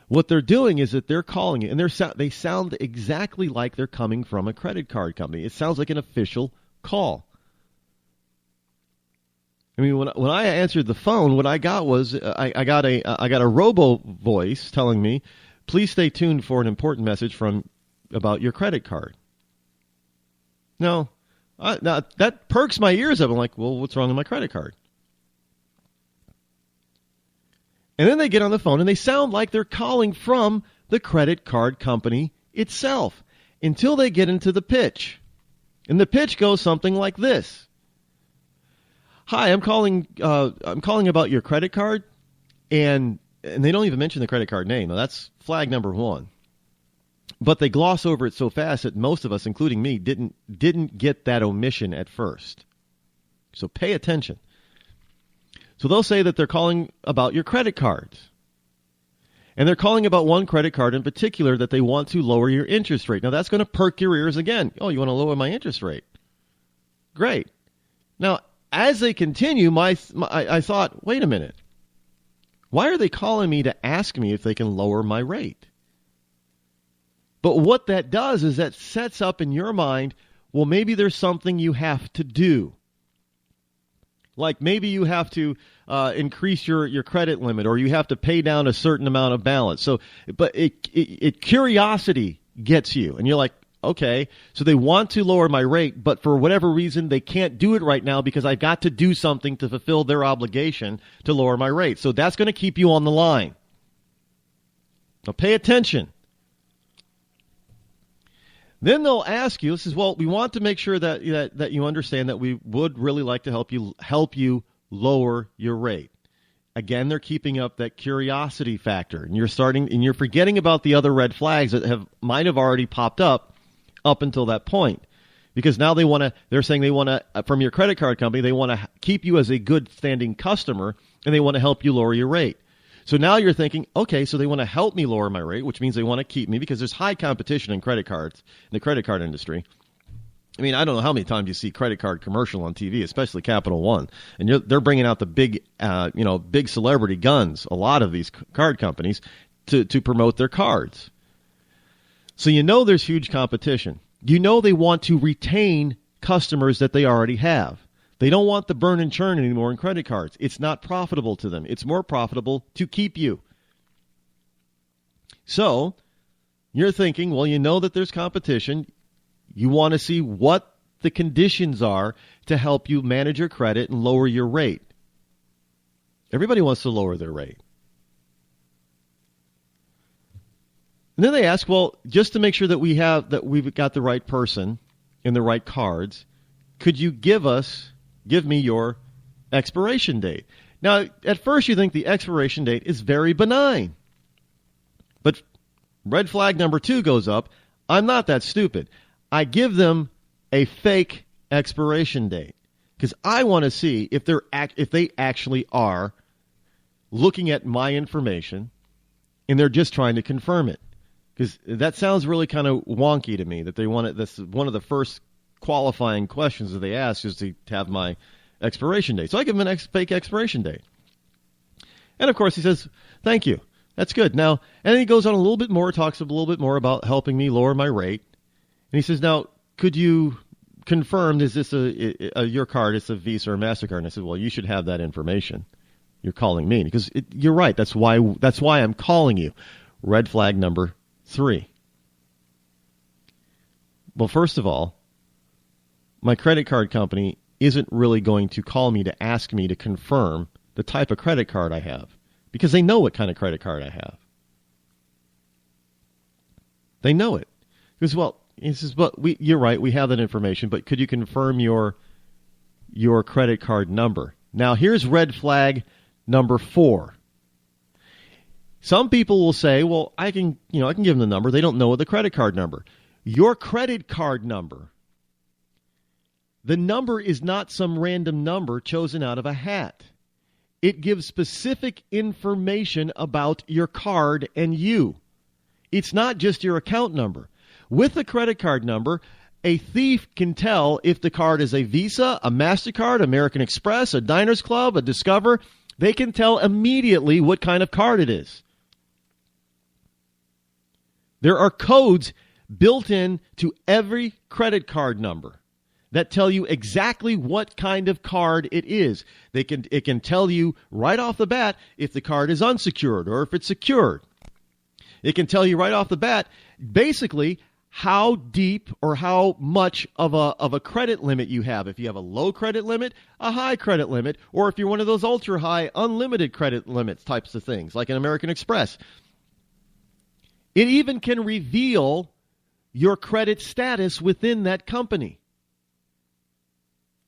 [SPEAKER 5] What they're doing is that they're calling you, and they sound exactly like they're coming from a credit card company. It sounds like an official call. I mean, when I answered the phone, what I got was I got a robo voice telling me, "Please stay tuned for an important message about your credit card." Now that perks my ears up. I'm like, "Well, what's wrong with my credit card?" And then they get on the phone and they sound like they're calling from the credit card company itself until they get into the pitch. And the pitch goes something like this. "Hi, I'm calling about your credit card," and they don't even mention the credit card name. Now, that's flag number one. But they gloss over it so fast that most of us, including me, didn't get that omission at first. So pay attention. So they'll say that they're calling about your credit cards. And they're calling about one credit card in particular that they want to lower your interest rate. Now, that's going to perk your ears again. "Oh, you want to lower my interest rate? Great." Now, as they continue, I thought, wait a minute. Why are they calling me to ask me if they can lower my rate? But what that does is that sets up in your mind, well, maybe there's something you have to do. Like maybe you have to increase your credit limit, or you have to pay down a certain amount of balance. So, but curiosity gets you, and you're like, okay, so they want to lower my rate, but for whatever reason, they can't do it right now because I've got to do something to fulfill their obligation to lower my rate. So that's going to keep you on the line. Now pay attention. Then they'll ask you, well, we want to make sure that you understand that we would really like to help you lower your rate. Again, they're keeping up that curiosity factor, and you're forgetting about the other red flags that might have already popped up until that point. Because now they're saying they want to, from your credit card company, they want to keep you as a good standing customer, and they want to help you lower your rate. So now you're thinking, okay, so they want to help me lower my rate, which means they want to keep me, because there's high competition in credit cards, in the credit card industry. I mean, I don't know how many times you see credit card commercial on TV, especially Capital One, and they're bringing out the big celebrity guns, a lot of these card companies, to promote their cards. So there's huge competition. They want to retain customers that they already have. They don't want the burn and churn anymore in credit cards. It's not profitable to them. It's more profitable to keep you. So you're thinking, well, you know that there's competition. You want to see what the conditions are to help you manage your credit and lower your rate. Everybody wants to lower their rate. And then they ask, well, just to make sure that we've got the right person and the right cards, could you give me your expiration date? Now, at first you think the expiration date is very benign. But red flag number 2 goes up. I'm not that stupid. I give them a fake expiration date because I want to see if they actually are looking at my information and they're just trying to confirm it. Because that sounds really kind of wonky to me that they want it. That's one of the first qualifying questions that they ask is to have my expiration date. So I give him fake expiration date. And of course he says, thank you. That's good. Now, and then he goes on a little bit more, talks a little bit more about helping me lower my rate. And he says, now, could you confirm, is this your card? It's a Visa or MasterCard. And I said, well, you should have that information. You're calling me. Because you're right. That's why I'm calling you. Red flag number 3. Well, first of all, my credit card company isn't really going to call me to ask me to confirm the type of credit card I have because they know what kind of credit card I have. They know it. Because, well, he says, but you're right, we have that information, but could you confirm your credit card number? Now, here's red flag number 4. Some people will say, well, I can give them the number. They don't know the credit card number. Your credit card number, the number is not some random number chosen out of a hat. It gives specific information about your card and you. It's not just your account number. With a credit card number, a thief can tell if the card is a Visa, a MasterCard, American Express, a Diners Club, a Discover. They can tell immediately what kind of card it is. There are codes built in to every credit card number that tell you exactly what kind of card it is. It can tell you right off the bat if the card is unsecured or if it's secured. It can tell you right off the bat basically how deep or how much of a credit limit you have. If you have a low credit limit, a high credit limit, or if you're one of those ultra high unlimited credit limits types of things like an American Express. It even can reveal your credit status within that company.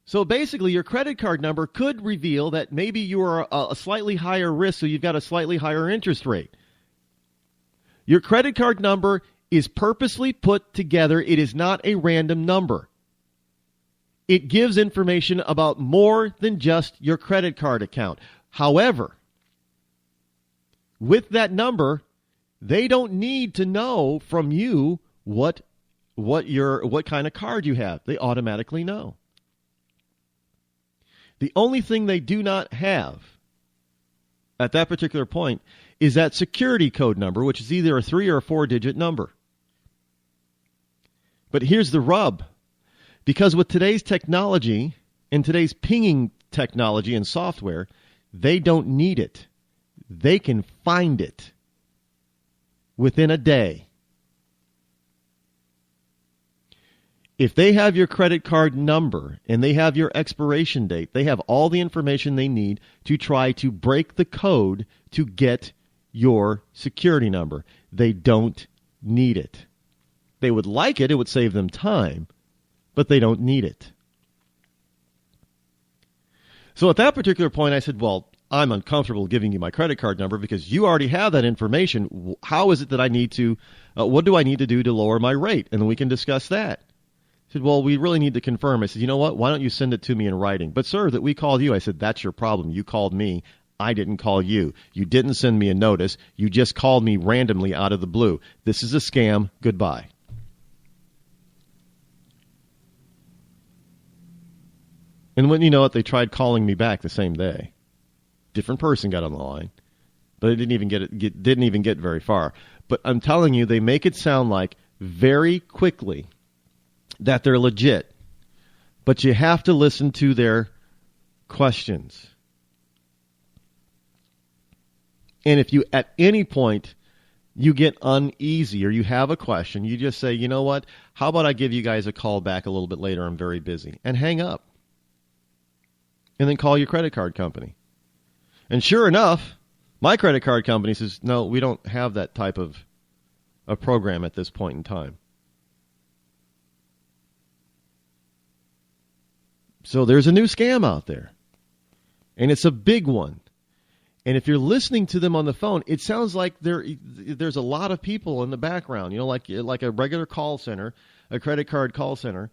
[SPEAKER 5] So basically, your credit card number could reveal that maybe you are a slightly higher risk, so you've got a slightly higher interest rate. Your credit card number is purposely put together. It is not a random number. It gives information about more than just your credit card account. However, with that number, they don't need to know from you what kind of card you have. They automatically know. The only thing they do not have at that particular point is that security code number, which is either a 3 or a 4-digit number. But here's the rub. Because with today's technology and today's pinging technology and software, they don't need it. They can find it within a day. If they have your credit card number and they have your expiration date, they have all the information they need to try to break the code to get your security number. They don't need it. They would like it. It would save them time, but they don't need it. So at that particular point, I said, well, I'm uncomfortable giving you my credit card number because you already have that information. How is it that I need to, what do I need to do to lower my rate? And then we can discuss that. I said, well, we really need to confirm. I said, you know what? Why don't you send it to me in writing? But, sir, that we called you. I said, that's your problem. You called me. I didn't call you. You didn't send me a notice. You just called me randomly out of the blue. This is a scam. Goodbye. And when you know it, they tried calling me back the same day. Different person got on the line, but it didn't even get very far. But I'm telling you, they make it sound like very quickly that they're legit. But you have to listen to their questions. And if you at any point you get uneasy or you have a question, you just say, you know what, how about I give you guys a call back a little bit later, I'm very busy, and hang up. And then call your credit card company. And sure enough, my credit card company says, no, we don't have that type of a program at this point in time. So there's a new scam out there. And it's a big one. And if you're listening to them on the phone, it sounds like there's a lot of people in the background, you know, like a regular call center, a credit card call center.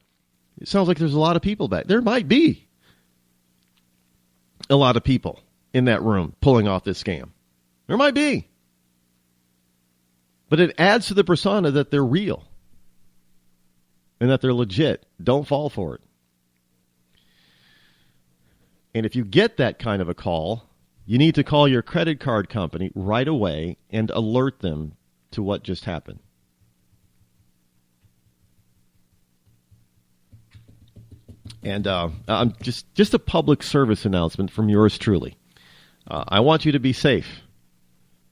[SPEAKER 5] It sounds like there's a lot of people back. There might be a lot of people in that room pulling off this scam. There might be. But it adds to the persona that they're real and that they're legit. Don't fall for it. And if you get that kind of a call, you need to call your credit card company right away and alert them to what just happened. And just a public service announcement from yours truly. I want you to be safe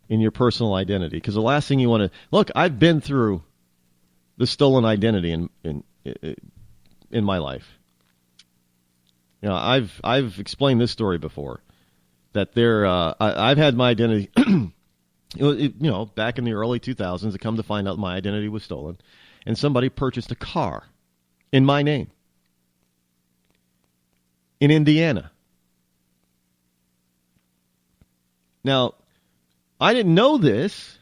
[SPEAKER 5] in your personal identity, because the last thing you want to look. I've been through the stolen identity in my life. You know, I've explained this story before. That I've had my identity, back in the early 2000s, to come to find out my identity was stolen, and somebody purchased a car in my name in Indiana. Now, I didn't know this,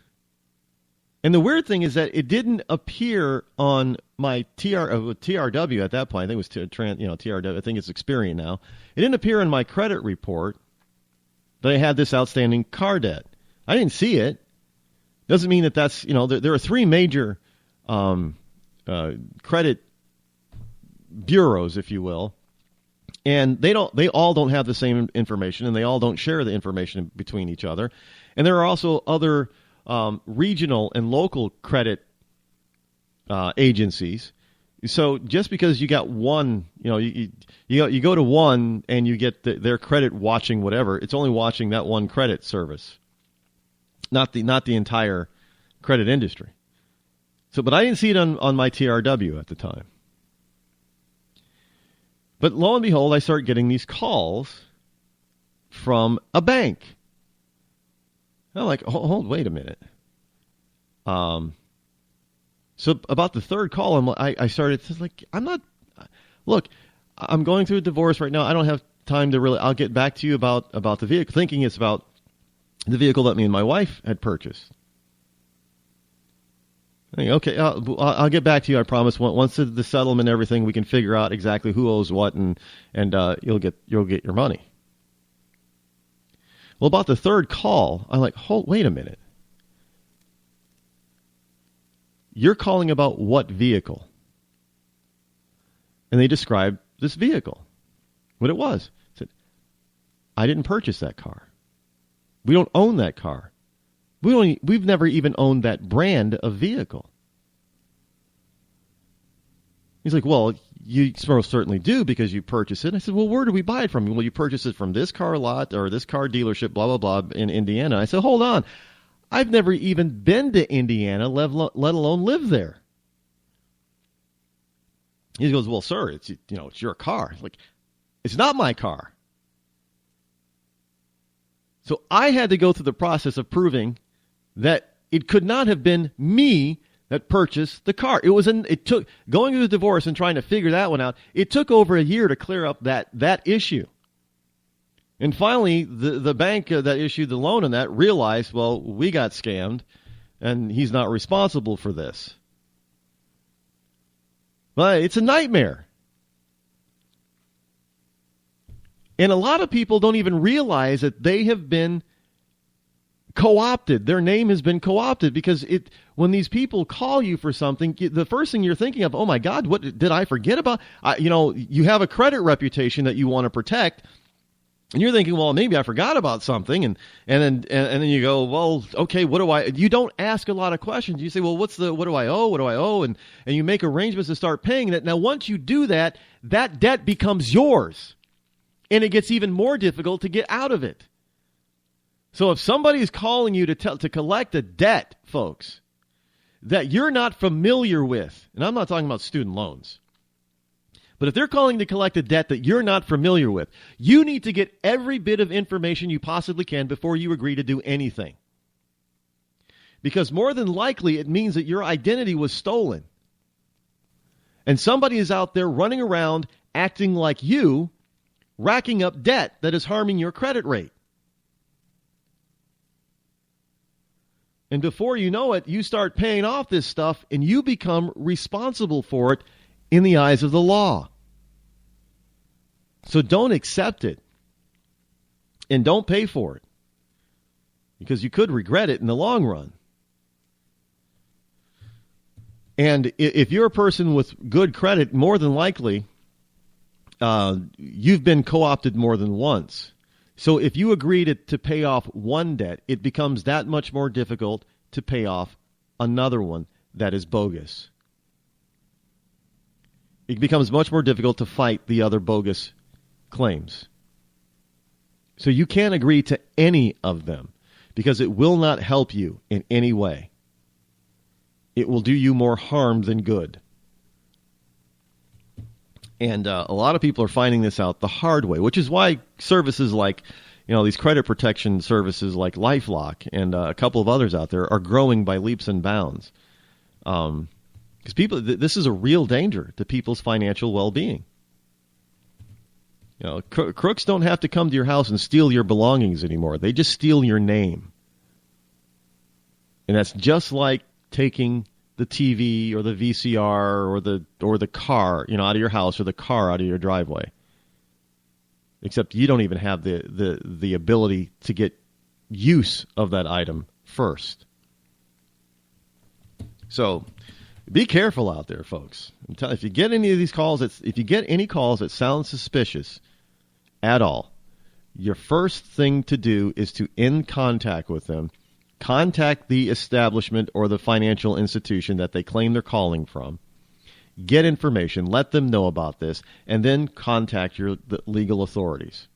[SPEAKER 5] and the weird thing is that it didn't appear on my TRW at that point. I think it was TRW. I think it's Experian now. It didn't appear in my credit report that I had this outstanding car debt. I didn't see it. Doesn't mean that's, there are three major credit bureaus, if you will, and they all don't have the same information, and they all don't share the information between each other. And there are also other regional and local credit agencies. So just because you got one, you go to one and you get their credit watching whatever, it's only watching that one credit service, not the entire credit industry. So, but I didn't see it on my TRW at the time. But lo and behold, I start getting these calls from a bank. I'm like, wait a minute. So about the third call, I started like, I'm going through a divorce right now. I don't have time to really. I'll get back to you about the vehicle, thinking it's about the vehicle that me and my wife had purchased. Okay, I'll get back to you. I promise. Once the settlement and everything, we can figure out exactly who owes what, and you'll get your money. Well, about the third call, I'm like, wait a minute. You're calling about what vehicle? And they described this vehicle, what it was. I said, I didn't purchase that car. We don't own that car. We've never even owned that brand of vehicle. He's like, well, you most certainly do because you purchased it. I said, well, where do we buy it from? Well, you purchased it from this car lot or this car dealership, blah, blah, blah, in Indiana. I said, hold on. I've never even been to Indiana, let alone live there. He goes, well, sir, it's your car. Like, it's not my car. So I had to go through the process of proving that it could not have been me that purchased the car. It took going through the divorce and trying to figure that one out. It took over a year to clear up that issue. And finally, the bank that issued the loan on that realized, well, we got scammed, and he's not responsible for this. But it's a nightmare. And a lot of people don't even realize that they have been co-opted. Their name has been co-opted because when these people call you for something, the first thing you're thinking of, oh my God, what did I forget about? You have a credit reputation that you want to protect. And you're thinking, well, maybe I forgot about something, and then you go, well, okay, what do I? You don't ask a lot of questions. You say, well, what do I owe? What do I owe? And you make arrangements to start paying that. Now, once you do that, that debt becomes yours. And it gets even more difficult to get out of it. So if somebody is calling you to collect a debt, folks, that you're not familiar with, and I'm not talking about student loans, but if they're calling to collect a debt that you're not familiar with, you need to get every bit of information you possibly can before you agree to do anything. Because more than likely, it means that your identity was stolen. And somebody is out there running around acting like you, racking up debt that is harming your credit rate. And before you know it, you start paying off this stuff and you become responsible for it in the eyes of the law. So don't accept it. And don't pay for it. Because you could regret it in the long run. And if you're a person with good credit, more than likely, you've been co-opted more than once. So if you agree to pay off one debt, it becomes that much more difficult to pay off another one that is bogus. It becomes much more difficult to fight the other bogus claims. So you can't agree to any of them because it will not help you in any way. It will do you more harm than good. And a lot of people are finding this out the hard way, which is why services like, these credit protection services like LifeLock and a couple of others out there are growing by leaps and bounds. Because this is a real danger to people's financial well-being. Crooks don't have to come to your house and steal your belongings anymore. They just steal your name. And that's just like taking the TV or the VCR or the car, out of your house, or the car out of your driveway. Except you don't even have the ability to get use of that item first. So be careful out there, folks. If you get any of these calls, if you get any calls that sound suspicious at all, your first thing to do is to end contact with them. Contact the establishment or the financial institution that they claim they're calling from. Get information, let them know about this, and then contact the legal authorities.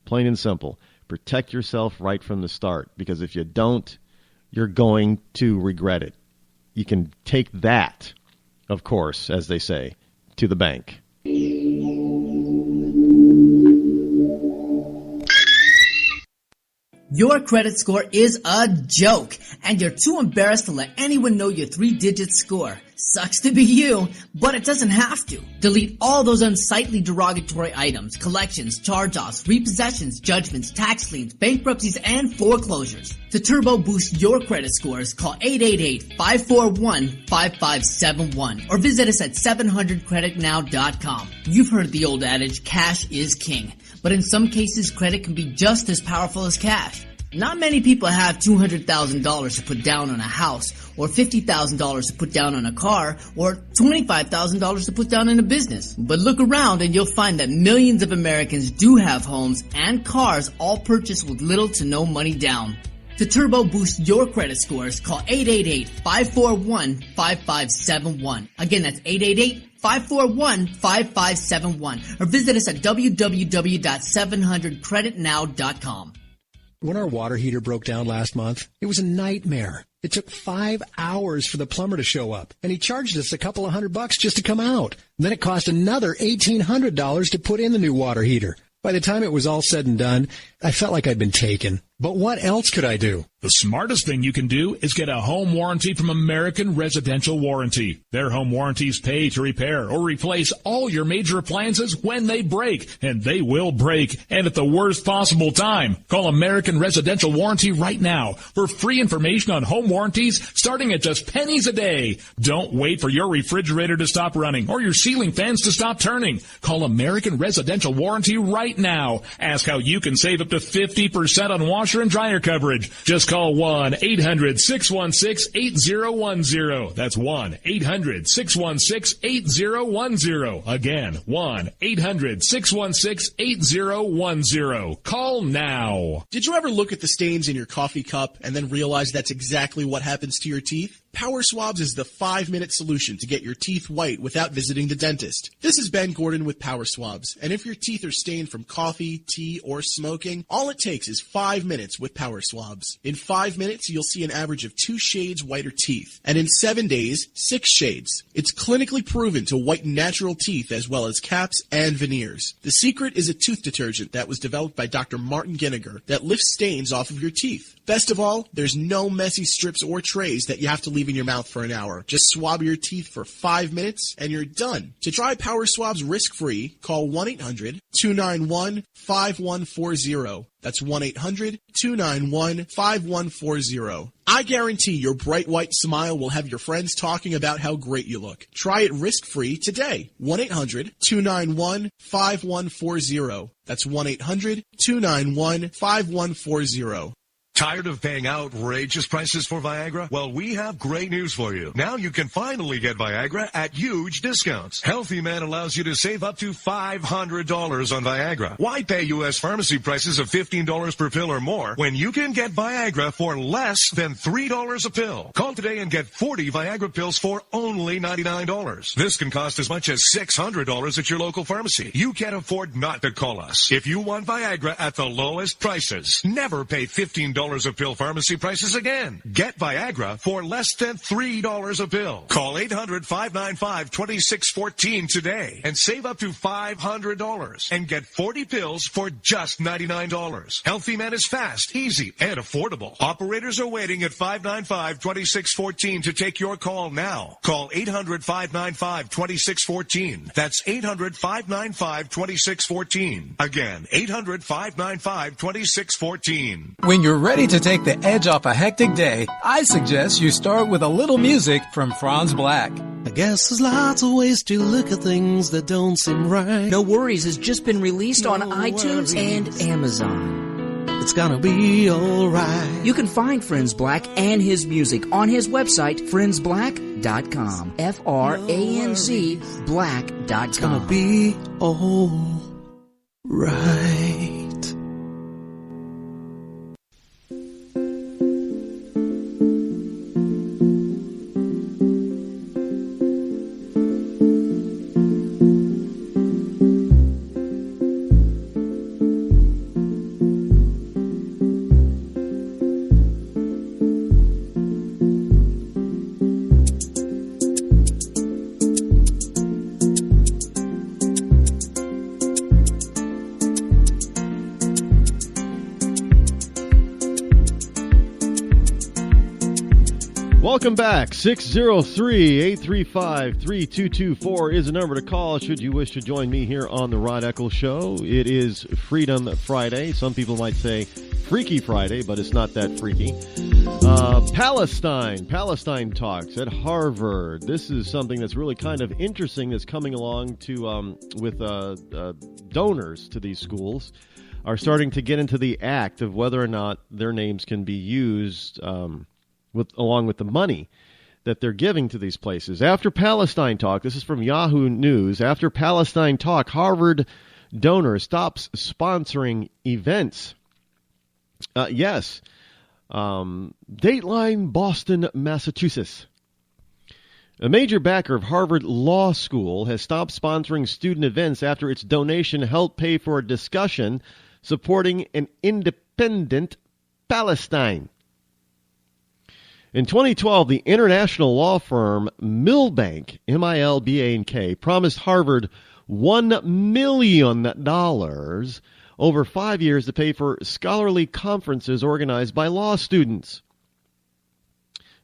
[SPEAKER 5] Plain and simple. Protect yourself right from the start, because if you don't, you're going to regret it. You can take that, of course, as they say, to the bank.
[SPEAKER 7] Your credit score is a joke, and you're too embarrassed to let anyone know your 3-digit score. Sucks to be you, but it doesn't have to. Delete all those unsightly derogatory items, collections, charge-offs, repossessions, judgments, tax liens, bankruptcies, and foreclosures. To turbo boost your credit scores, call 888-541-5571 or visit us at 700creditnow.com. You've heard the old adage, cash is king. But in some cases, credit can be just as powerful as cash. Not many people have $200,000 to put down on a house, or $50,000 to put down on a car, or $25,000 to put down in a business. But look around and you'll find that millions of Americans do have homes and cars all purchased with little to no money down. To turbo boost your credit scores, call 888-541-5571. Again, that's 888-541-5571. Or visit us at www.700creditnow.com.
[SPEAKER 8] When our water heater broke down last month, it was a nightmare. It took 5 hours for the plumber to show up, and he charged us a couple of $100 just to come out. And then it cost another $1,800 to put in the new water heater. By the time it was all said and done, I felt like I'd been taken. But what else could I do?
[SPEAKER 9] The smartest thing you can do is get a home warranty from American Residential Warranty. Their home warranties pay to repair or replace all your major appliances when they break, and they will break, and at the worst possible time. Call American Residential Warranty right now for free information on home warranties starting at just pennies a day. Don't wait for your refrigerator to stop running or your ceiling fans to stop turning. Call American Residential Warranty right now. Ask how you can save up to 50% on washer and dryer coverage. Just call 1-800-616-8010. That's 1-800-616-8010. Again, 1-800-616-8010. Call now.
[SPEAKER 10] Did you ever look at the stains in your coffee cup and then realize that's exactly what happens to your teeth? Power Swabs is the 5-minute solution to get your teeth white without visiting the dentist. This is Ben Gordon with Power Swabs, and if your teeth are stained from coffee, tea, or smoking, all it takes is 5 minutes with Power Swabs. In 5 minutes, you'll see an average of 2 shades whiter teeth, and in 7 days, 6 shades. It's clinically proven to whiten natural teeth as well as caps and veneers. The secret is a tooth detergent that was developed by Dr. Martin Ginniger that lifts stains off of your teeth. Best of all, there's no messy strips or trays that you have to leave in your mouth for an hour. Just swab your teeth for 5 minutes and you're done. To try Power Swabs risk-free, call 1-800-291-5140. That's 1-800-291-5140. I guarantee your bright white smile will have your friends talking about how great you look. Try it risk-free today. 1-800-291-5140. That's 1-800-291-5140.
[SPEAKER 11] Tired of paying outrageous prices for Viagra? Well, we have great news for you. Now you can finally get Viagra at huge discounts. Healthy Man allows you to save up to $500 on Viagra. Why pay U.S. pharmacy prices of $15 per pill or more when you can get Viagra for less than $3 a pill? Call today and get 40 Viagra pills for only $99. This can cost as much as $600 at your local pharmacy. You can't afford not to call us. If you want Viagra at the lowest prices, never pay $15 a pill pharmacy prices again. Get Viagra for less than $3 a pill. Call 800-595-2614 today and save up to $500 and get 40 pills for just $99. Healthy Man is fast, easy, and affordable. Operators are waiting at 595-2614 to take your call now. Call 800-595-2614. That's 800-595-2614. Again, 800-595-2614.
[SPEAKER 12] When you're ready to take the edge off a hectic day, I suggest you start with a little music from Franz Black.
[SPEAKER 6] I guess there's lots of ways to look at things that don't seem right.
[SPEAKER 13] No Worries has just been released on iTunes and Amazon.
[SPEAKER 6] It's gonna be alright.
[SPEAKER 13] You can find Franz Black and his music on his website, friendsblack.com. F-R-A-N-Z black.com.
[SPEAKER 6] It's gonna be alright.
[SPEAKER 5] Welcome back. 603-835-3224 is the number to call should you wish to join me here on the Rod Eccles Show. It is Freedom Friday. Some people might say Freaky Friday, but it's not that freaky. Palestine talks at Harvard. This is something that's really kind of interesting that's coming along to with donors to these schools are starting to get into the act of whether or not their names can be used along with the money that they're giving to these places. After Palestine talk, this is from Yahoo News, after Palestine talk, Harvard donor stops sponsoring events. Yes. Dateline, Boston, Massachusetts. A major backer of Harvard Law School has stopped sponsoring student events after its donation helped pay for a discussion supporting an independent Palestine. In 2012, the international law firm Milbank, M-I-L-B-A-N-K, promised Harvard $1 million over 5 years to pay for scholarly conferences organized by law students.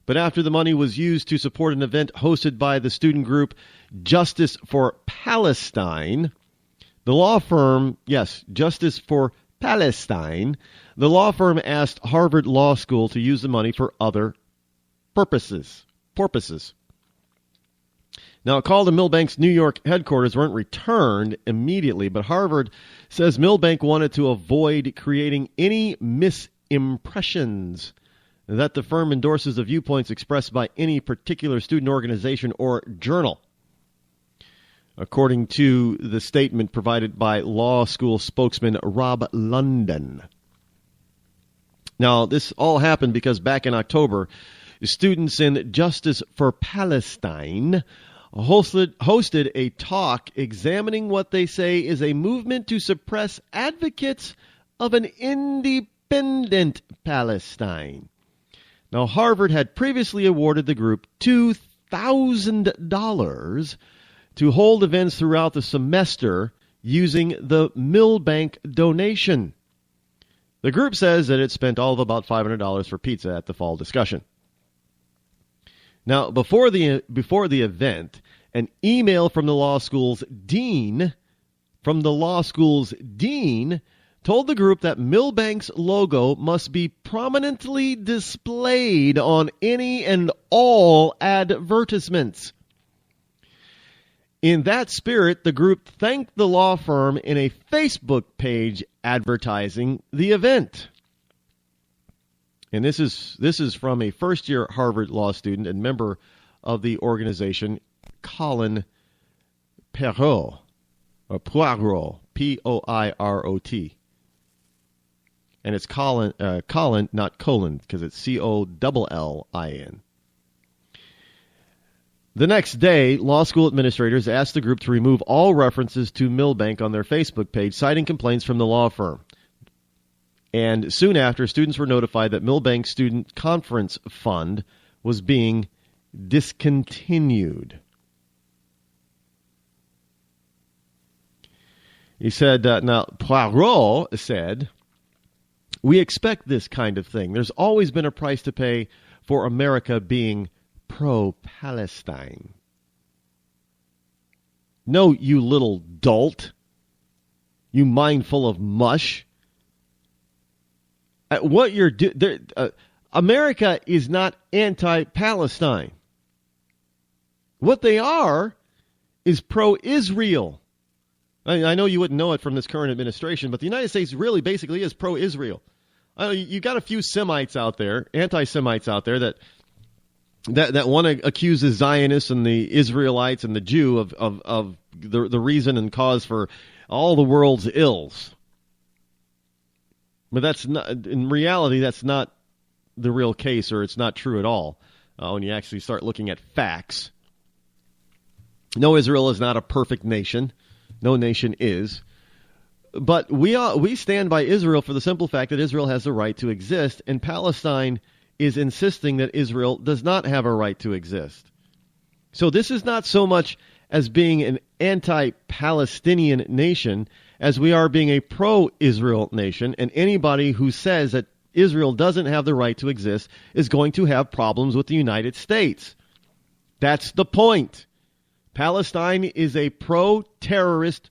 [SPEAKER 5] But after the money was used to support an event hosted by the student group Justice for Palestine, the law firm, Justice for Palestine, the law firm asked Harvard Law School to use the money for other purposes. Now, a call to Milbank's New York headquarters weren't returned immediately, but Harvard says Milbank wanted to avoid creating any misimpressions that the firm endorses the viewpoints expressed by any particular student organization or journal, according to the statement provided by law school spokesman Rob London. Now, this all happened because back in October, students in Justice for Palestine hosted a talk examining what they say is a movement to suppress advocates of an independent Palestine. Now, Harvard had previously awarded the group $2,000 to hold events throughout the semester using the Milbank donation. The group says that it spent all of about $500 for pizza at the fall discussion. Now, before the event, an email from the law school's dean told the group that Milbank's logo must be prominently displayed on any and all advertisements. In that spirit, the group thanked the law firm in a Facebook page advertising the event. And this is from a first-year Harvard law student and member of the organization, Colin Poirot, or Poirot, Poirot. And it's Colin, not Colin, because it's Collin. The next day, law school administrators asked the group to remove all references to Milbank on their Facebook page, citing complaints from the law firm. And soon after, students were notified that Milbank Student Conference Fund was being discontinued. He said, now, Poirot said, "We expect this kind of thing. There's always been a price to pay for America being pro-Palestine." No, you little dolt. You mind full of mush. What you're doing, America is not anti-Palestine. What they are is pro-Israel. I know you wouldn't know it from this current administration, but the United States really basically is pro-Israel. You got a few Semites out there, anti-Semites out there that want to accuse the Zionists and the Israelites and the Jew of the reason and cause for all the world's ills. But that's not, in reality, that's not the real case, or it's not true at all when you actually start looking at facts. No, Israel is not a perfect nation. No nation is. But we stand by Israel for the simple fact that Israel has the right to exist, and Palestine is insisting that Israel does not have a right to exist. So this is not so much as being an anti-Palestinian nation as we are being a pro-Israel nation, and anybody who says that Israel doesn't have the right to exist is going to have problems with the United States. That's the point. Palestine is a pro-terrorist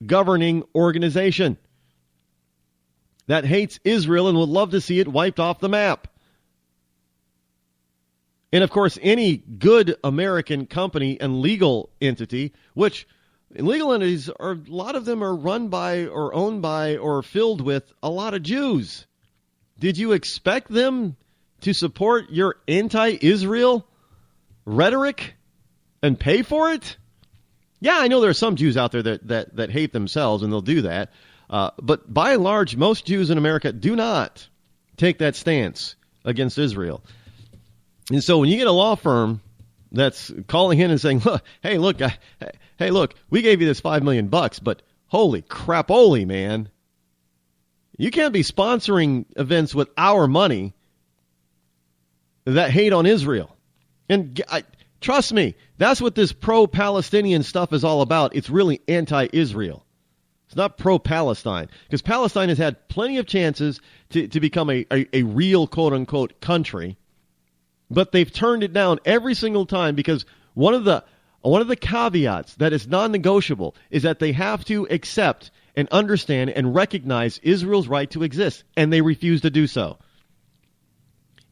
[SPEAKER 5] governing organization that hates Israel and would love to see it wiped off the map. And, of course, any good American company and legal entity, which legal entities, a lot of them are run by or owned by or filled with a lot of Jews. Did you expect them to support your anti-Israel rhetoric and pay for it? Yeah, I know there are some Jews out there that hate themselves, and they'll do that. But by and large, most Jews in America do not take that stance against Israel. And so when you get a law firm that's calling in and saying, hey, look, we gave you this $5 million, but holy crap-oly, man. You can't be sponsoring events with our money that hate on Israel. And trust me, that's what this pro-Palestinian stuff is all about. It's really anti-Israel. It's not pro-Palestine, because Palestine has had plenty of chances to become a real quote-unquote country, but they've turned it down every single time because one of the caveats that is non-negotiable is that they have to accept and understand and recognize Israel's right to exist, and they refuse to do so.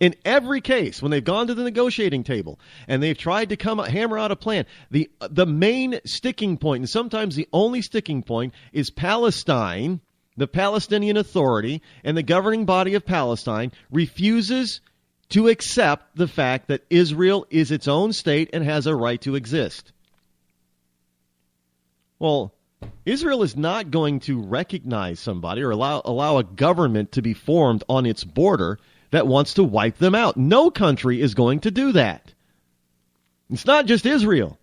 [SPEAKER 5] In every case, when they've gone to the negotiating table and they've tried to hammer out a plan, the main sticking point, and sometimes the only sticking point, is Palestine, the Palestinian Authority, and the governing body of Palestine refuses to accept the fact that Israel is its own state and has a right to exist. Well, Israel is not going to recognize somebody or allow a government to be formed on its border that wants to wipe them out. No country is going to do that. It's not just Israel.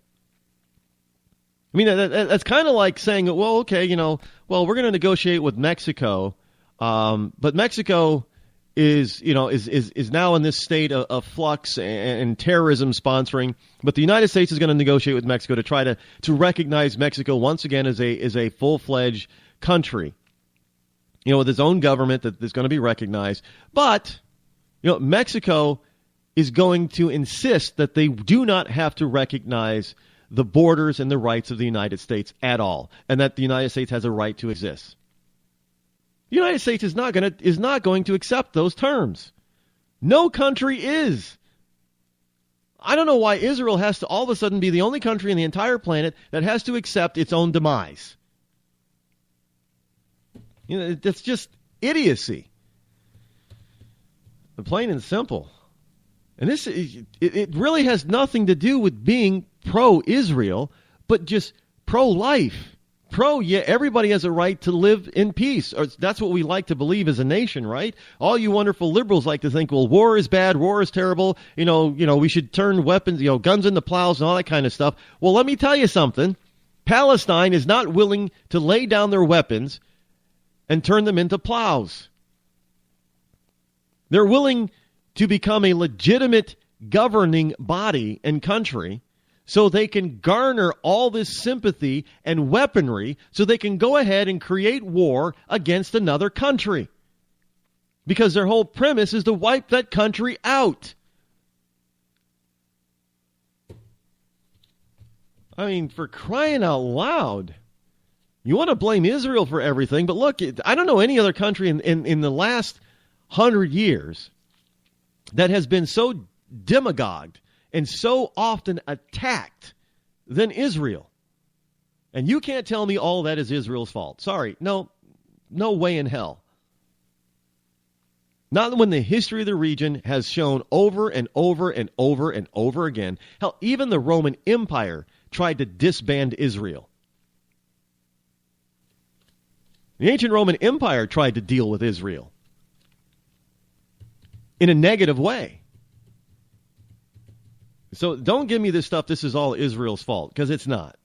[SPEAKER 5] I mean, that's kind of like saying, well, okay, we're going to negotiate with Mexico, but Mexico is now in this state of flux and terrorism sponsoring. But the United States is going to negotiate with Mexico to try to recognize Mexico once again as a full-fledged country, with its own government that is going to be recognized. But Mexico is going to insist that they do not have to recognize the borders and the rights of the United States at all, and that the United States has a right to exist. The United States is not going to accept those terms. No country is. I don't know why Israel has to all of a sudden be the only country on the entire planet that has to accept its own demise. That's just idiocy. Plain and simple. And it really has nothing to do with being pro-Israel, but just pro-life. Everybody has a right to live in peace. Or that's what we like to believe as a nation, right? All you wonderful liberals like to think, well, war is bad, war is terrible, we should turn weapons, guns into plows and all that kind of stuff. Well, let me tell you something. Palestine is not willing to lay down their weapons and turn them into plows. They're willing to become a legitimate governing body and country so they can garner all this sympathy and weaponry so they can go ahead and create war against another country. Because their whole premise is to wipe that country out. I mean, for crying out loud. You want to blame Israel for everything, but look, I don't know any other country in the last 100 years that has been so demagogued and so often attacked than Israel. And you can't tell me all that is Israel's fault. Sorry, no way in hell. Not when the history of the region has shown over and over and over and over again. Hell, even the Roman Empire tried to disband Israel. The ancient Roman Empire tried to deal with Israel in a negative way. So don't give me this stuff, this is all Israel's fault, because it's not.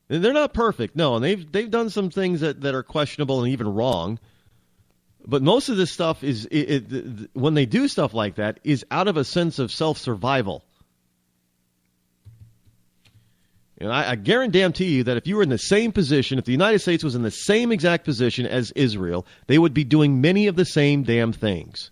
[SPEAKER 5] And they're not perfect, no, and they've done some things that are questionable and even wrong. But most of this stuff is, when they do stuff like that, is out of a sense of self-survival. And I guarantee you that if you were in the same position, if the United States was in the same exact position as Israel, they would be doing many of the same damn things.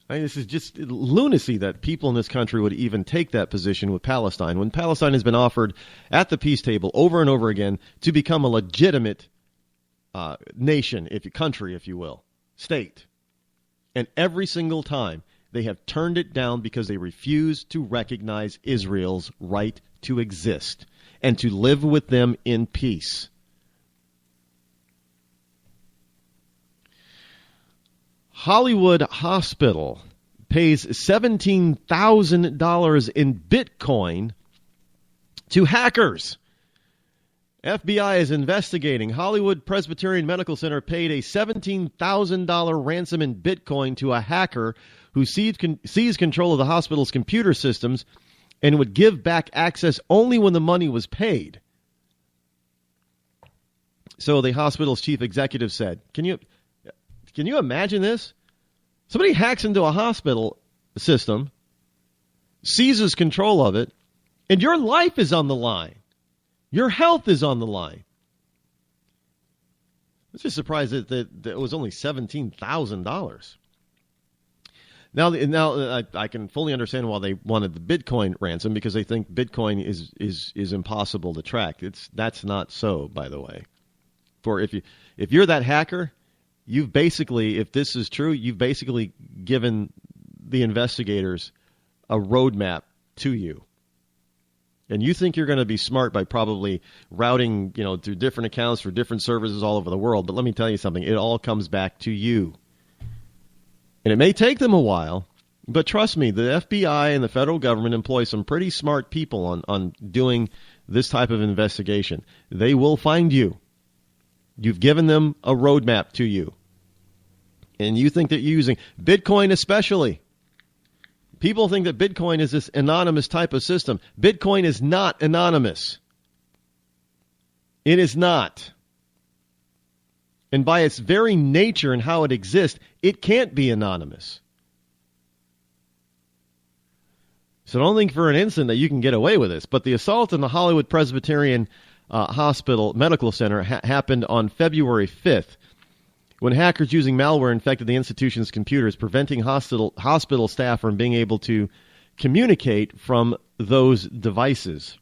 [SPEAKER 5] I mean, this is just lunacy that people in this country would even take that position with Palestine, when Palestine has been offered at the peace table over and over again to become a legitimate nation, country, if you will, state. And every single time, they have turned it down because they refuse to recognize Israel's right to exist and to live with them in peace. Hollywood Hospital pays $17,000 in Bitcoin to hackers. FBI is investigating. Hollywood Presbyterian Medical Center paid a $17,000 ransom in Bitcoin to a hacker who seized control of the hospital's computer systems and would give back access only when the money was paid. So the hospital's chief executive said, Can you imagine this? Somebody hacks into a hospital system, seizes control of it, and your life is on the line. Your health is on the line. I'm just surprised that it was only $17,000. Now, I can fully understand why they wanted the Bitcoin ransom, because they think Bitcoin is impossible to track. That's not so, by the way. For if you're that hacker, you've basically, if this is true, you've basically given the investigators a roadmap to you. And you think you're going to be smart by probably routing, through different accounts for different services all over the world. But let me tell you something. It all comes back to you. And it may take them a while, but trust me, the FBI and the federal government employ some pretty smart people on doing this type of investigation. They will find you. You've given them a roadmap to you. and you think that you're using Bitcoin especially. People think that Bitcoin is this anonymous type of system. Bitcoin is not anonymous. It is not. And by its very nature and how it exists, it can't be anonymous. So don't think for an instant that you can get away with this. But the assault on the Hollywood Presbyterian Hospital Medical Center happened on February 5th when hackers using malware infected the institution's computers, preventing hospital staff from being able to communicate from those devices.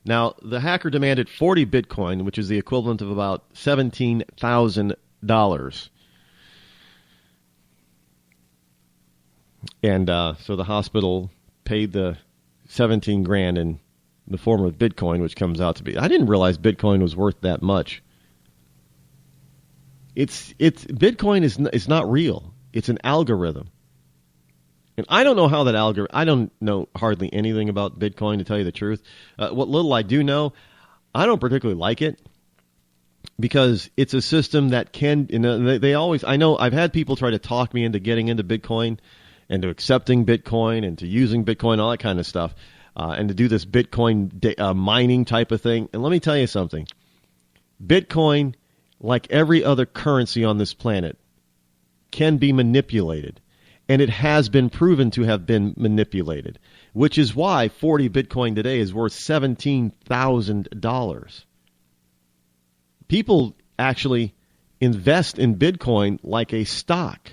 [SPEAKER 5] Now, the hacker demanded 40 Bitcoin, which is the equivalent of about $17,000. And so the hospital paid the $17,000 in the form of Bitcoin, which comes out to be. I didn't realize Bitcoin was worth that much. Bitcoin is not real. It's an algorithm. And I don't know how that algorithm, I don't know hardly anything about Bitcoin, to tell you the truth. What little I do know, I don't particularly like it because it's a system that can, they always, I know I've had people try to talk me into getting into Bitcoin and to accepting Bitcoin and to using Bitcoin, all that kind of stuff, and to do this Bitcoin mining type of thing. And let me tell you something. Bitcoin, like every other currency on this planet, can be manipulated. And it has been proven to have been manipulated, which is why 40 Bitcoin today is worth $17,000. People actually invest in Bitcoin like a stock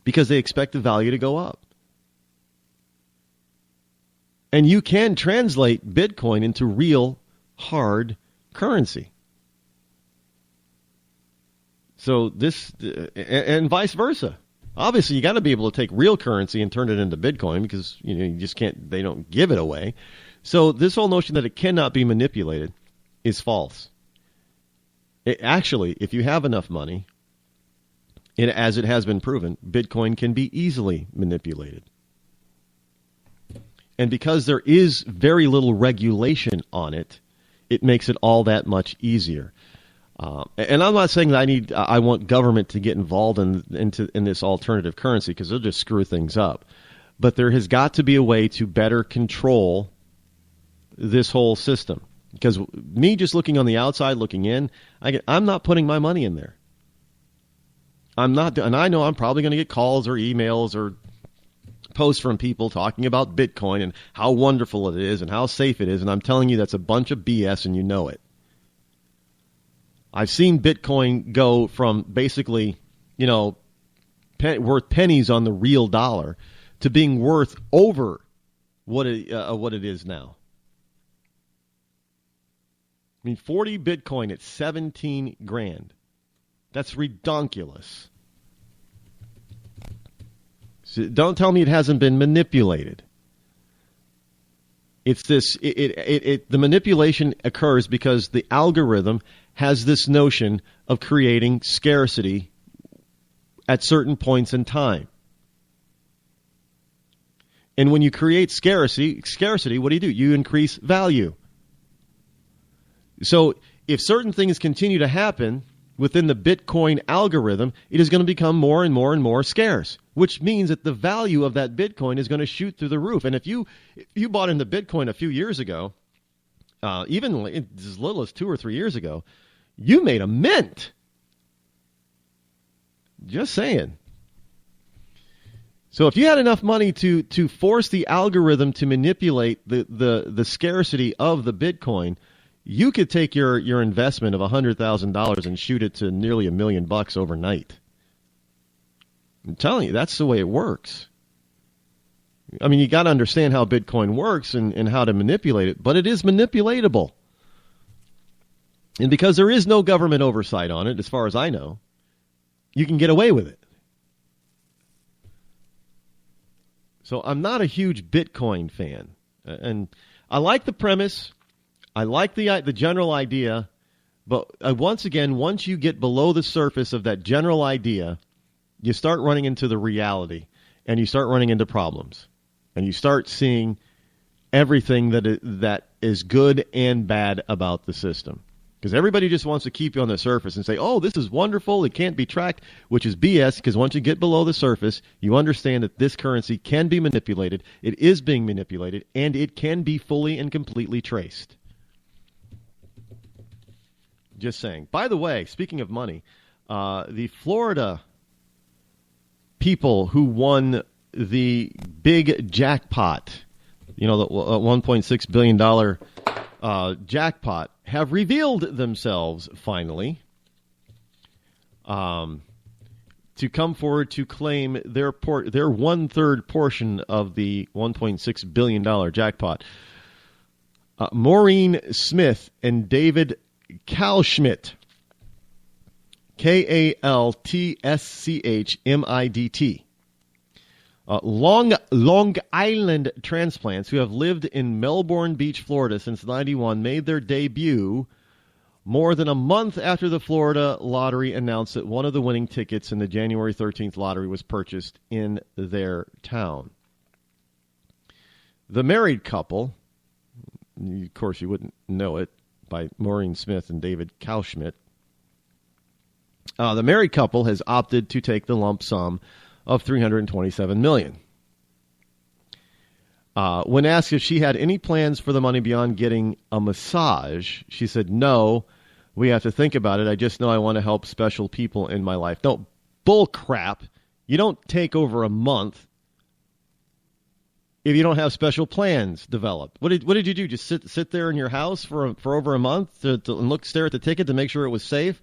[SPEAKER 5] because they expect the value to go up. And you can translate Bitcoin into real hard currency. So this, and vice versa. Obviously, you got to be able to take real currency and turn it into Bitcoin because you just can't. They don't give it away. So this whole notion that it cannot be manipulated is false. Actually, if you have enough money, as it has been proven, Bitcoin can be easily manipulated. And because there is very little regulation on it, it makes it all that much easier. And I'm not saying that I want government to get involved in this alternative currency because they'll just screw things up. But there has got to be a way to better control this whole system. Because me just looking on the outside, looking in, I'm not putting my money in there. I'm not, and I know I'm probably going to get calls or emails or posts from people talking about Bitcoin and how wonderful it is and how safe it is. And I'm telling you that's a bunch of BS and you know it. I've seen Bitcoin go from basically, worth pennies on the real dollar to being worth over what it is now. I mean, 40 Bitcoin at $17,000. That's redonkulous. So don't tell me it hasn't been manipulated. It's this. The manipulation occurs because the algorithm has this notion of creating scarcity at certain points in time. And when you create scarcity, what do? You increase value. So if certain things continue to happen within the Bitcoin algorithm, it is going to become more and more and more scarce, which means that the value of that Bitcoin is going to shoot through the roof. And if you bought into Bitcoin a few years ago, even as little as 2 or 3 years ago, you made a mint. Just saying. So if you had enough money to force the algorithm to manipulate the scarcity of the Bitcoin, you could take your investment of $100,000 and shoot it to nearly $1 million overnight. I'm telling you, that's the way it works. I mean, you got to understand how Bitcoin works and how to manipulate it, but it is manipulatable. And because there is no government oversight on it, as far as I know, you can get away with it. So I'm not a huge Bitcoin fan. And I like the premise. I like the general idea. But once you get below the surface of that general idea, you start running into the reality. And you start running into problems. And you start seeing everything that is good and bad about the system. Because everybody just wants to keep you on the surface and say, oh, this is wonderful, it can't be tracked, which is BS, because once you get below the surface, you understand that this currency can be manipulated, it is being manipulated, and it can be fully and completely traced. Just saying. By the way, speaking of money, the Florida people who won the big jackpot, the $1.6 billion jackpot, have revealed themselves finally to come forward to claim their 1/3 portion of the $1.6 billion jackpot. Maureen Smith and David Kalschmidt, Kaltschmidt, Long Island transplants who have lived in Melbourne Beach, Florida since 91 made their debut more than a month after the Florida lottery announced that one of the winning tickets in the January 13th lottery was purchased in their town. The married couple, of course you wouldn't know it, by Maureen Smith and David Kalschmidt. The married couple has opted to take the lump sum of $327 million. When asked if she had any plans for the money beyond getting a massage, she said, no, we have to think about it. I just know I want to help special people in my life. No, bull crap. You don't take over a month if you don't have special plans developed. What did you do? Just sit there in your house for over a month to stare at the ticket to make sure it was safe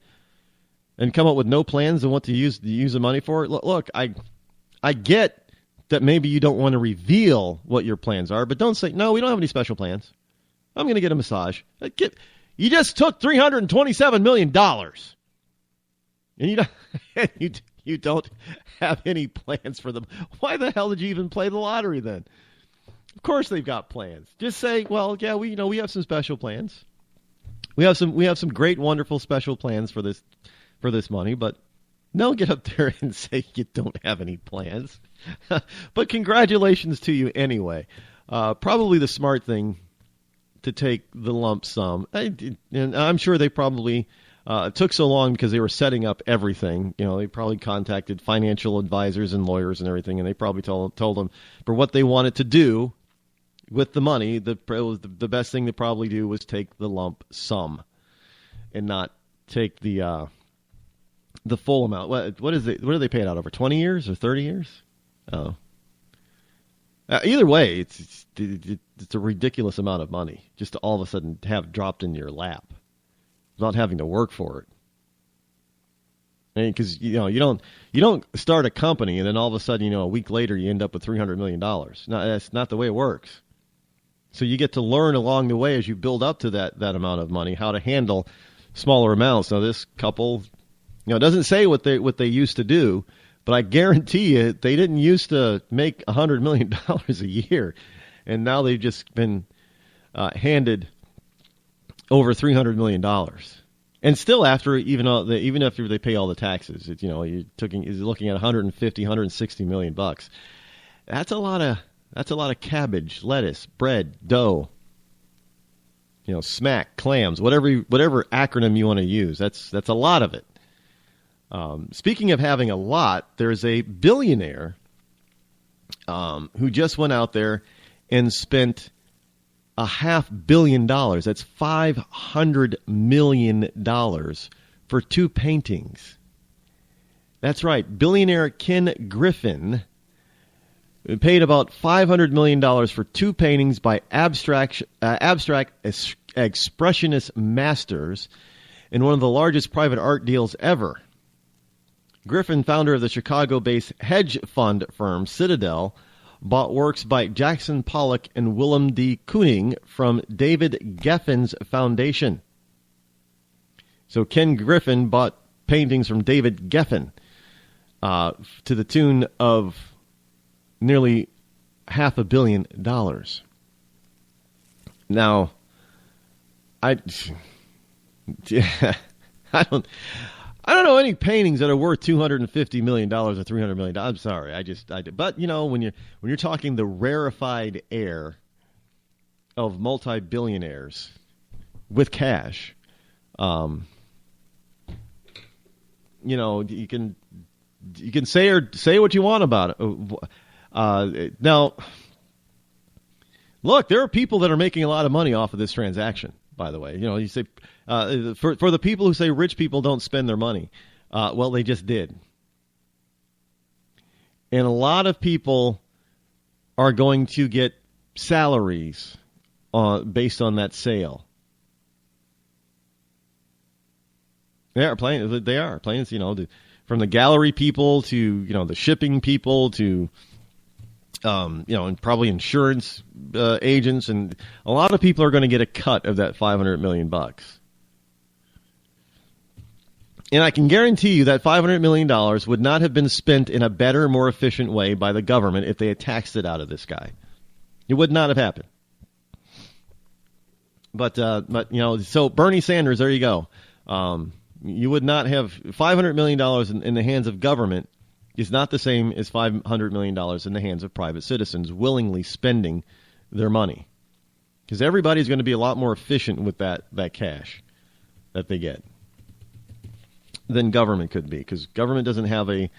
[SPEAKER 5] and come up with no plans on what to use the money for? Look, I get that maybe you don't want to reveal what your plans are, but don't say, no, we don't have any special plans. I'm going to get a massage. You just took $327 million. And you don't have any plans for them. Why the hell did you even play the lottery then? Of course they've got plans. Just say, well, yeah, we have some special plans. We have some great, wonderful special plans for this money, but don't get up there and say you don't have any plans. But congratulations to you anyway. Probably the smart thing to take the lump sum. And I'm sure they probably took so long because they were setting up everything. They probably contacted financial advisors and lawyers and everything, and they probably told them for what they wanted to do with the money, the best thing to probably do was take the lump sum and not take the full amount. What do they pay it out over 20 years or 30 years? Oh. Either way, it's a ridiculous amount of money just to all of a sudden have dropped in your lap without having to work for it. Because you don't start a company and then all of a sudden a week later you end up with $300 million. No, that's not the way it works. So you get to learn along the way as you build up to that amount of money how to handle smaller amounts. Now this couple, it doesn't say what they used to do, but I guarantee you they didn't used to make $100 million a year, and now they've just been handed over $300 million. And still, even after they pay all the taxes, you're looking at $150-160 million bucks. That's a lot of cabbage, lettuce, bread, dough. Smack, clams, whatever acronym you want to use. That's a lot of it. Speaking of having a lot, there's a billionaire who just went out there and spent $500 million. That's $500 million for 2 paintings. That's right. Billionaire Ken Griffin paid about $500 million for 2 paintings by abstract expressionist masters in one of the largest private art deals ever. Griffin, founder of the Chicago-based hedge fund firm Citadel, bought works by Jackson Pollock and Willem D. Kooning from David Geffen's foundation. So Ken Griffin bought paintings from David Geffen to the tune of nearly $500 million. Now, I don't know any paintings that are worth $250 million or $300 million. I'm sorry, but when you're talking the rarefied air of multi-billionaires with cash, You can say what you want about it. Now, look, there are people that are making a lot of money off of this transaction. By the way, you say for the people who say rich people don't spend their money, well, they just did, and a lot of people are going to get salaries based on that sale. They are playing, from the gallery people to, the shipping people to, and probably insurance agents. And a lot of people are going to get a cut of that $500 million. And I can guarantee you that $500 million would not have been spent in a better, more efficient way by the government if they had taxed it out of this guy. It would not have happened. But so Bernie Sanders, there you go. You would not have $500 million in the hands of government is not the same as $500 million in the hands of private citizens willingly spending their money. Because everybody's going to be a lot more efficient with that cash that they get than government could be. Because government doesn't have a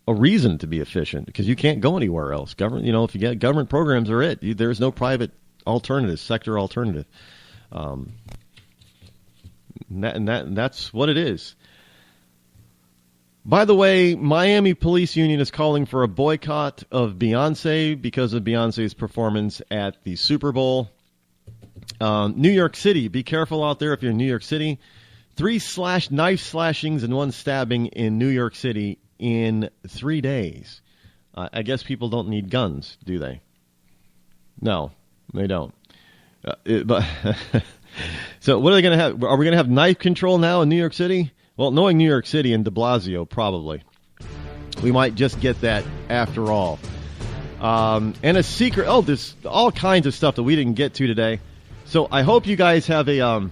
[SPEAKER 5] reason to be efficient because you can't go anywhere else. Government, if you get government programs are it. There's no private alternative, sector alternative. That's what it is. By the way, Miami Police Union is calling for a boycott of Beyonce because of Beyonce's performance at the Super Bowl. New York City, be careful out there if you're in New York City. 3 knife slashings and 1 stabbing in New York City in 3 days. I guess people don't need guns, do they? No, they don't. But so what are they going to have? Are we going to have knife control now in New York City? Well, knowing New York City and de Blasio, probably. We might just get that after all. And a secret, there's all kinds of stuff that we didn't get to today. So I hope you guys have a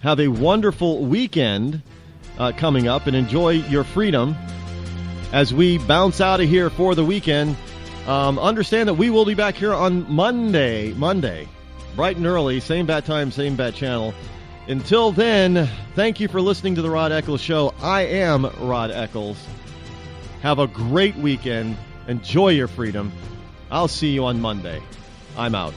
[SPEAKER 5] wonderful weekend coming up and enjoy your freedom as we bounce out of here for the weekend. Understand that we will be back here on Monday, bright and early, same bat time, same bat channel. Until then, thank you for listening to the Rod Eccles Show. I am Rod Eccles. Have a great weekend. Enjoy your freedom. I'll see you on Monday. I'm out.